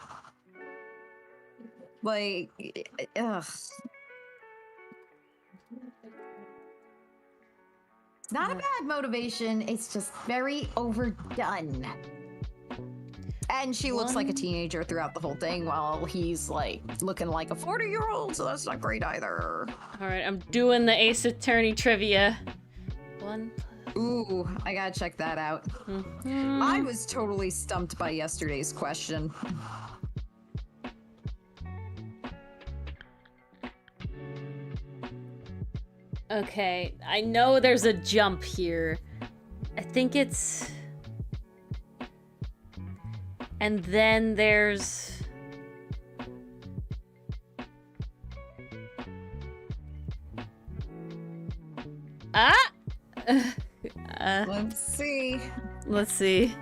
Like, ugh. It's not a bad motivation, it's just very overdone. And she looks like a teenager throughout the whole thing while he's like looking like a 40-year-old, so that's not great either. All right, I'm doing the Ace Attorney trivia. Ooh, I gotta check that out. I was totally stumped by yesterday's question. Okay, I know there's a jump here. I think it's... And then there's... Ah! Let's see. Let's see.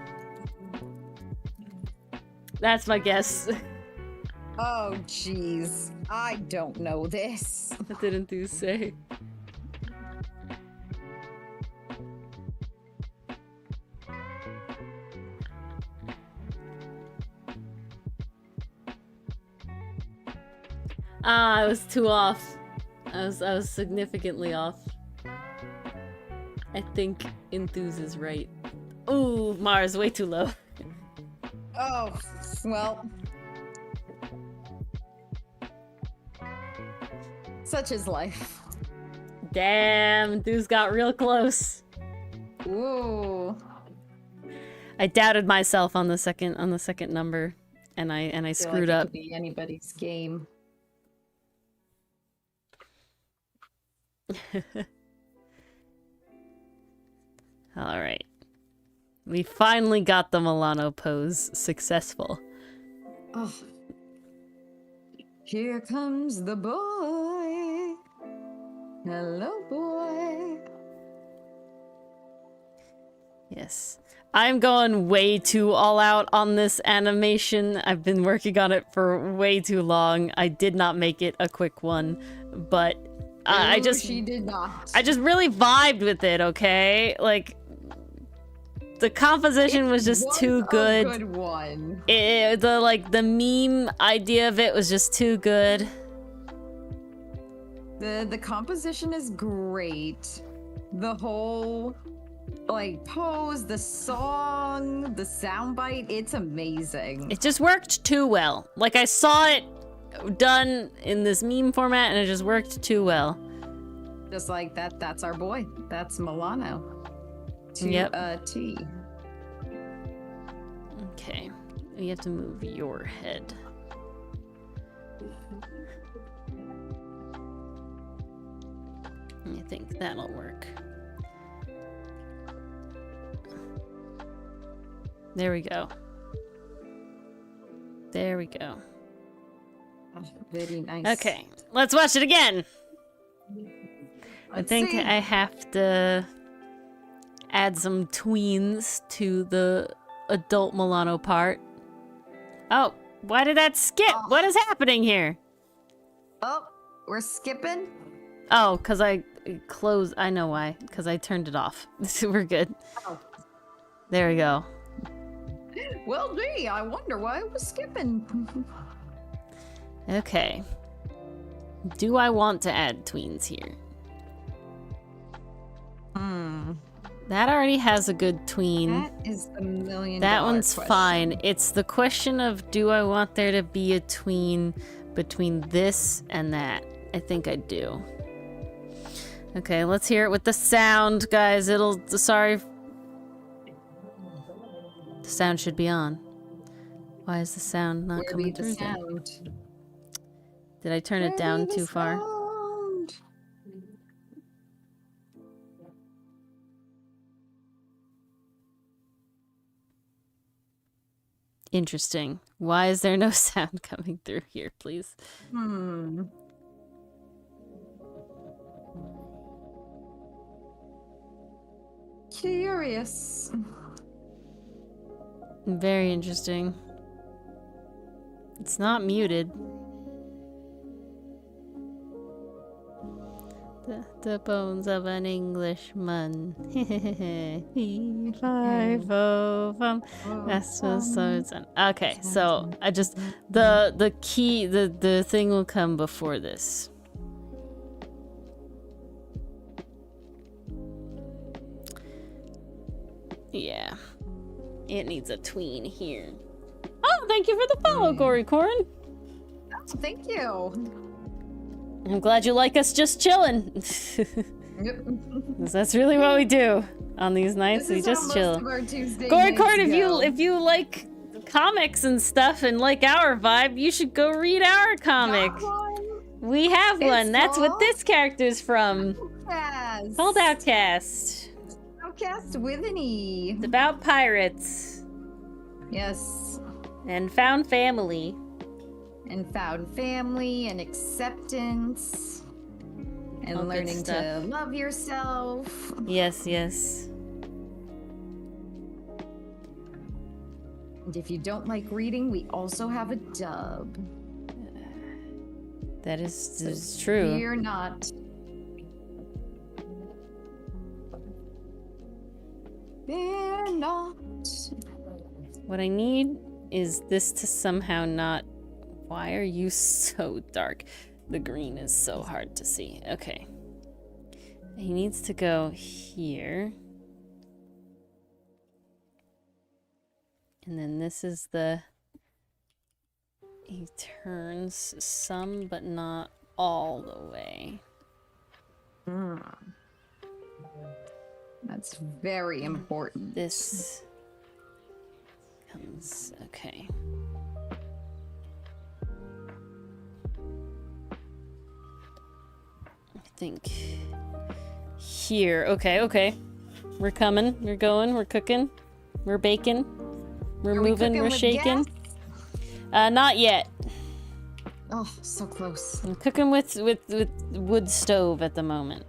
That's my guess. Oh, jeez. I don't know this. What did Enthuse say? Ah, I was too off. I was significantly off. I think Enthuse is right. Ooh, Mars, way too low. Oh, well. Such is life. Damn, Enthuse got real close. Ooh. I doubted myself on the second number, and I screwed up. It could be anybody's game. All right. We finally got the Milano pose successful. Oh. Here comes the boy. Hello, boy. Yes. I'm going way too all out on this animation. I've been working on it for way too long. I did not make it a quick one, but she did not. I just really vibed with it, okay? Like, the composition was just too good. A good one. The meme idea of it was just too good. The composition is great. The whole like pose, the song, the soundbite, it's amazing. It just worked too well. Like, I saw it done in this meme format and it just worked too well. Just like that's our boy. That's Milano. Yep. T. Okay. We have to move your head. I think that'll work. There we go. There we go. Oh, very nice. Okay, let's watch it again. I think see. I have to add some tweens to the adult Milano part. Oh, why did that skip? Oh. What is happening here? Oh, we're skipping? Oh, because I closed. I know why. Because I turned it off. We're good. Oh. There we go. Well, gee, I wonder why it was skipping. Okay. Do I want to add tweens here? That already has a good tween. That is the $1 million That one's question. fine. It's the question of, do I want there to be a tween between this and that? I think I do. Okay, let's hear it with the sound, guys. Sorry. The sound should be on. Why is the sound not coming through there? Did I turn it down too far? Interesting. Why is there no sound coming through here, please? Curious. Very interesting. It's not muted. The bones of an Englishman. 5 That's okay, so I just the key the thing will come before this. Yeah. It needs a tween here. Oh, thank you for the follow, Gory Corn. Oh, thank you. I'm glad you like us just chilling. 'Cause that's really what we do on these nights. We just chill. Gory Corn, if you like comics and stuff and like our vibe, you should go read our comic. We have one. That's what this character's from. Yes. Called Outcast. Outcast with an E. It's about pirates Yes. and found family. And found family and acceptance. And All good learning to stuff. love yourself. Yes, yes. And if you don't like reading, we also have a dub. That is true. Fear not. Fear not. What I need is this to somehow not... Why are you so dark? The green is so hard to see. Okay. He needs to go here. And then this is the... He turns some, but not all the way. That's very important. This comes... Okay. I think here. Okay, okay. We're coming. We're going. We're cooking. We're baking. We're Are we moving. cooking We're with shaking. gas? Not yet. Oh, so close. I'm cooking with wood stove at the moment.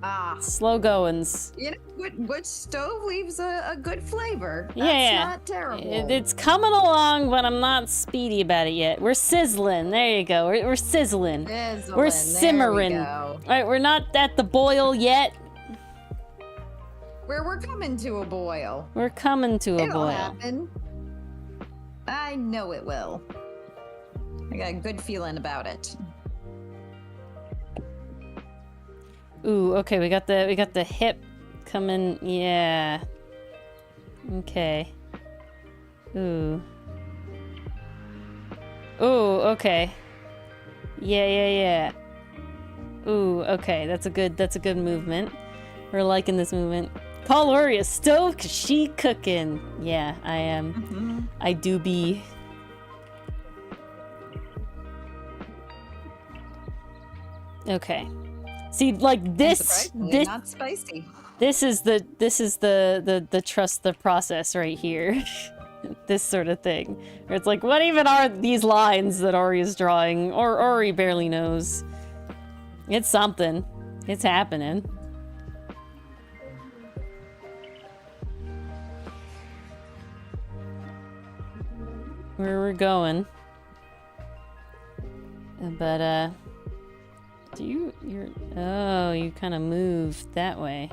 Ah. Slow goings. You know, wood stove leaves a good flavor. That's Yeah. not terrible. It's coming along, but I'm not speedy about it yet. We're sizzling. There you go. We're sizzling. Sizzling. We're There simmering. we All go. right, we're not at the boil yet. We're coming to a boil. We're coming to a It'll boil. happen. I know it will. I got a good feeling about it. Ooh, okay, we got the hip coming. Yeah. Okay. Ooh. Ooh, okay. Yeah. Ooh, okay. That's a good movement. We're liking this movement. Call Ori a stove cause she cooking. Yeah, I am. I do be. Okay. See, like this Surprisingly, not spicy. This is the trust the process right here. This sort of thing. Where it's like, what even are these lines that Ori is drawing? Or Ori barely knows. It's something. It's happening. Where we're going. But, oh, you kind of moved that way.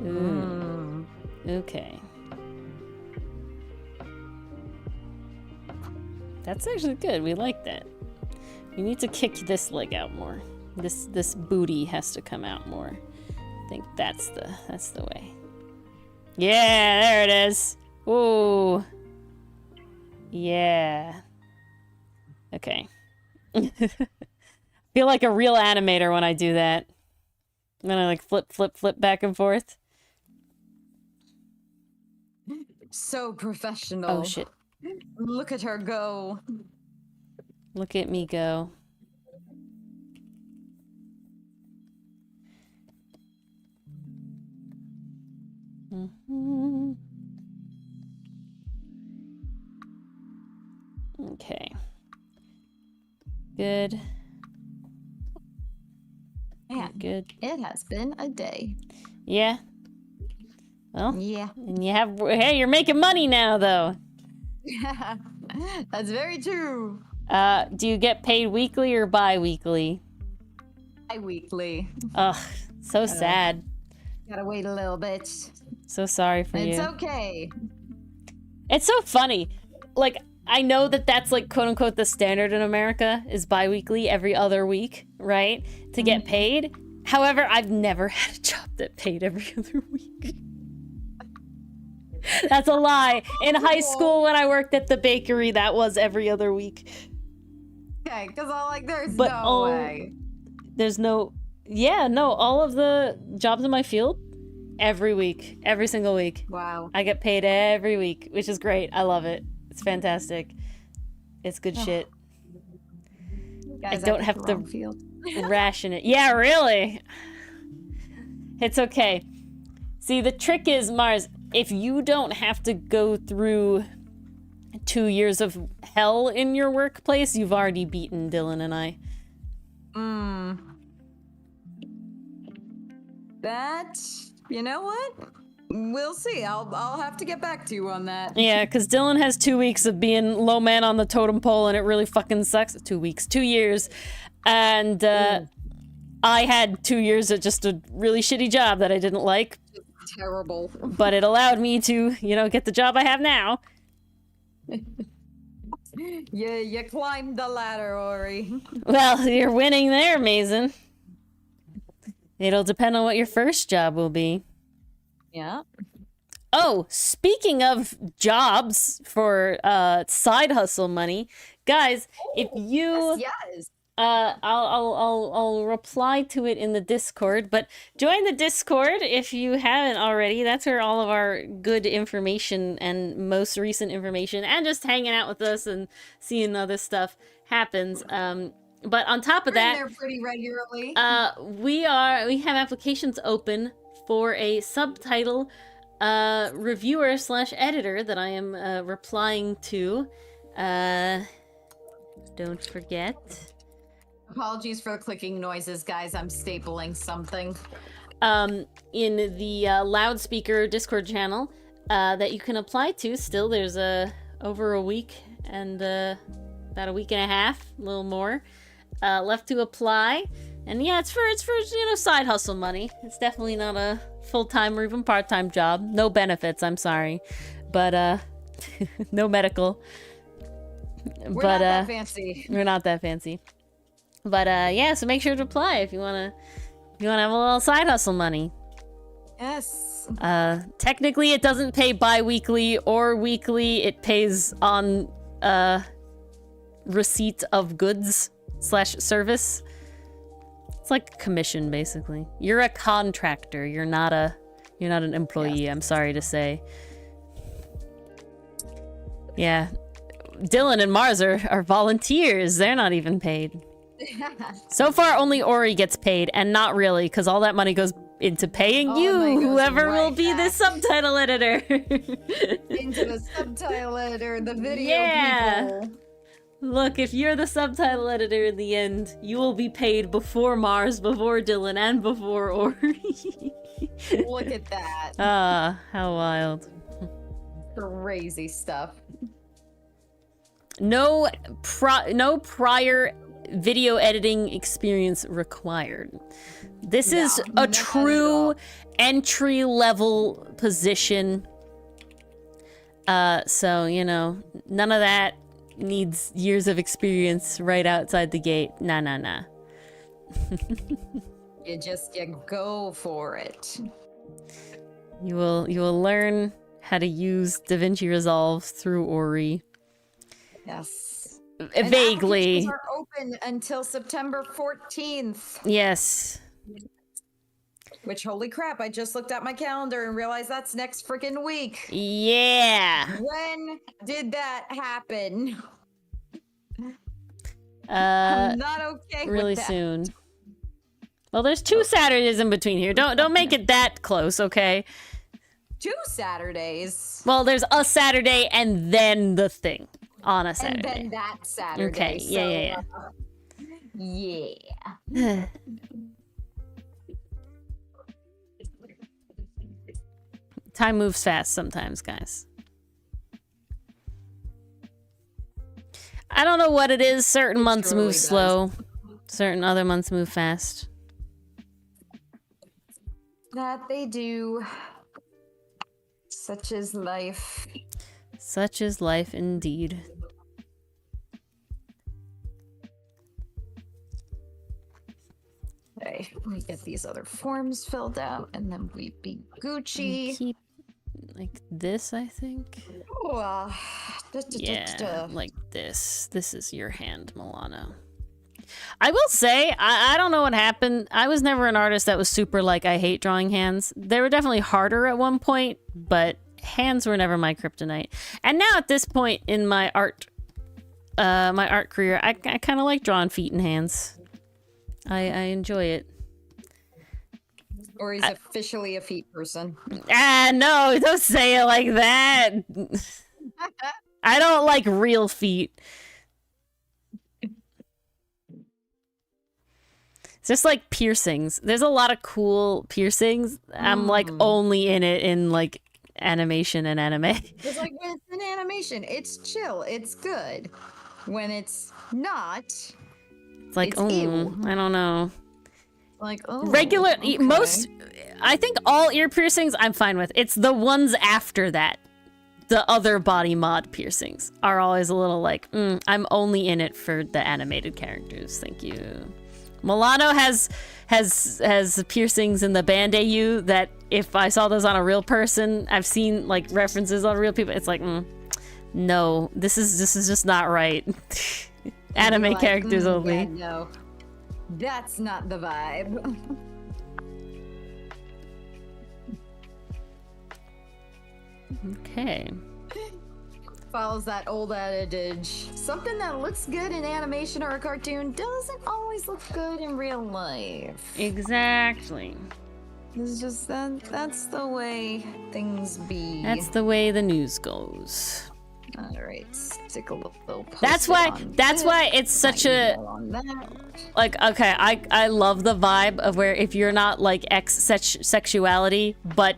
Ooh. Okay. That's actually good. We like that. You need to kick this leg out more. This booty has to come out more. I think that's the way. Yeah, there it is. Ooh. Yeah. Okay. Feel like a real animator when I do that. When I like flip back and forth. So professional. Oh shit. Look at her go. Look at me go. Okay. Good. Man, Good. it has been a day. Yeah. Well, Yeah. and you have. Hey, you're making money now, though. That's very true. Do you get paid weekly or bi-weekly? Bi-weekly. Ugh, so sad. Gotta wait a little bit. So sorry for It's you. okay. It's so funny. Like, I know that that's like quote unquote the standard in America is bi-weekly every other week, right? To get paid. However, I've never had a job that paid every other week. That's a lie. In high school when I worked at the bakery, that was every other week. Okay, because I'm like, there's But no way. There's no... Yeah, no, all of the jobs in my field, every week. Every single week. Wow. I get paid every week, which is great. I love it. It's fantastic. It's good shit. Guys, I don't picked have the to wrong field. ration it. Yeah, really? It's okay. See, the trick is, Mars, if you don't have to go through 2 years of hell in your workplace, you've already beaten Dylan and I. That, you know what? We'll see. I'll have to get back to you on that. Yeah, because Dylan has 2 weeks of being low man on the totem pole, and it really fucking sucks. 2 weeks, 2 years. And I had 2 years of just a really shitty job that I didn't like. Terrible. But it allowed me to, you know, get the job I have now. You climbed the ladder, Ori. Well, you're winning there, Mason. It'll depend on what your first job will be. Yeah. Oh, speaking of jobs for side hustle money, guys, if you Yes. I'll reply to it in the Discord, but join the Discord if you haven't already. That's where all of our good information and most recent information and just hanging out with us and seeing other stuff happens. But on top of that, We're in there pretty regularly. we have applications open for a subtitle reviewer / editor that I am replying to. Don't forget. Apologies for the clicking noises, guys. I'm stapling something. In the loudspeaker Discord channel that you can apply to. Still, there's over a week and about a week and a half, a little more, left to apply. And yeah, it's for you know, side hustle money. It's definitely not a full-time or even part-time job. No benefits, I'm sorry, but no medical. We're not that fancy. We're not that fancy. But yeah, so make sure to apply if you wanna have a little side hustle money. Yes. Technically it doesn't pay bi-weekly or weekly. It pays on receipt of goods / service. It's like commission, basically. You're a contractor. You're not an employee. I'm sorry to say. Yeah. Dylan and Mars are volunteers. They're not even paid. So far, only Ori gets paid, and not really, because all that money goes into paying you, whoever will be the subtitle editor. Into the subtitle editor, the video people. Look, if you're the subtitle editor in the end, you will be paid before Mars, before Dylan, and before Ori. Look at that. Ah, how wild. Crazy stuff. No prior video editing experience required. This is a true entry-level position. So, you know, none of that needs years of experience right outside the gate. Nah. You go for it. You will learn how to use DaVinci Resolve through Ori. Yes. Vaguely. And applications are open until September 14th. Yes. Which, holy crap, I just looked at my calendar and realized that's next freaking week. Yeah. When did that happen? I'm not okay really with that. soon. Well, there's 2 Saturdays in between here. Don't make it that close, okay? 2 Saturdays. Well, there's a Saturday and then the thing on a Saturday. And then that Saturday. Okay, yeah. Yeah. Time moves fast sometimes, guys. I don't know what it is. Certain months truly move does. slow. Certain other months move fast. That they do. Such is life. Such is life indeed. Okay, let me get these other forms filled out and then we be Gucci. Keep like this, I think. Oh, Yeah, like this. This is your hand, Milano. I will say, I don't know what happened. I was never an artist that was super like, I hate drawing hands. They were definitely harder at one point, but hands were never my kryptonite. And now at this point in my art career, I kind of like drawing feet and hands. I enjoy it. Or he's officially a feet person. Ah, no, don't say it like that. I don't like real feet. It's just like piercings. There's a lot of cool piercings. I'm like only in it in like animation and anime. It's like when it's in animation, it's chill, it's good. When it's not, it's like, oh, I don't know. Like, oh, regular okay. Most, I think all ear piercings I'm fine with. It's the ones after that, the other body mod piercings are always a little like, I'm only in it for the animated characters. Thank you. Milano has piercings in the Bandai that if I saw those on a real person, I've seen like references on real people. It's like, no, this is just not right. Anime like, characters only. Yeah, no, that's not the vibe. Okay. Follows that old adage. Something that looks good in animation or a cartoon doesn't always look good in real life. Exactly. It's just that's the way things be. That's the way the news goes. Alright, stick a little That's why it's such a like, okay, I love the vibe of where if you're not like sexuality, but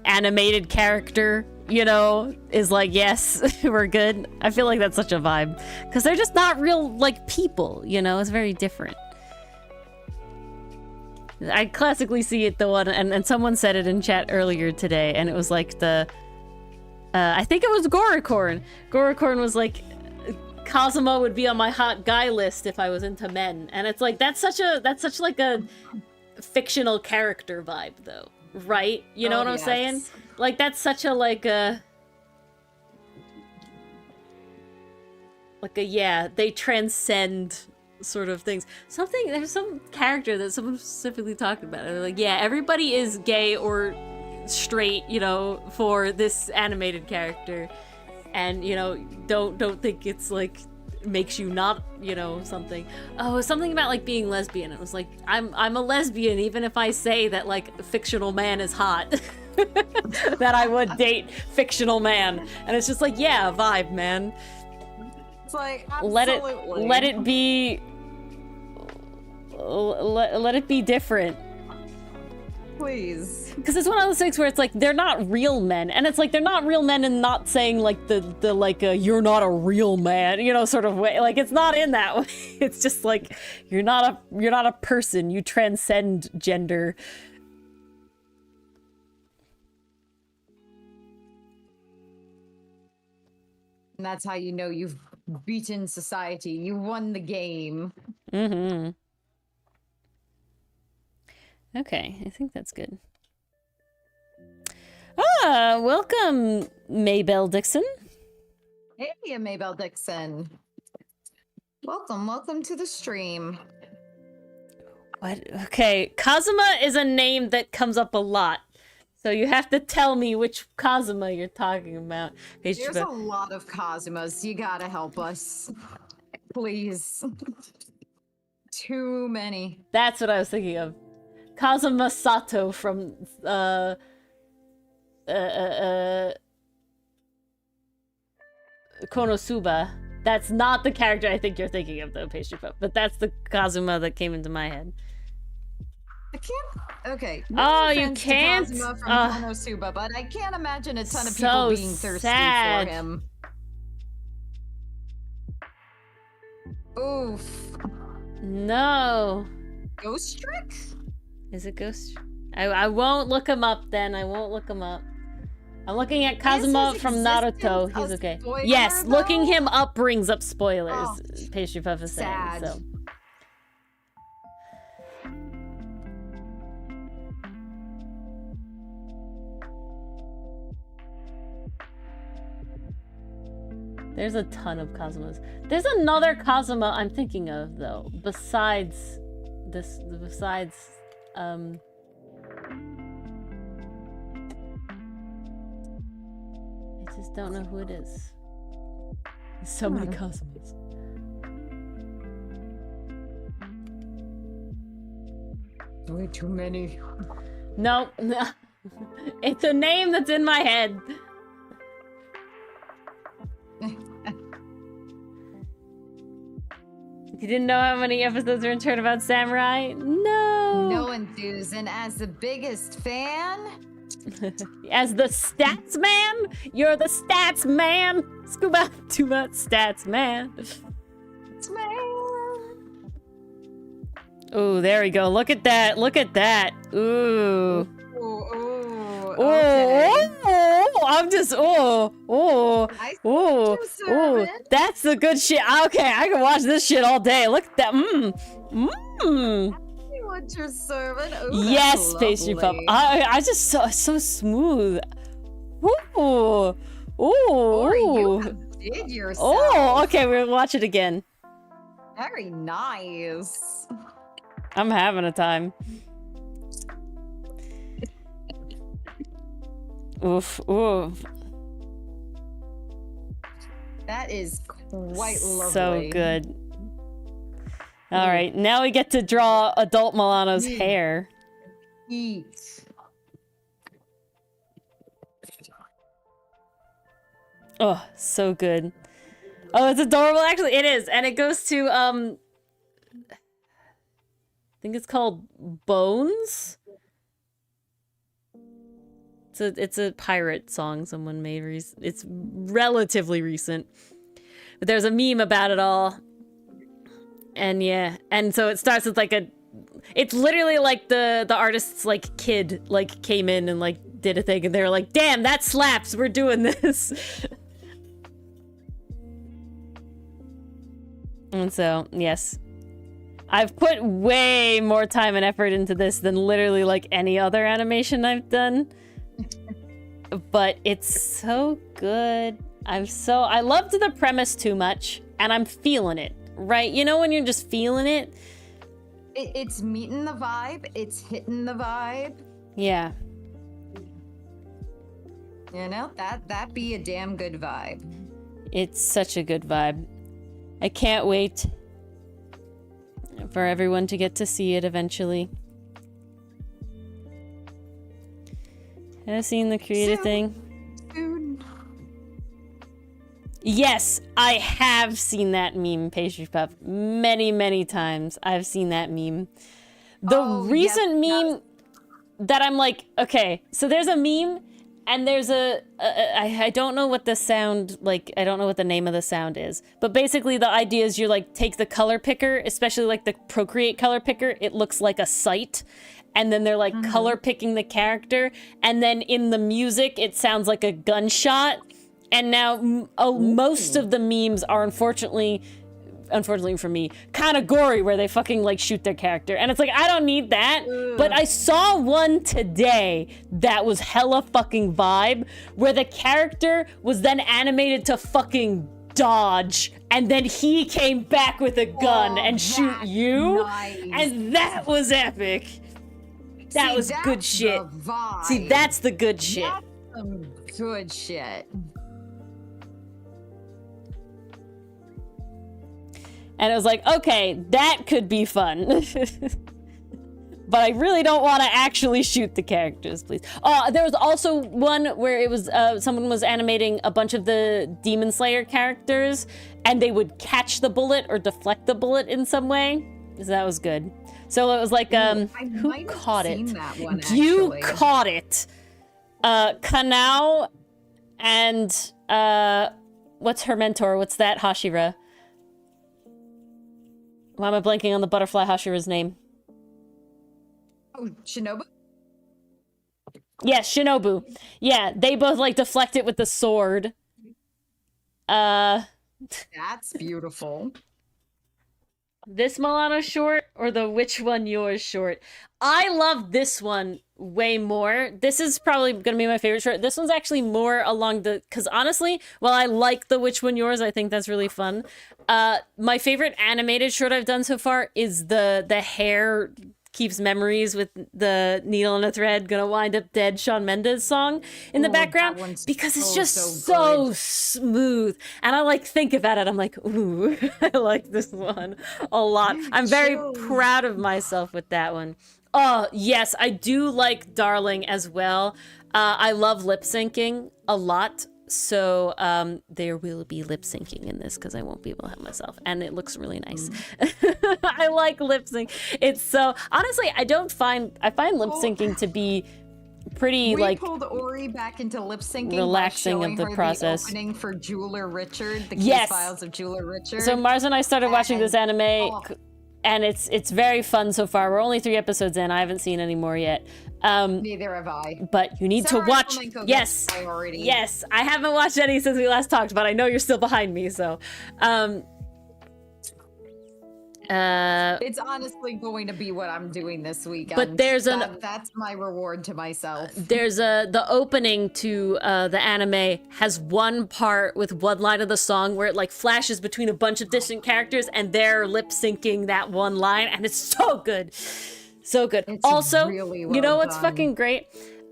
animated character, you know, is like, yes, we're good. I feel like that's such a vibe because they're just not real like people, you know. It's very different. I classically see it the one, and someone said it in chat earlier today, and it was like the I think it was Goricorn. Goricorn was like, Kazuma would be on my hot guy list if I was into men, and it's like that's such like a fictional character vibe though, right? You know what I'm saying? Like that's such a like a yeah, they transcend sort of things. There's some character that someone specifically talked about. They're like, yeah, everybody is gay or straight, you know, for this animated character, and you know, don't think it's like makes you not, you know, something. Oh, something about like being lesbian. It was like, I'm a lesbian even if I say that like a fictional man is hot. That I would date fictional man, and it's just like, yeah, vibe, man. It's like, absolutely. let it be different, please, because it's one of those things where it's like they're not real men, and it's like they're not real men and not saying like the like you're not a real man, you know, sort of way. Like it's not in that way. It's just like you're not a person, you transcend gender. And that's how you know you've beaten society. You won the game. Mm-hmm. Okay, I think that's good. Ah, welcome, Maybelle Dixon. Hey, Maybelle Dixon. Welcome to the stream. What? Okay, Kazuma is a name that comes up a lot. So you have to tell me which Kazuma you're talking about. There's a lot of Kazumas. You gotta help us. Please. Too many. That's what I was thinking of. Kazuma Sato from Konosuba. That's not the character I think you're thinking of though, Pastry Puff, but that's the Kazuma that came into my head. I can't. Okay. No, you can't. Kazuma from Konosuba, but I can't imagine a ton of people being thirsty for him. Oof. No. Ghost Trick? Is it Ghost? I won't look him up then. I won't look him up. I'm looking at Kazuma from Naruto. He's okay. Yes, though? Looking him up brings up spoilers. Oh, Pastry Puff is saying so. There's a ton of Kazumas. There's another Kazuma I'm thinking of though, besides this. I just don't know who it is. There's so many Kazumas. Way too many. No. It's a name that's in my head. You didn't know how many episodes are in Turnabout Samurai? No. No enthuse, and as the biggest fan, As the stats man? You're the stats man. Scuba too much stats man. Ooh, there we go. Look at that. Look at that. Ooh. okay. I'm just, I oh, you, that's the good shit. Okay, I can watch this shit all day. Look at that. see what you're serving. Ooh, Yes, that's pastry pup. lovely. I just so smooth. Ooh, Or you ooh. did yourself. Oh, okay, we'll watch it again. Very nice. I'm having a time. Oof, oof. That is quite lovely. So good. All right, now we get to draw adult Milano's hair. Eat. Oh, so good. Oh, it's adorable. Actually, it is, and it goes to I think it's called Bones. It's a pirate song someone made. It's relatively recent, but there's a meme about it all. And yeah, and so it starts with like it's literally like the artist's like kid like came in and like did a thing, and they were like, "Damn, that slaps. We're doing this." And so, yes. I've put way more time and effort into this than literally like any other animation I've done. But it's so good. I loved the premise too much, and I'm feeling it, right? You know when you're just feeling it? It's meeting the vibe. It's hitting the vibe. Yeah. You know, that be a damn good vibe. It's such a good vibe. I can't wait for everyone to get to see it eventually. Have you seen the creative thing? Dude. Yes, I have seen that meme, Pastry Puff. Many, many times I've seen that meme. The recent meme that I'm like, okay, so there's a meme and there's I don't know what the sound, like, I don't know what the name of the sound is. But basically the idea is you like take the color picker, especially like the Procreate color picker, it looks like a sight. And then they're like color picking the character. And then in the music, it sounds like a gunshot. And now most of the memes are unfortunately for me, kind of gory, where they fucking like shoot their character. And it's like, I don't need that. But I saw one today that was hella fucking vibe, where the character was then animated to fucking dodge, and then he came back with a gun and shoot you. Nice. And that was epic. That was good that's shit. the vibe. See, that's the good shit. That's some good shit. And it was like, okay, that could be fun. But I really don't want to actually shoot the characters, please. There was also one where it was someone was animating a bunch of the Demon Slayer characters, and they would catch the bullet or deflect the bullet in some way. So that was good. So it was like, who caught it? That one, You actually. caught it. Kanao and what's her mentor? What's that Hashira? Why am I blanking on the butterfly Hashira's name? Oh, Shinobu? Yes, Shinobu. Yeah, they both like deflect it with the sword. That's beautiful. This Milano short or the Which One Yours short? I love this one way more. This is probably gonna be my favorite short. This one's actually more along the, because honestly, while I like the Which One Yours, I think that's really fun. My favorite animated short I've done so far is the hair keeps memories with the needle and a thread gonna wind up dead Shawn Mendes song in the background, because it's just so smooth, and I like think about it, I'm like, ooh, I like this one a lot. I'm very proud of myself with that one. Oh, yes, I do like Darling as well. I love lip syncing a lot. So there will be lip syncing in this because I won't be able to have myself. And it looks really nice. I like lip sync. It's so, honestly, I find lip syncing to be pretty we like pulled Ori back into lip syncing, relaxing by of the her process. The opening for Jeweler Richard, the Yes. Case Files of Jeweler Richard. So Mars and I started watching this anime, oh. and it's very fun so far. We're only 3 episodes in. I haven't seen any more yet. Neither have I. But you need Sarah to watch. Flamenco Yes, gets priority. yes. I haven't watched any since we last talked, but I know you're still behind me. So, it's honestly going to be what I'm doing this weekend. But there's that's my reward to myself. There's the opening to the anime has one part with one line of the song where it like flashes between a bunch of different characters and they're lip syncing that one line, and it's so good, so good. It's also, really well you know what's done. fucking great?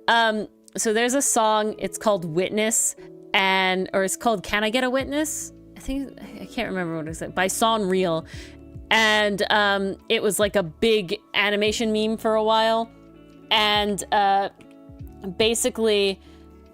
So there's a song. It's called Witness, or it's called Can I Get a Witness? I can't remember what it's by Sonreal. And it was like a big animation meme for a while. And basically,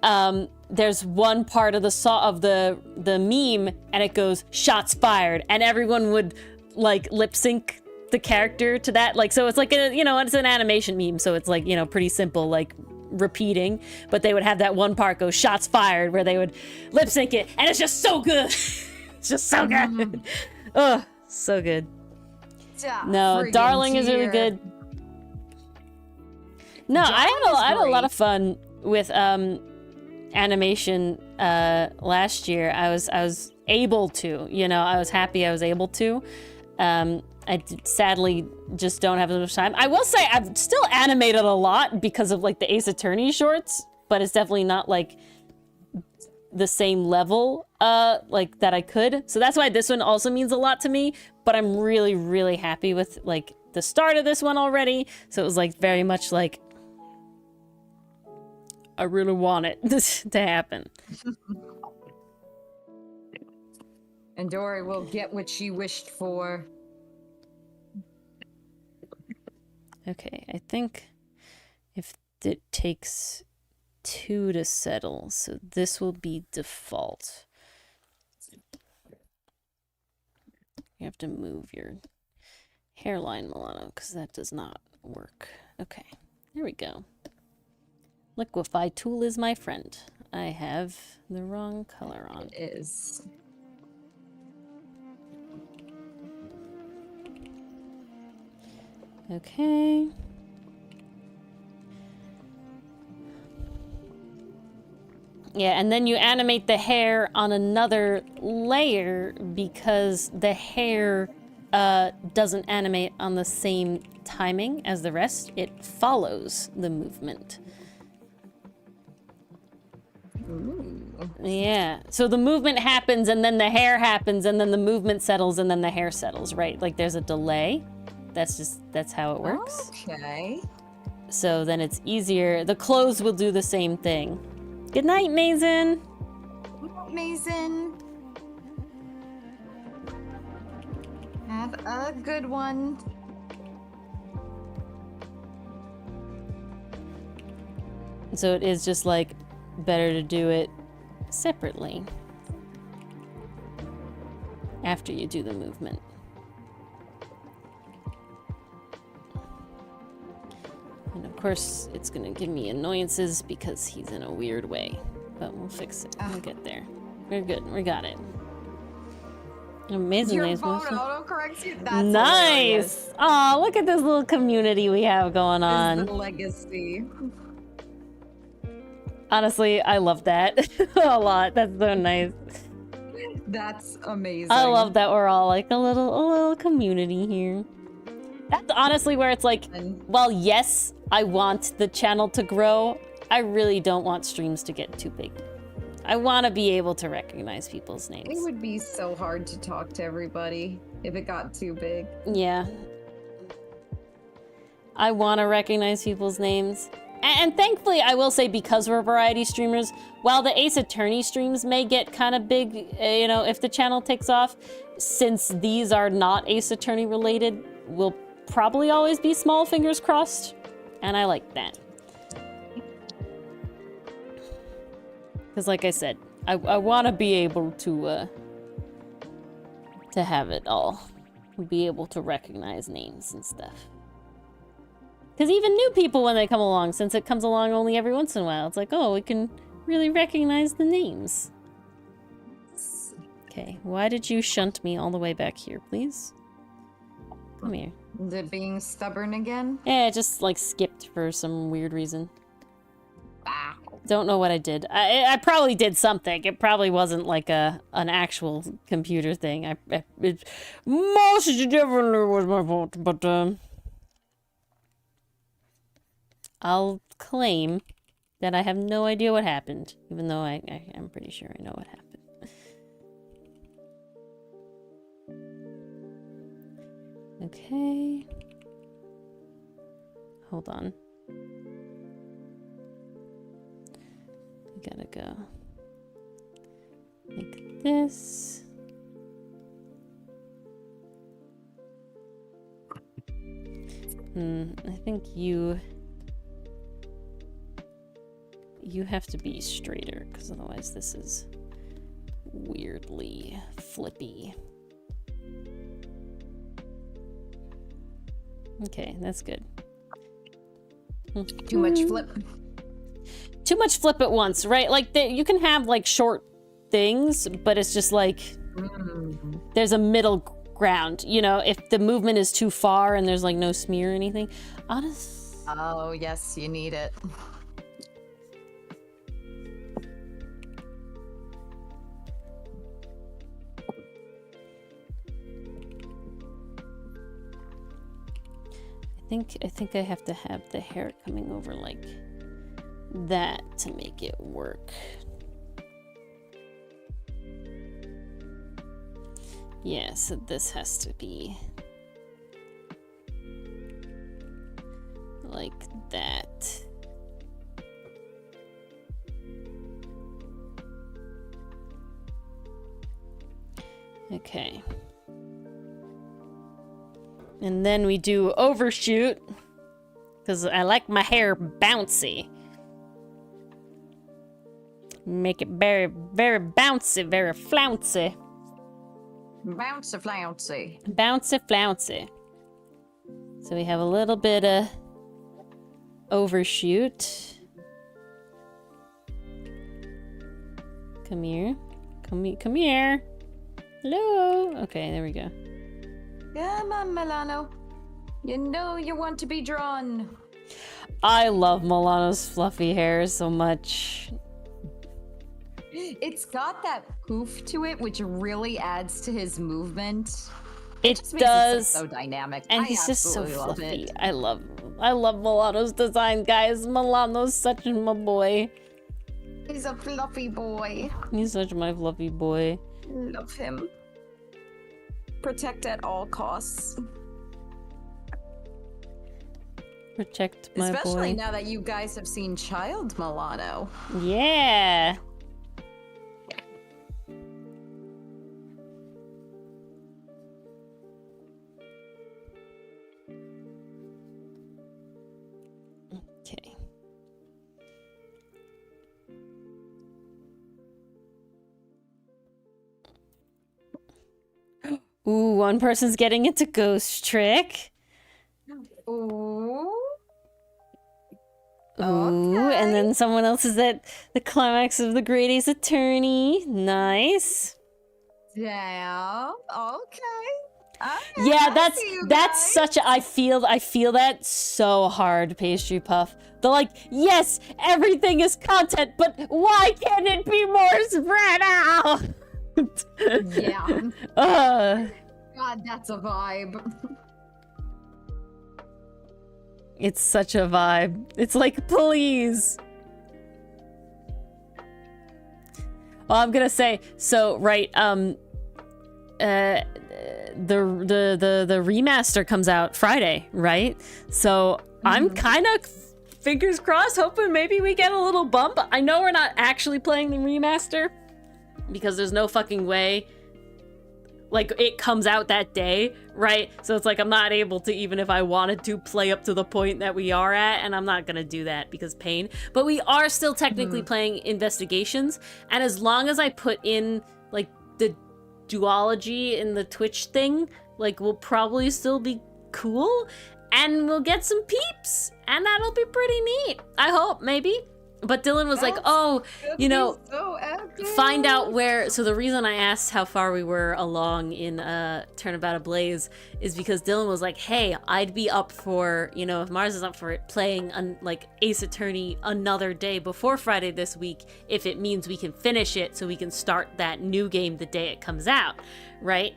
there's one part of the meme, and it goes "shots fired," and everyone would like lip sync the character to that. Like, so it's like it's an animation meme, so it's like pretty simple, like repeating. But they would have that one part go "shots fired," where they would lip sync it, and it's just so good. It's just so good. Oh, so good. No, Darling is really good. No, I had a lot of fun with animation last year. I was able to, I was happy I was able to. Sadly just don't have as much time. I will say I've still animated a lot because of like the Ace Attorney shorts, but it's definitely not like the same level like that I could. So that's why this one also means a lot to me, but I'm really, really happy with like the start of this one already. So it was like very much like I really want it to happen. And Dory will get what she wished for. Okay, I think if it takes 2 to settle, so this will be default. You have to move your hairline, Milano, because that does not work. Okay, there we go. Liquify tool is my friend. I have the wrong color on. It is. Okay. Yeah, and then you animate the hair on another layer because the hair doesn't animate on the same timing as the rest. It follows the movement. Ooh. Yeah, so the movement happens and then the hair happens and then the movement settles and then the hair settles, right? Like there's a delay. That's how it works. Okay. So then it's easier. The clothes will do the same thing. Good night, Mason. Mason. Have a good one. So it is just like better to do it separately after you do the movement. And of course, it's gonna give me annoyances because he's in a weird way, but we'll fix it. We'll get there. We're good. We got it. Amazing. Your phone autocorrects you? That's nice. Oh, look at this little community we have going on. It's the legacy. Honestly, I love that a lot. That's so nice. That's amazing. I love that we're all like a little community here. That's honestly where it's like, well, yes, I want the channel to grow. I really don't want streams to get too big. I want to be able to recognize people's names. It would be so hard to talk to everybody if it got too big. Yeah. I want to recognize people's names. And thankfully, I will say, because we're variety streamers, while the Ace Attorney streams may get kind of big, if the channel takes off, since these are not Ace Attorney related, we'll probably always be small, fingers crossed. And I like that. Because like I said, I want to be able to have it all. Be able to recognize names and stuff. Because even new people, when they come along, since it comes along only every once in a while, it's like, oh, we can really recognize the names. Okay, why did you shunt me all the way back here, please? Come here. Is it being stubborn again? Yeah, it just, like, skipped for some weird reason. Ah. Don't know what I did. I probably did something. It probably wasn't, like, an actual computer thing. It most definitely was my fault, but, I'll claim that I have no idea what happened, even though I'm pretty sure I know what happened. Okay. Hold on. We gotta go. Like this. I think you have to be straighter, because otherwise this is weirdly flippy. Okay, that's good. Too much flip. Too much flip at once, right? Like, you can have, like, short things, but it's just like, there's a middle ground. You know, if the movement is too far and there's, like, no smear or anything. Oh, yes, you need it. I think I have to have the hair coming over like that to make it work. Yeah, so this has to be like that. Okay. And then we do overshoot, because I like my hair bouncy. Make it very, very bouncy, very flouncy. Bouncy flouncy. Bouncy flouncy. So we have a little bit of overshoot. Come here. Come here. Hello. Okay, there we go. Come on, Milano. You know you want to be drawn. I love Milano's fluffy hair so much. It's got that poof to it, which really adds to his movement. It just makes does. It so dynamic. And he's just so fluffy. I love Milano's design, guys. Milano's such my boy. He's a fluffy boy. He's such my fluffy boy. Love him. Protect at all costs. Protect my boy. Especially now that you guys have seen Child Milano. Yeah. Okay. Ooh, one person's getting into Ghost Trick. Ooh. Ooh, Okay. and then someone else is at the climax of the Great Ace Attorney. Nice. Yeah. Okay. Yeah, I see you that's guys. such a I feel that so hard, Pastry Puff. They're like, yes, everything is content, but why can't it be more spread out? Yeah. God, that's a vibe. It's such a vibe. It's like, please. Well, I'm gonna say, so right, the remaster comes out Friday, right? So I'm kind of fingers crossed, hoping maybe we get a little bump. I know we're not actually playing the remaster because there's no fucking way like it comes out that day, right? So it's like I'm not able to, even if I wanted to, play up to the point that we are at, and I'm not gonna do that because pain. But we are still technically playing Investigations, and as long as I put in like the duology in the Twitch thing, like we'll probably still be cool, and we'll get some peeps, and that'll be pretty neat. I hope, maybe. But Dylan was like, oh, you know, so find out where. So the reason I asked how far we were along in Turnabout Ablaze is because Dylan was like, hey, I'd be up for, you know, if Mars is up for it, playing like Ace Attorney another day before Friday this week, if it means we can finish it so we can start that new game the day it comes out, right?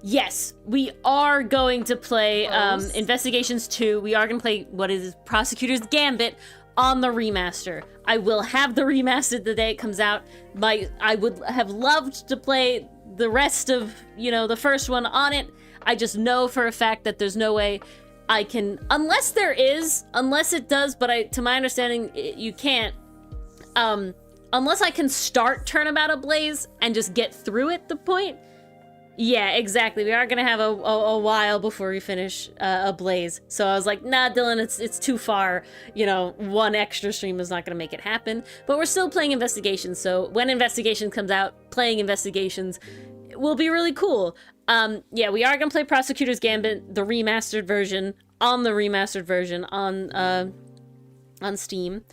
Yes, we are going to play Investigations 2. We are going to play what is Prosecutor's Gambit on the remaster. I will have the remaster the day it comes out. I would have loved to play the rest of, you know, the first one on it. I just know for a fact that there's no way I can, unless it does, but to my understanding, you can't, unless I can start Turnabout Ablaze and just get through it the point. Yeah, exactly. We are gonna have a while before we finish Ablaze. So I was like, nah, Dylan, it's too far. You know, one extra stream is not gonna make it happen. But we're still playing Investigations. So when Investigations comes out, playing Investigations will be really cool. Yeah, we are gonna play Prosecutor's Gambit, the remastered version, on Steam.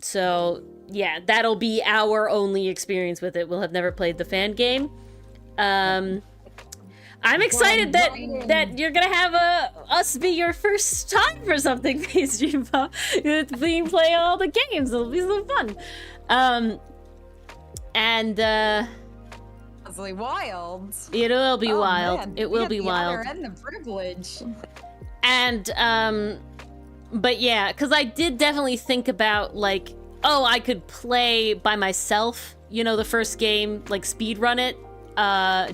So yeah, that'll be our only experience with it. We'll have never played the fan game. I'm excited that you're gonna have us be your first time for something, Pastry Puff. Being play all the games, it'll be so fun. Absolutely wild. It will be wild. Man, it will be wild. And the privilege. And but yeah, because I did definitely think about like, oh, I could play by myself. You know, the first game, like speedrun it.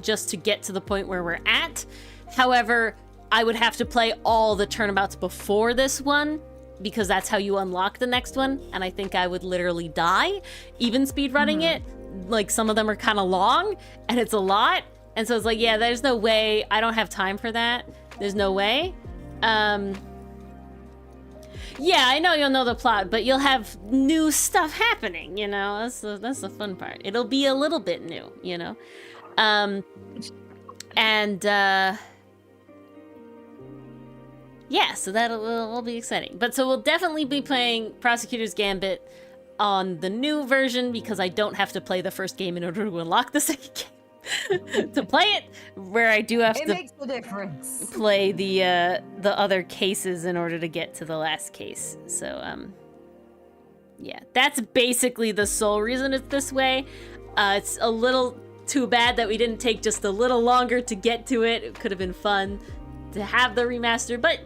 Just to get to the point where we're at. However, I would have to play all the turnabouts before this one, because that's how you unlock the next one, and I think I would literally die, even speedrunning it. Like, some of them are kind of long, and it's a lot, and so it's like, yeah, there's no way, I don't have time for that. There's no way. Yeah, I know you'll know the plot, but you'll have new stuff happening, you know? That's the fun part. It'll be a little bit new, you know? Yeah, so will be exciting. But so we'll definitely be playing Prosecutor's Gambit on the new version, because I don't have to play the first game in order to unlock the second game to play it, where I do have to makes a difference. Play the other cases in order to get to the last case. So yeah, that's basically the sole reason it's this way. It's a little too bad that we didn't take just a little longer to get to it. It could have been fun to have the remaster, but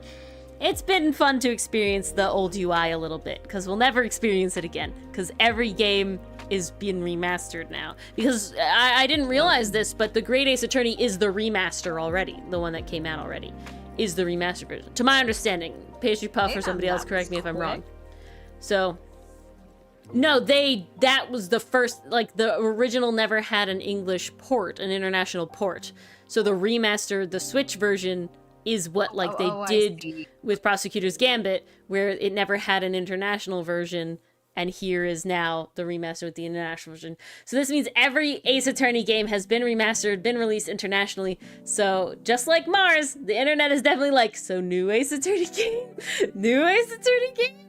it's been fun to experience the old UI a little bit, because we'll never experience it again, because every game is being remastered now. Because I didn't realize this, but the Great Ace Attorney is the remaster already. The one that came out already is the remastered version, to my understanding. Pastry Puff or somebody else correct me if I'm wrong. So no, that was the first, like, the original never had an English port, an international port. So the remaster, the Switch version, is what, like, they did with Prosecutor's Gambit, where it never had an international version, and here is now the remaster with the international version. So this means every Ace Attorney game has been remastered, been released internationally. So just like Mars, the internet is definitely like, so new Ace Attorney game? New Ace Attorney game?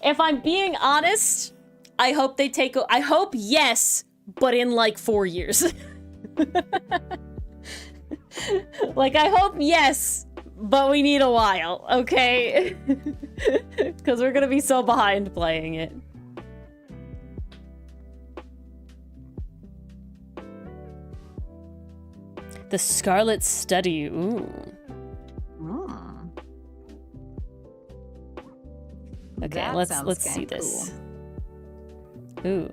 If I'm being honest, I hope they take... I hope yes, but in like 4 years. Like, I hope yes, but we need a while, okay? Because we're gonna be so behind playing it. The Scarlet Study, ooh. Okay, That let's sounds see kinda this. Ooh.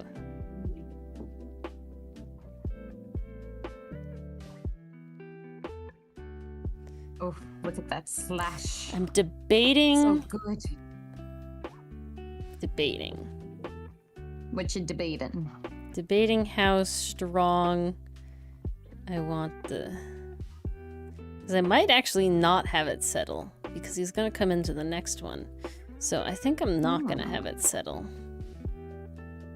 Oh, look at that slash. I'm debating. So good. Debating. What you debating? Debating how strong I want the... Because I might actually not have it settle, because he's going to come into the next one. So I think I'm not going to have it settle.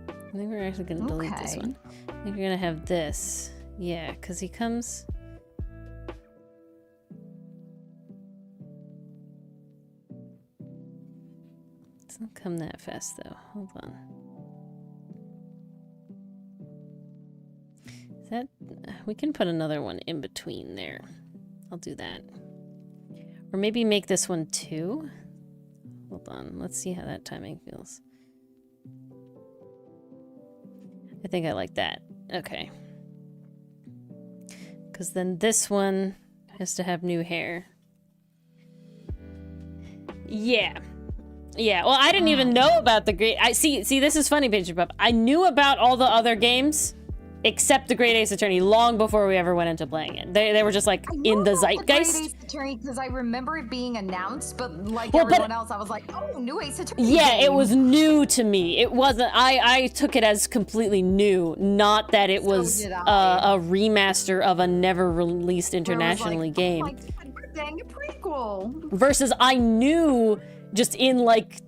I think we're actually going to delete this one. I think we're going to have this. Yeah, because he comes... It doesn't come that fast, though. Hold on. Is that... We can put another one in between there. I'll do that. Or maybe make this one 2. Hold on. Let's see how that timing feels. I think I like that. Okay. Because then this one has to have new hair. Yeah. Yeah. Well, I didn't even know about the great... See, this is funny, Pastry Pup. I knew about all the other games except the Great Ace Attorney long before we ever went into playing it. They were just like in the zeitgeist. The Great Ace Attorney because I remember it being announced, but like everyone else, I was like, oh, new Ace Attorney. Yeah, game. It was new to me. It wasn't. I took it as completely new, not that it was a remaster of a never released internationally game. Oh my God, we're getting a prequel. Versus I knew just in like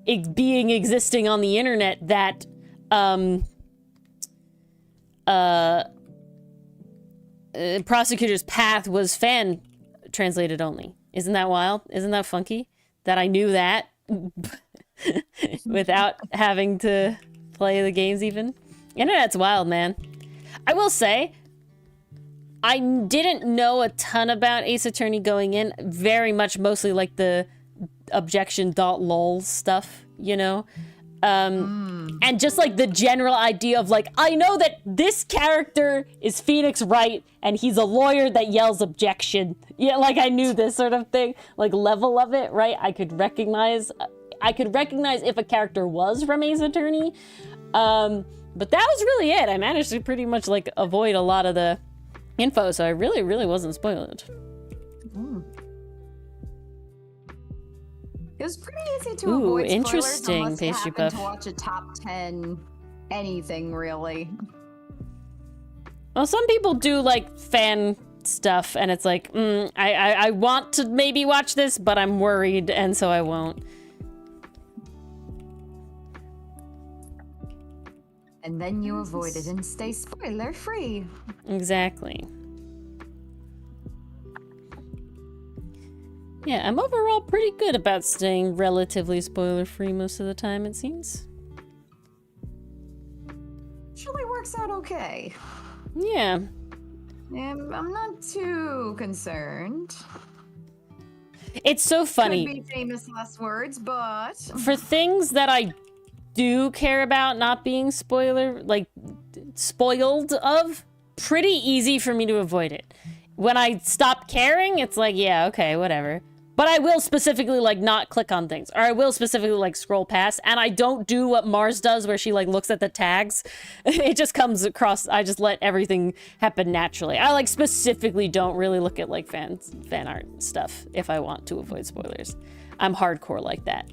it being existing on the internet that Prosecutor's Path was fan translated only. Isn't that wild? Isn't that funky? That I knew that without having to play the games even. Internet's wild, man. I will say, I didn't know a ton about Ace Attorney going in. Very much mostly like the objection.lol stuff, you know? And just like the general idea of like, I know that this character is Phoenix Wright and he's a lawyer that yells objection. Yeah, like I knew this sort of thing, like level of it, right? I could recognize if a character was from Ace Attorney. But that was really it. I managed to pretty much like avoid a lot of the info, so I really wasn't spoiled. It was pretty easy to avoid interesting, spoilers unless Pastry you happen Puff. to watch a top 10 anything, really. Well, some people do like fan stuff, and it's like, I want to maybe watch this, but I'm worried, and so I won't. And then you avoid it and stay spoiler-free. Exactly. Yeah, I'm overall pretty good about staying relatively spoiler-free most of the time, it seems. Usually works out okay. Yeah. I'm not too concerned. It's so funny. Could be famous last words, but... For things that I do care about not being spoiled of, pretty easy for me to avoid it. When I stop caring, it's like, yeah, okay, whatever. But I will specifically, like, not click on things. Or I will specifically, like, scroll past. And I don't do what Mars does, where she, like, looks at the tags. It just comes across... I just let everything happen naturally. I, like, specifically don't really look at, like, fan art stuff if I want to avoid spoilers. I'm hardcore like that.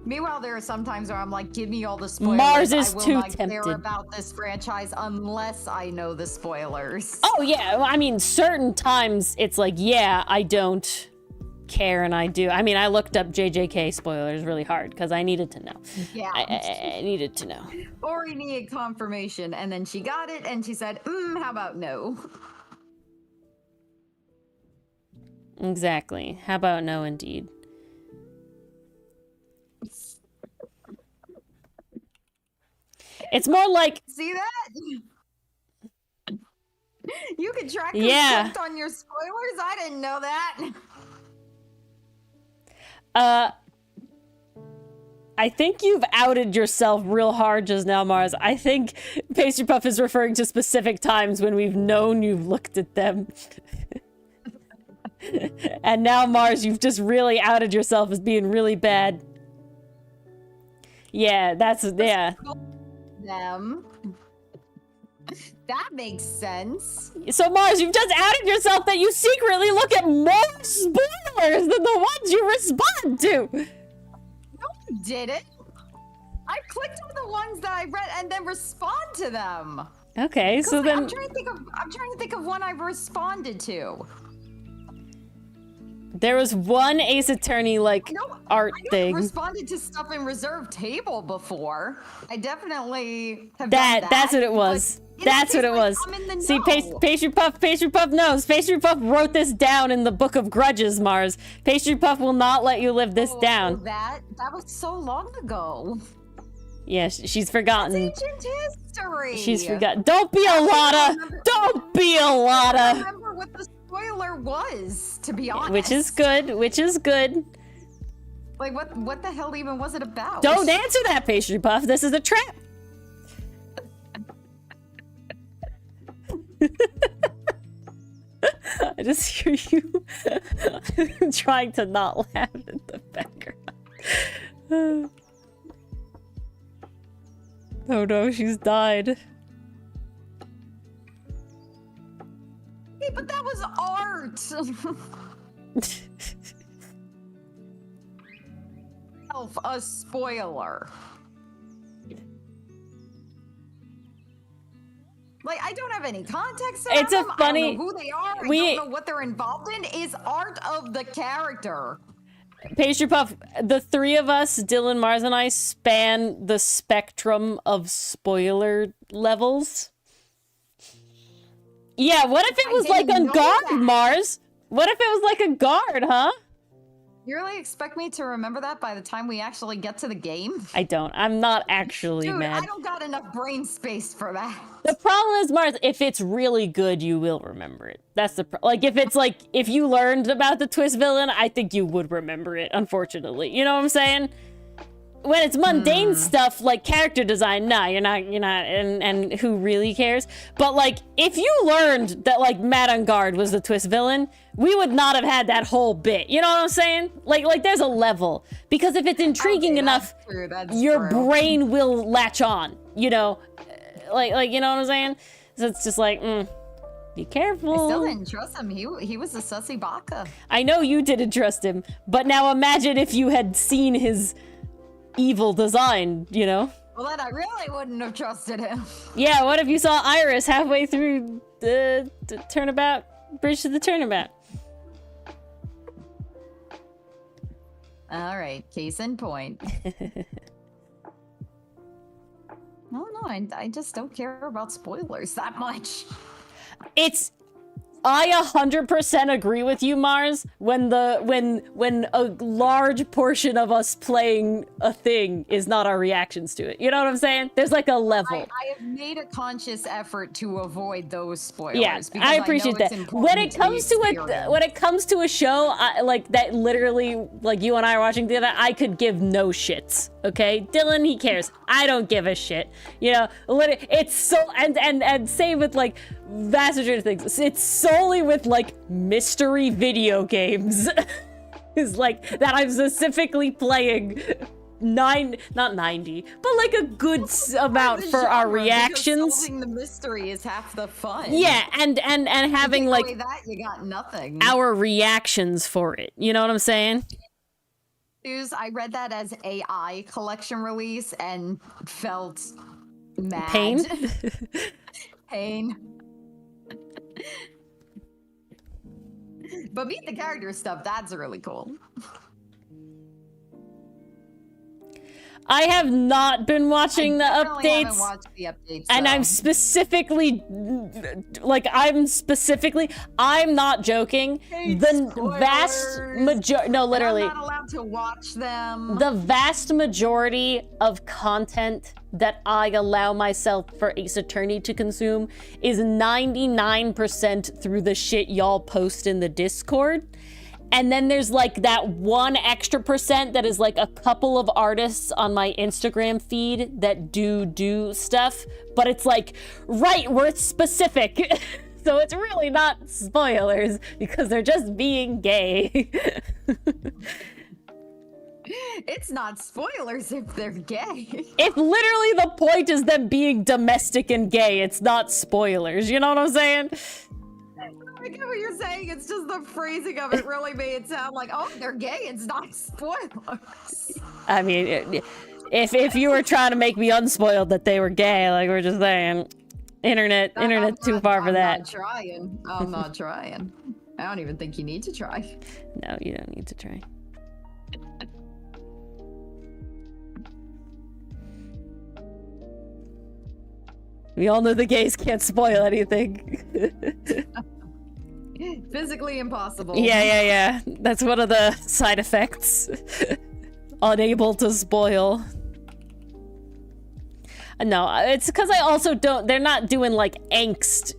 Meanwhile, there are some times where I'm like, give me all the spoilers. Mars is I will too not tempted. care about this franchise unless I know the spoilers. Oh, yeah. I mean, certain times it's like, yeah, I don't care and I do. I mean, I looked up JJK spoilers really hard because I needed to know. Yeah. I needed to know. Ori needed confirmation, and then she got it, and she said, how about no? Exactly. How about no, indeed? It's more like... See that? You can track who's clicked on your spoilers? I didn't know that. I think you've outed yourself real hard just now, Mars. I think Pastry Puff is referring to specific times when we've known you've looked at them. And now, Mars, you've just really outed yourself as being really bad. Yeah, yeah. Them. That makes sense. So, Mars, you've just outed yourself that you secretly look at more spoilers than the ones you respond to. No, you didn't. I clicked on the the ones that I read and then respond to them. Okay, so then I'm trying to think of one I responded to. there was one Ace Attorney like art thing. I responded to stuff in reserve table before. I definitely have done that. That's what it was. That's what it was. See, Pastry Puff knows. Pastry Puff wrote this down in the Book of Grudges, Mars. Pastry Puff will not let you live this down. That was so long ago. Yeah, she's forgotten. That's ancient history. She's forgotten. Don't be a Lotta. Don't be a Lotta. I don't remember what the spoiler was, to be honest. Which is good. Which is good. Like, what the hell even was it about? Don't answer that, Pastry Puff. This is a trap. I just hear you trying to not laugh in the background. Oh no, she's died. Hey, but that was art! A spoiler. Like, I don't have any context on It's them. a funny... I don't know who they are. I don't know what they're involved in. It's art of the character. Pastry Puff, the three of us, Dylan, Mars, and I, span the spectrum of spoiler levels. Yeah, what if it was like a guard, Mars? What if it was like a guard, huh? You really expect me to remember that by the time we actually get to the game? I don't. I'm not actually mad. I don't got enough brain space for that. The problem is, Mars, if it's really good, you will remember it. That's the like, if it's like, if you learned about the twist villain, I think you would remember it, unfortunately. You know what I'm saying? When it's mundane stuff like character design, nah, you're not, and who really cares? But like, if you learned that like Madame Guard was the twist villain, we would not have had that whole bit. You know what I'm saying? Like there's a level. Because if it's intriguing enough, your brain will latch on, you know? Like, you know what I'm saying? So it's just like, be careful. I still didn't trust him. He was a sussy baka. I know you didn't trust him, but now imagine if you had seen his evil design, you know? Well, then I really wouldn't have trusted him. Yeah, what if you saw Iris halfway through the turnabout, bridge to the turnabout? All right, case in point. No, I just don't care about spoilers that much. I 100% agree with you, Mars, when a large portion of us playing a thing is not our reactions to it. You know what I'm saying? There's like a level. I have made a conscious effort to avoid those spoilers. Yeah, I appreciate that. When it comes to a show like that, literally, like you and I are watching together, I could give no shits. Okay, Dylan, he cares. I don't give a shit. You know, it's so and same with like vast majority of things. It's solely with like mystery video games. Is like that I'm specifically playing not 90, but like a good amount for our reactions. Solving the mystery is half the fun. Yeah, and having like that, you got nothing. Our reactions for it. You know what I'm saying? I read that as AI collection release and felt mad. Pain? Pain. But meet the character stuff, that's really cool. I have not been watching the updates. Haven't watched the updates, and I'm specifically, I'm not joking. The vast majority, no, literally. I'm not allowed to watch them. The vast majority of content that I allow myself for Ace Attorney to consume is 99% through the shit y'all post in the Discord. And then there's like that 1 extra percent that is like a couple of artists on my Instagram feed that do stuff, but it's like, right, where it's specific. So it's really not spoilers because they're just being gay. It's not spoilers if they're gay. If literally the point is them being domestic and gay, it's not spoilers. You know what I'm saying? I get what you're saying. It's just the phrasing of it really made it sound like, oh, they're gay. It's not spoilers. I mean, if you were trying to make me unspoiled that they were gay, like we're just saying, internet too far for that. I'm not trying. I'm not trying. I don't even think you need to try. No, you don't need to try. We all know the gays can't spoil anything. Physically impossible. Yeah. That's one of the side effects. Unable to spoil. No, it's because I also don't. They're not doing like angst,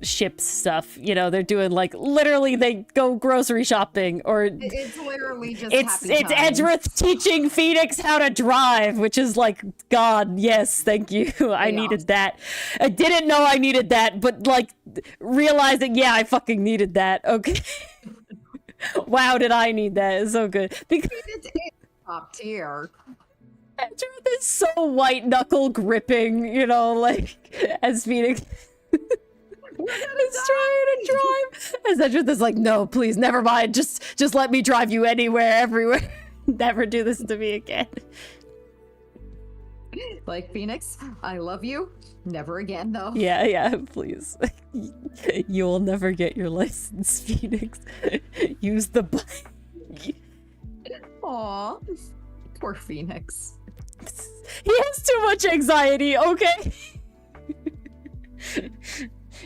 ship stuff. They're doing like literally they go grocery shopping or. It's literally just. It's happy times. Edgeworth teaching Phoenix how to drive, which is like, God, yes, thank you. I needed that. I didn't know I needed that, but like realizing, yeah, I fucking needed that. Okay. Wow, did I need that? It's so good because it's top tier. Edgeworth is so white knuckle gripping, like as Phoenix is trying to drive. As Edgeworth is like, no, please, never mind. Just let me drive you anywhere, everywhere. Never do this to me again. Like Phoenix, I love you. Never again, though. Yeah, please. You will never get your license, Phoenix. Use the bike. Aw, poor Phoenix. He has too much anxiety, okay?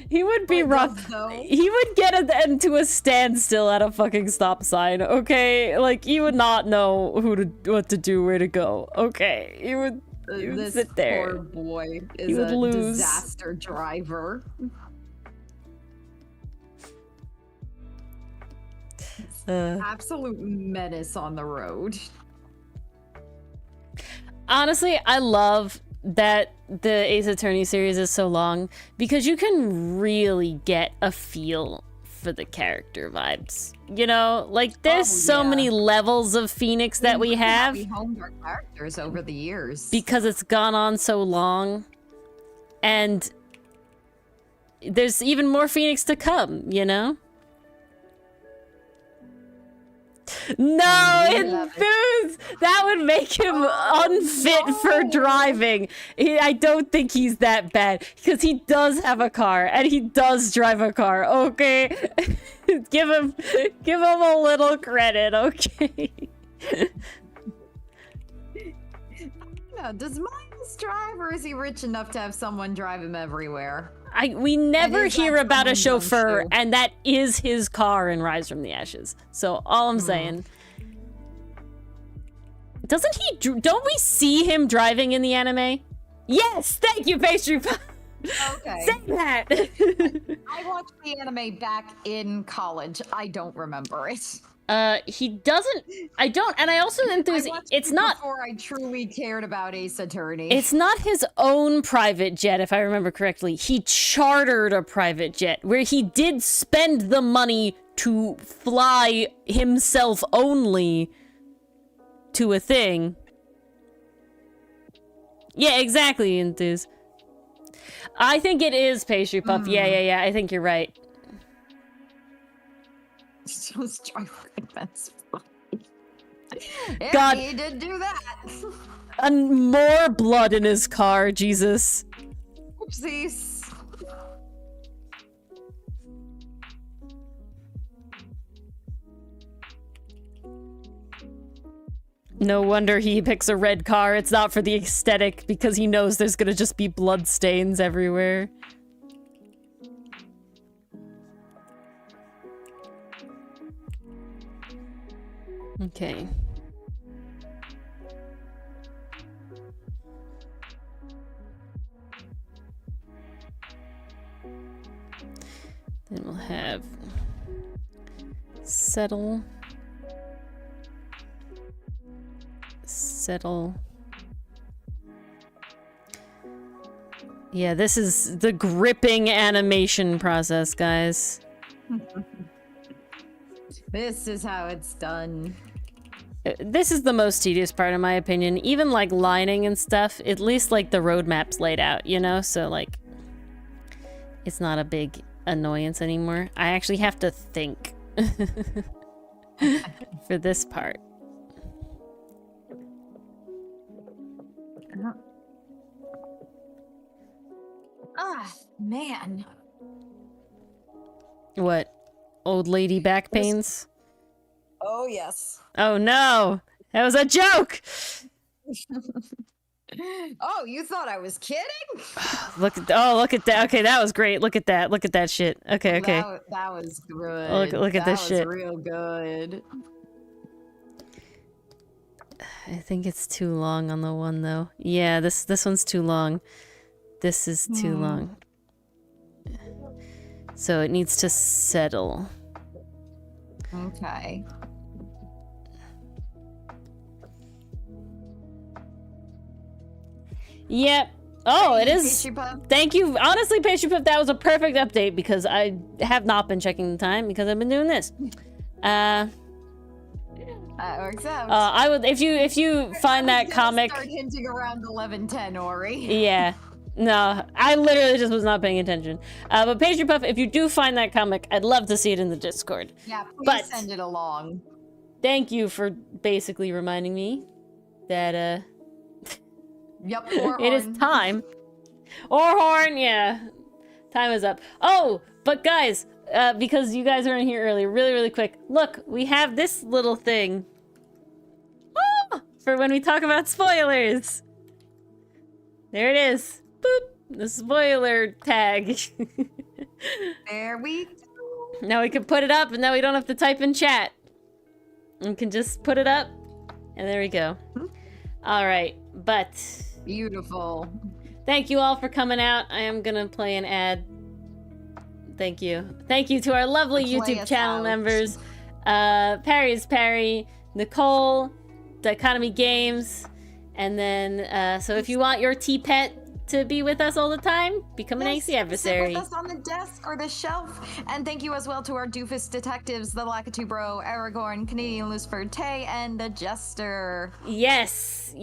He would be rough. He would get into a standstill at a fucking stop sign, okay? Like, he would not know what to do, where to go, okay? He would sit there. Poor boy is a disaster driver. Absolute menace on the road. Honestly, I love that the Ace Attorney series is so long because you can really get a feel for the character vibes. Like there's so many levels of Phoenix that we have. We honed our characters over the years because it's gone on so long, and there's even more Phoenix to come. No, Enthuse! That would make him unfit for driving. I don't think he's that bad because he does have a car and he does drive a car. Okay, give him a little credit. Okay. Yeah, does Miles drive, or is he rich enough to have someone drive him everywhere? We never hear about a chauffeur, and that is his car in Rise from the Ashes. So all I'm saying, doesn't he? Don't we see him driving in the anime? Yes, thank you, Pastry. Okay. Say that. I watched the anime back in college. I don't remember it. He doesn't. I don't, and I also it's not before I truly cared about Ace Attorney. It's not his own private jet, if I remember correctly. He chartered a private jet where he did spend the money to fly himself only to a thing. Yeah, exactly, Enthuse. I think it is Pastry Puff. Yeah. I think you're right. Just drive fence. God, he did do that. And more blood in his car, Jesus. Oopsies. No wonder he picks a red car. It's not for the aesthetic, because he knows there's gonna just be blood stains everywhere. Okay. Then we'll have settle. Yeah, this is the gripping animation process, guys. This is how it's done. This is the most tedious part, in my opinion. Even like lining and stuff, at least like the roadmap's laid out, you know? So like, it's not a big annoyance anymore. I actually have to think for this part. Ah, man. What? Old lady back pains? Oh, yes. Oh no! That was a joke! Oh, you thought I was kidding? Look at that. Okay, that was great. Look at that shit. Okay. That was good. Look at this shit. That was real good. I think it's too long on the one though. Yeah, this one's too long. This is too long. So it needs to settle. Okay. Yep. Oh, it is. Pastry Puff. Thank you. Honestly, Pastry Puff, that was a perfect update because I have not been checking the time because I've been doing this. That works out. I would if you find that comic. Start hinting around 11:10, Ori. Yeah. No, I literally just was not paying attention. But Pastry Puff, if you do find that comic, I'd love to see it in the Discord. Yeah, please But send it along. thank you for basically reminding me that Yep. Or it is horn. time. Or horn, yeah. Time is up. Oh, but guys, because you guys weren't here earlier, really quick. Look, we have this little thing. Ah, for when we talk about spoilers. There it is. Boop. The spoiler tag. There we go. Now we can put it up and now we don't have to type in chat. We can just put it up and there we go. All right, but Beautiful. thank you all for coming out. I am gonna play an ad. Thank you. Thank you to our lovely Play YouTube us channel out. members. Parry is Parry, Nicole, Dichotomy Games, and then, so if you want your T-Pet to be with us all the time, become an AC Sit adversary. with us on the desk or the shelf. And thank you as well to our doofus detectives, the Lakitu Bro, Aragorn, Canadian Lucifer, Tay, and the Jester. Yes.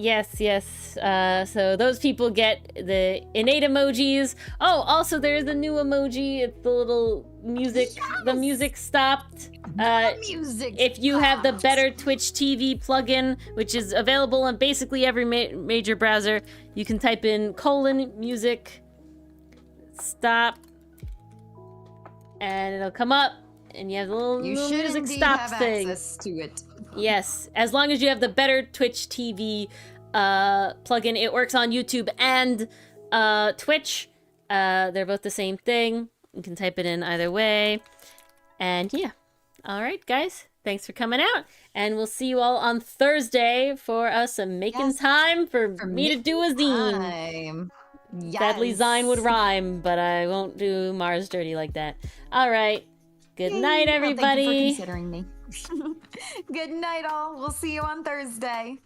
So those people get the innate emojis. Oh, also there's a new emoji. It's the little music. The music stopped. Music. If you have the stops. Better Twitch TV plugin, which is available on basically every major browser, you can type in :music stop, and it'll come up, and you have the little You should music indeed stop have thing. access to it. Yes, as long as you have the Better Twitch TV plugin, it works on YouTube and Twitch. They're both the same thing. You can type it in either way. And yeah. All right, guys. Thanks for coming out. And we'll see you all on Thursday for us making time for me to do a zine. Time. Yes. Sadly, Zine would rhyme, but I won't do Mars dirty like that. All right. Good night, Well, everybody. thank you for considering me. Good night, all. We'll see you on Thursday.